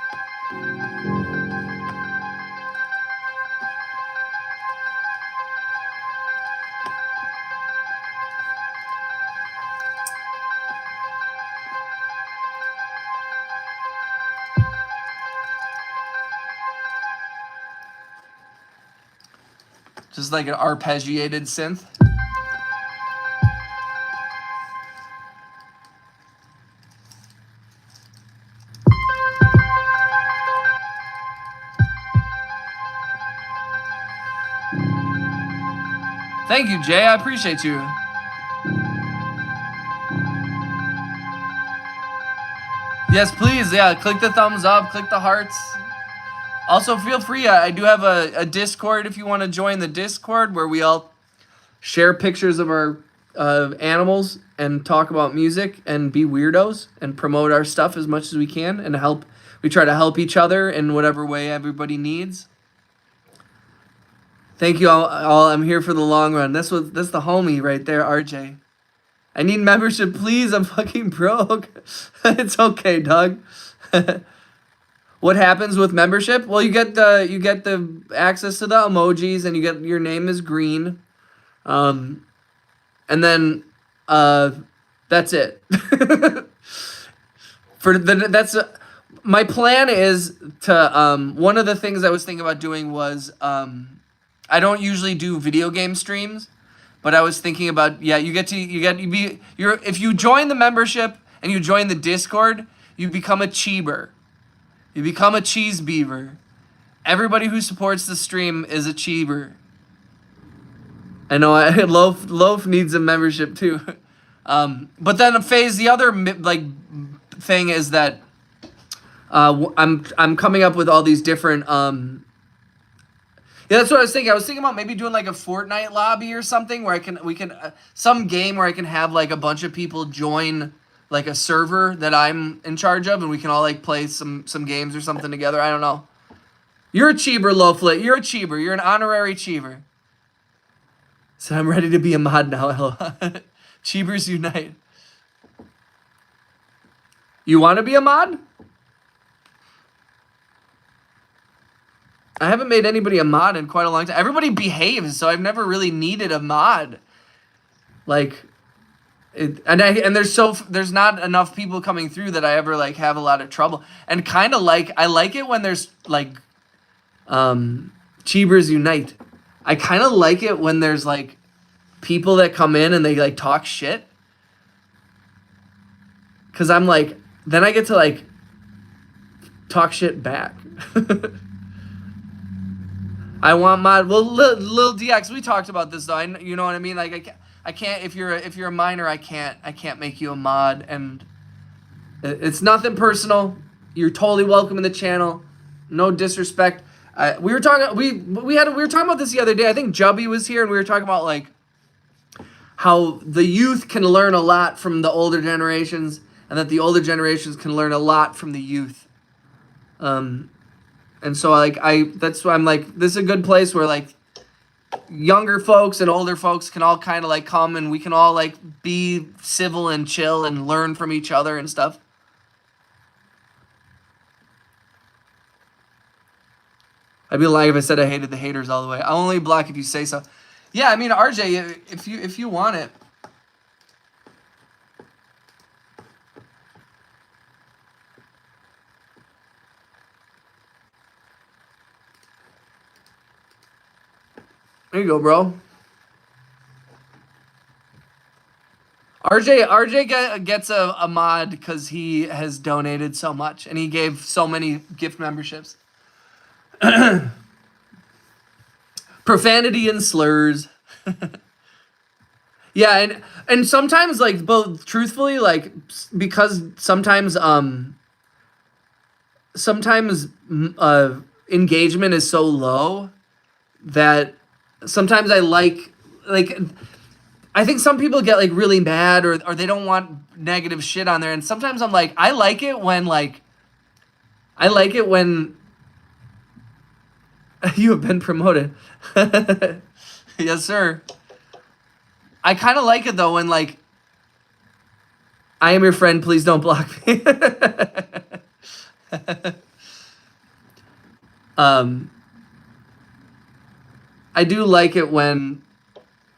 Just like an arpeggiated synth. Thank you, Jay. I appreciate you. Yes, please. Yeah, click the thumbs up, click the hearts. Also, feel free. I do have a Discord if you want to join the Discord, where we all share pictures of our animals and talk about music and be weirdos and promote our stuff as much as we can and help. We try to help each other in whatever way everybody needs. Thank you all. I'm here for the long run. That's the homie right there, RJ. I need membership, please. I'm fucking broke. It's okay, Doug. What happens with membership? Well, you get the access to the emojis, and your name is green, and then that's it. My plan is to one of the things I was thinking about doing was I don't usually do video game streams, but I was thinking about if you join the membership and you join the Discord, you become a cheeber. You become a cheese beaver. Everybody who supports the stream is a cheeber. I know Loaf needs a membership too. But then the other thing is that I'm coming up with all these different Yeah, that's what I was thinking. I was thinking about maybe doing like a Fortnite lobby or something where we can some game where I can have like a bunch of people join like a server that I'm in charge of, and we can all like play some games or something together. I don't know. You're a Cheever, Lowflit. You're a Cheever. You're an honorary Cheever. So I'm ready to be a mod now. Cheevers unite. You want to be a mod? I haven't made anybody a mod in quite a long time. Everybody behaves, so I've never really needed a mod. Like, there's not enough people coming through that I ever like have a lot of trouble. And kind of like I like it when there's like, Cheebers unite. I kind of like it when there's like people that come in and they like talk shit. Cause I'm like, then I get to like talk shit back. I want mod. Well, Lil DX, we talked about this though. You know what I mean? Like I can't. If you're a minor, I can't make you a mod. And it's nothing personal. You're totally welcome in the channel. No disrespect. We were talking. We were talking about this the other day. I think Jubby was here, and we were talking about like how the youth can learn a lot from the older generations, and that the older generations can learn a lot from the youth. And so like that's why I'm like, this is a good place where like younger folks and older folks can all kind of like come and we can all like be civil and chill and learn from each other and stuff. I'd be lying if I said I hated the haters all the way. I'll only block if you say so. Yeah, I mean, RJ, if you want it. There you go, bro. RJ gets a mod because he has donated so much and he gave so many gift memberships. Profanity and slurs. Yeah, and sometimes like both truthfully like because sometimes engagement is so low that sometimes I think some people get like really mad or they don't want negative shit on there, and sometimes I'm like I like it when you have been promoted. Yes, sir. I kind of like it though when like I am your friend, please don't block me. I do like it when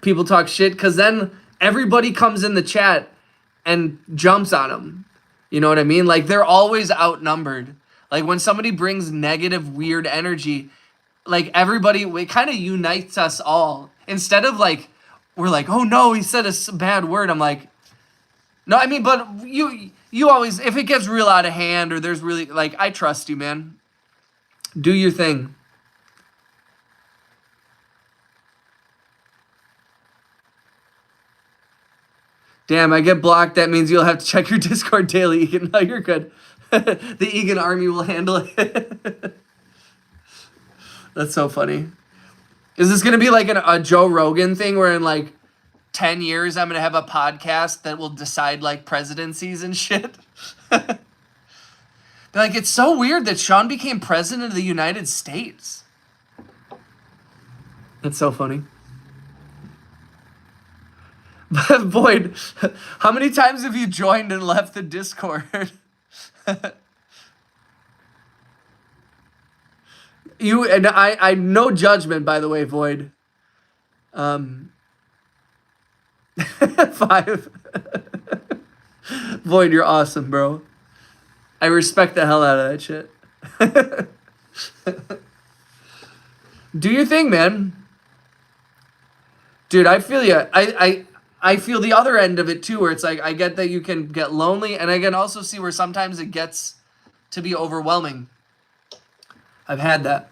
people talk shit because then everybody comes in the chat and jumps on them. You know what I mean? Like they're always outnumbered. Like when somebody brings negative, weird energy, like everybody, it kind of unites us all. Instead of like, we're like, oh no, he said a bad word. I'm like, no, I mean, but you always, if it gets real out of hand or there's really, like, I trust you, man. Do your thing. Damn, I get blocked. That means you'll have to check your Discord daily, Egan. No, you're good. The Egan army will handle it. That's so funny. Is this going to be like a Joe Rogan thing where in like 10 years I'm going to have a podcast that will decide like presidencies and shit? They're like, it's so weird that Sean became president of the United States. That's so funny. Boyd, how many times have you joined and left the Discord? You and I no judgment, by the way, Void. 5. Void, you're awesome, bro. I respect the hell out of that shit. Do your thing, man. Dude, I feel you. I feel the other end of it too, where it's like I get that you can get lonely, and I can also see where sometimes it gets to be overwhelming. I've had that.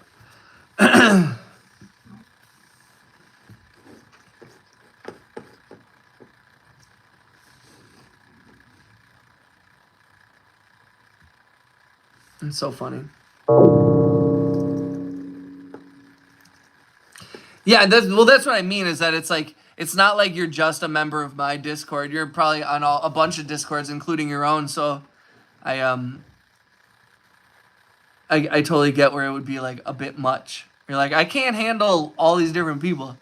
It's so funny. Yeah, that's what I mean, is that it's like, it's not like you're just a member of my Discord. You're probably on a bunch of Discords, including your own. So I totally get where it would be like a bit much. You're like, I can't handle all these different people.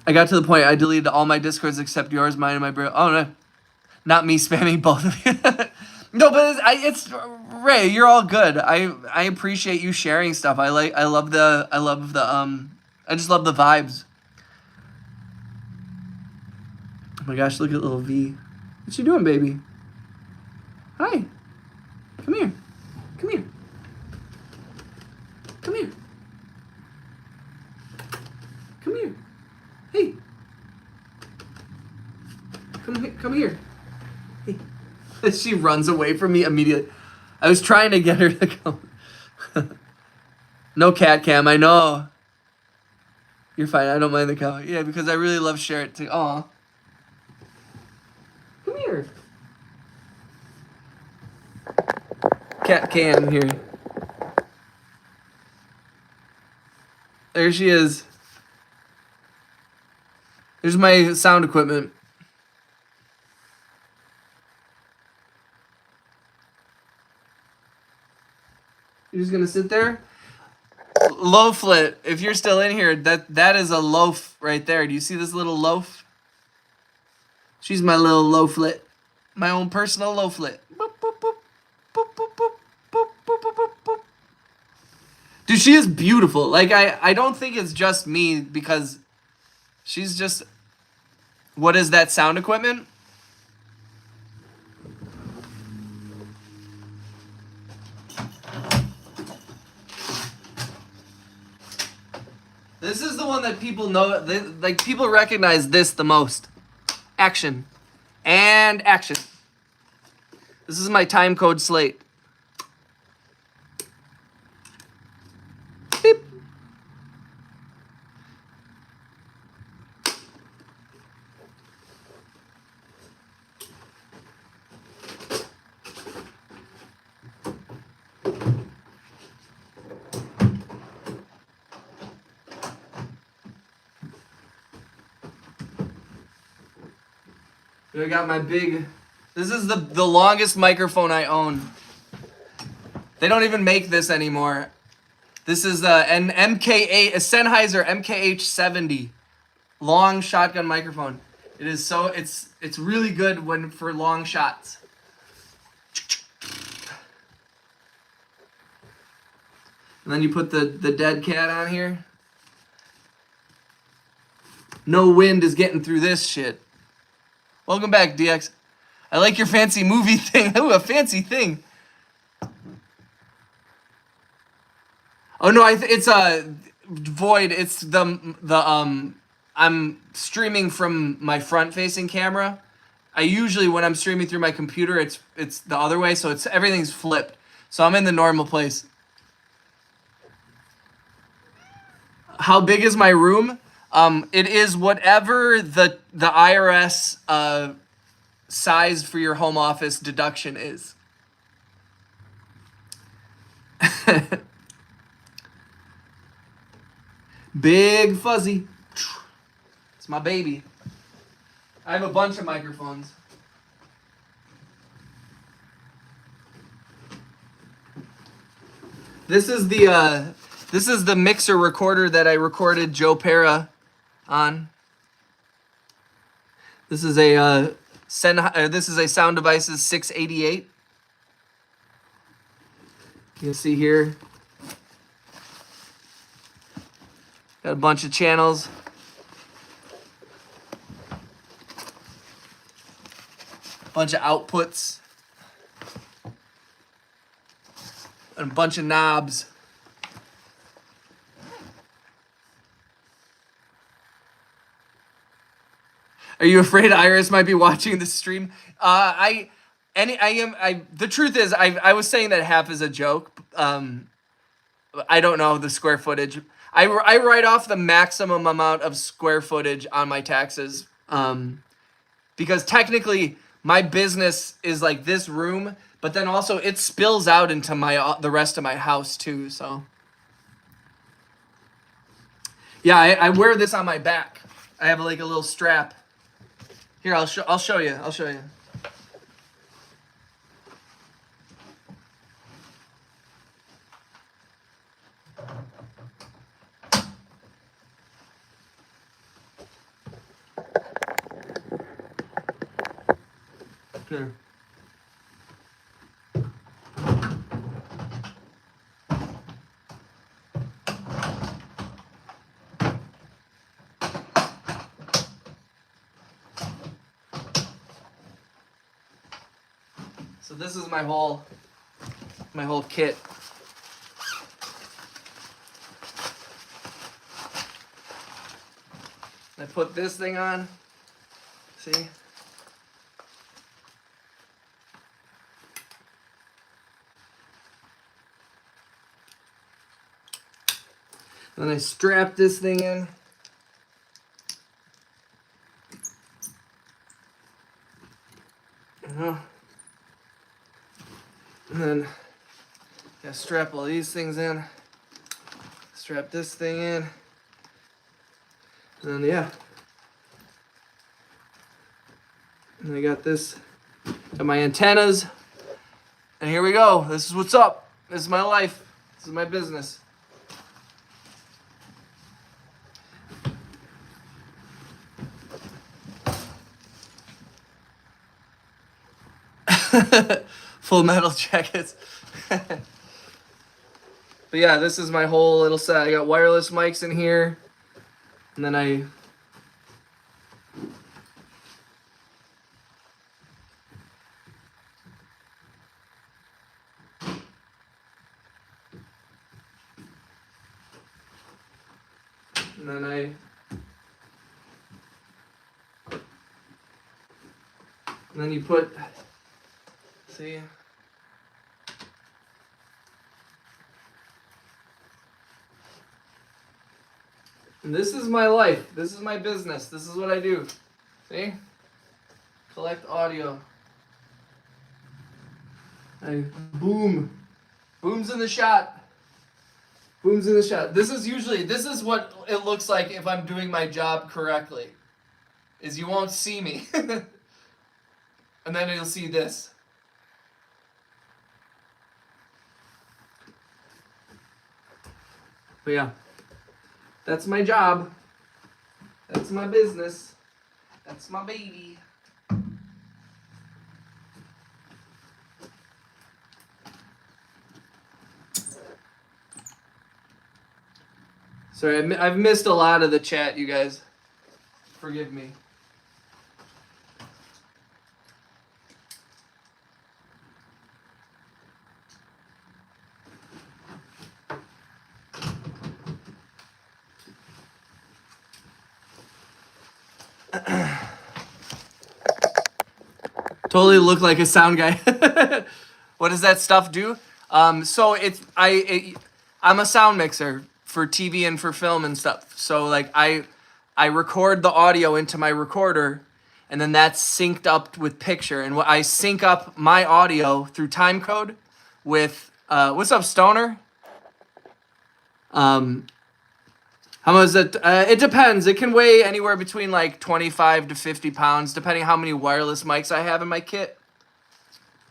I got to the point I deleted all my Discords except yours, mine, and my bro. Oh no, not me spamming both of you. No, but it's Ray. You're all good. I appreciate you sharing stuff. I love the I just love the vibes. Oh my gosh, look at little V. What you doing, baby? Hi. Come here. Come here. Come here. Come here. Hey. Come here. Hey. She runs away from me immediately. I was trying to get her to come. No cat cam, I know. You're fine, I don't mind the cow. Yeah, because I really love sharing it too. Aw. Come here. Cat cam here. There she is. There's my sound equipment. You're just gonna sit there? Loaflet, if you're still in here, that is a loaf right there. Do you see this little loaf? She's my little loaflet. My own personal loaflet. Boop, boop, boop. Boop, boop, boop. Boop, boop, boop, boop, boop. Dude, she is beautiful. Like, I don't think it's just me, because she's just... What is that sound equipment? This is the one that people know, like, people recognize this the most. Action. And action. This is my time code slate. Beep. I got my big... This is the longest microphone I own. They don't even make this anymore. This is an MK8, a Sennheiser MKH70 long shotgun microphone. It is so it's really good when for long shots. And then you put the dead cat on here. No wind is getting through this shit. Welcome back, DX. I like your fancy movie thing. Ooh, a fancy thing. Oh no, it's Void. It's I'm streaming from my front-facing camera. I usually, when I'm streaming through my computer, it's the other way, so everything's flipped. So I'm in the normal place. How big is my room? It is whatever the IRS size for your home office deduction is. Big Fuzzy. It's my baby. I have a bunch of microphones. This is the mixer recorder that I recorded Joe Pera on. This is a Sound Devices 688. You can see here. Got a bunch of channels. Bunch of outputs. And a bunch of knobs. Are you afraid Iris might be watching the stream? The truth is, I was saying that half as a joke. I don't know the square footage. I write off the maximum amount of square footage on my taxes. Because technically my business is like this room, but then also it spills out into the rest of my house too, so. Yeah, I wear this on my back. I have like a little strap. Here, I'll show you. I'll show you. Here. So this is my whole kit. I put this thing on. See? Then I strap this thing in. And then I strap all these things in. Strap this thing in. And then yeah. And I got this, got my antennas. And here we go. This is what's up. This is my life. This is my business. Full Metal Jackets. But yeah, this is my whole little set. I got wireless mics in here. And then And then you put, see? And this is my life. This is my business. This is what I do. See? Collect audio. Boom. Boom's in the shot. Boom's in the shot. This is what it looks like if I'm doing my job correctly. Is you won't see me. And then you'll see this. But yeah, that's my job. That's my business. That's my baby. Sorry, I've missed a lot of the chat, you guys. Forgive me. Totally look like a sound guy. What does that stuff do? So I'm a sound mixer for TV and for film and stuff. So like I record the audio into my recorder, and then that's synced up with picture. And I sync up my audio through timecode with what's up, Stoner? How much is it? It depends. It can weigh anywhere between like 25 to 50 pounds, depending how many wireless mics I have in my kit,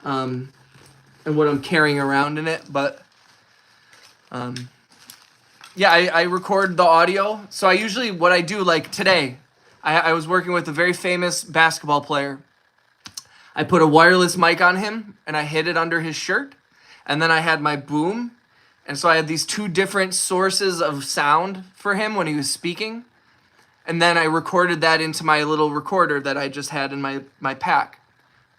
and what I'm carrying around in it. But yeah, I record the audio. So what I do, like today, I was working with a very famous basketball player. I put a wireless mic on him, and I hid it under his shirt, and then I had my boom. And so I had these two different sources of sound for him when he was speaking. And then I recorded that into my little recorder that I just had in my pack.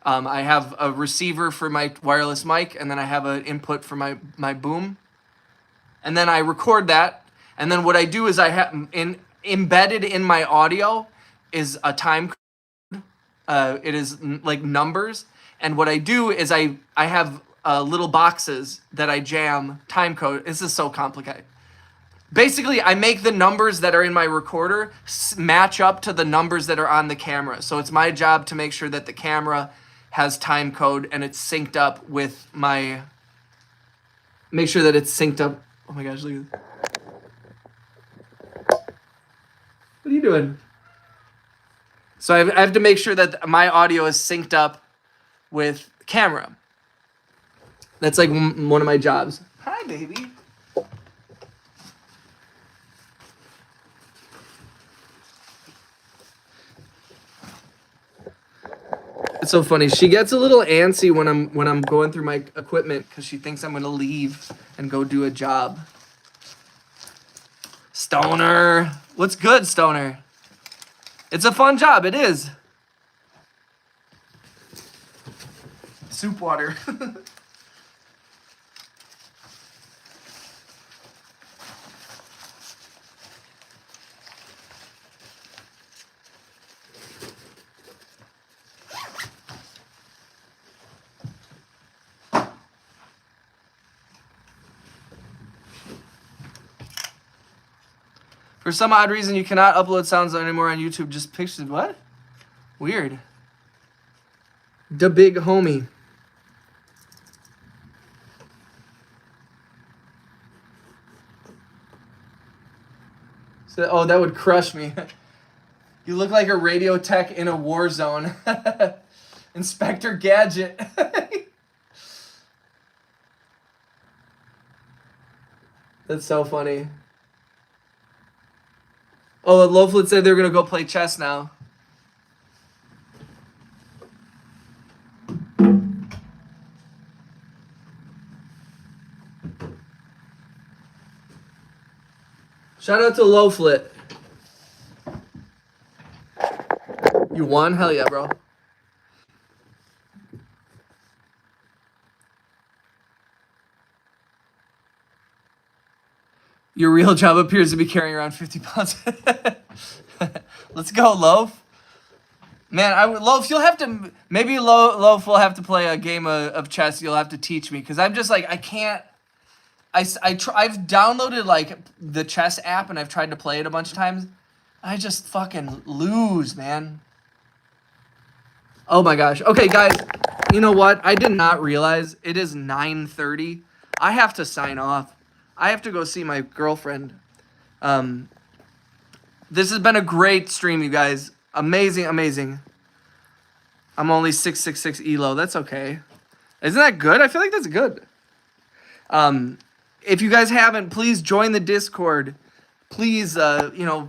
I have a receiver for my wireless mic, and then I have an input for my boom. And then I record that. And then what I do is I have embedded in my audio is a time code. It is like numbers. And what I do is I have little boxes that I jam time code. This is so complicated. Basically, I make the numbers that are in my recorder match up to the numbers that are on the camera. So it's my job to make sure that the camera has time code and it's synced up with make sure that it's synced up. Oh my gosh, look at this. What are you doing? So I have to make sure that my audio is synced up with camera. That's like one of my jobs. Hi, baby. It's so funny. She gets a little antsy when I'm going through my equipment because she thinks I'm gonna leave and go do a job. Stoner. What's good, Stoner? It's a fun job. It is. Soup water. For some odd reason, you cannot upload sounds anymore on YouTube. Just pictures. What? Weird. The big homie. So, oh, that would crush me. You look like a radio tech in a war zone. Inspector Gadget. That's so funny. Oh, Loflet said they're going to go play chess now. Shout out to Loflet. You won? Hell yeah, bro. Your real job appears to be carrying around 50 pounds. Let's go, Loaf. Man, Loaf, you'll have to... Maybe Loaf will have to play a game of chess. You'll have to teach me. Because I'm just like, I can't... I've downloaded, like, the chess app, and I've tried to play it a bunch of times. I just fucking lose, man. Oh, my gosh. Okay, guys. You know what? I did not realize it is 9:30. I have to sign off. I have to go see my girlfriend. This has been a great stream, you guys. Amazing, amazing. I'm only 666 ELO. That's okay. Isn't that good? I feel like that's good. If you guys haven't, please join the Discord. Please,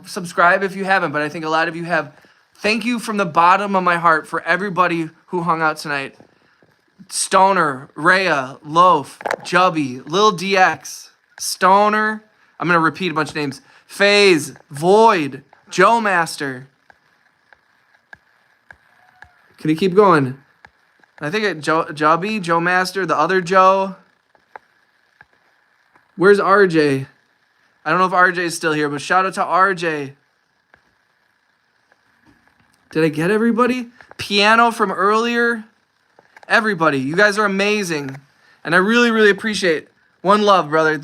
subscribe if you haven't, but I think a lot of you have. Thank you from the bottom of my heart for everybody who hung out tonight. Stoner, Rhea, Loaf, Jubby, Lil DX, Stoner. I'm going to repeat a bunch of names. FaZe, Void, Joe Master. Can you keep going? I think Jubby, Joe Master, the other Joe. Where's RJ? I don't know if RJ is still here, but shout out to RJ. Did I get everybody? Piano from earlier. Everybody, you guys are amazing. And I really, really appreciate. One love, brother.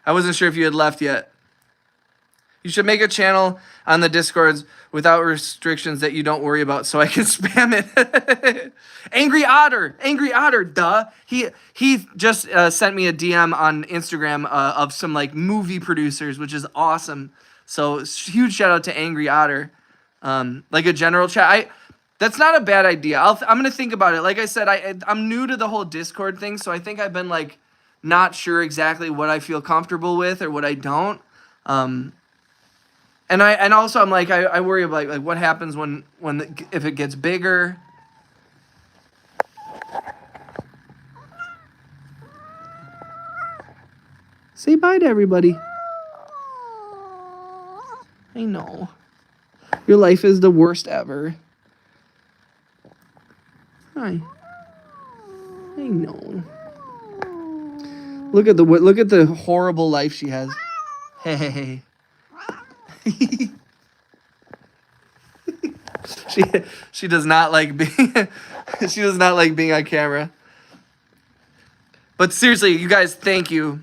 I wasn't sure if you had left yet. You should make a channel on the Discords without restrictions that you don't worry about so I can spam it. Angry Otter, duh. He just sent me a DM on Instagram of some like movie producers, which is awesome. So huge shout out to Angry Otter. Like a general chat. That's not a bad idea. I'm going to think about it. Like I said, I'm new to the whole Discord thing, so I think I've been like not sure exactly what I feel comfortable with or what I don't. And also I'm like I worry about like what happens if it gets bigger. Say bye to everybody. I know. Your life is the worst ever. Hi. I know. Look at the horrible life she has. Hey. she does not like being on camera. But seriously, you guys, thank you.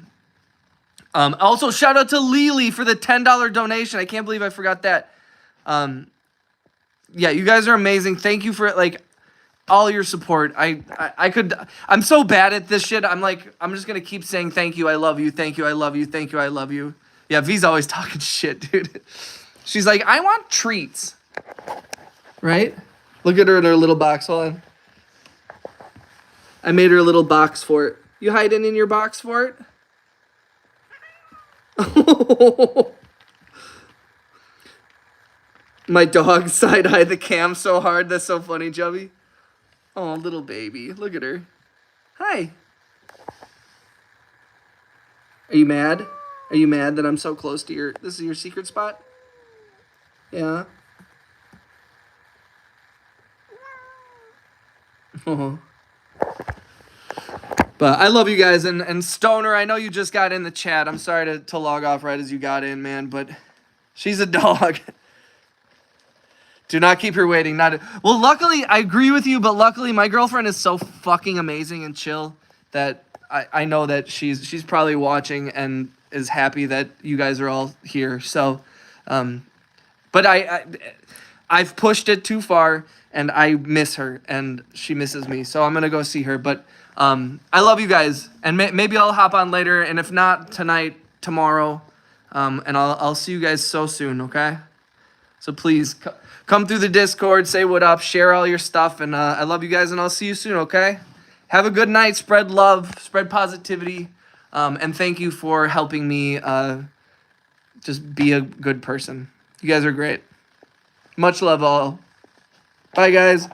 Also shout out to Lily for the $10 donation. I can't believe I forgot that. Yeah, you guys are amazing. Thank you for like all your support. I'm so bad at this shit. I'm just gonna keep saying thank you, I love you, thank you, I love you, thank you, I love you. Yeah, V's always talking shit, dude. She's like, I want treats. Right? Look at her in her little box. Hold on. I made her a little box for it. You hiding in your box for it? My dog side-eyed the cam so hard. That's so funny, Chubby. Oh, little baby. Look at her. Hi. Are you mad? Are you mad that I'm so close to your... This is your secret spot? Yeah. Oh. But I love you guys. And Stoner, I know you just got in the chat. I'm sorry to log off right as you got in, man. But she's a dog. Do not keep her waiting. Well, luckily, I agree with you, but luckily my girlfriend is so fucking amazing and chill that I know that she's probably watching and is happy that you guys are all here. So, but I've pushed it too far, and I miss her, and she misses me. So I'm going to go see her. But I love you guys, and maybe I'll hop on later, and if not, tonight, tomorrow, and I'll see you guys so soon, okay? So please... Come through the Discord, say what up, share all your stuff, and I love you guys, and I'll see you soon, okay? Have a good night, spread love, spread positivity, and thank you for helping me just be a good person. You guys are great. Much love all. Bye, guys.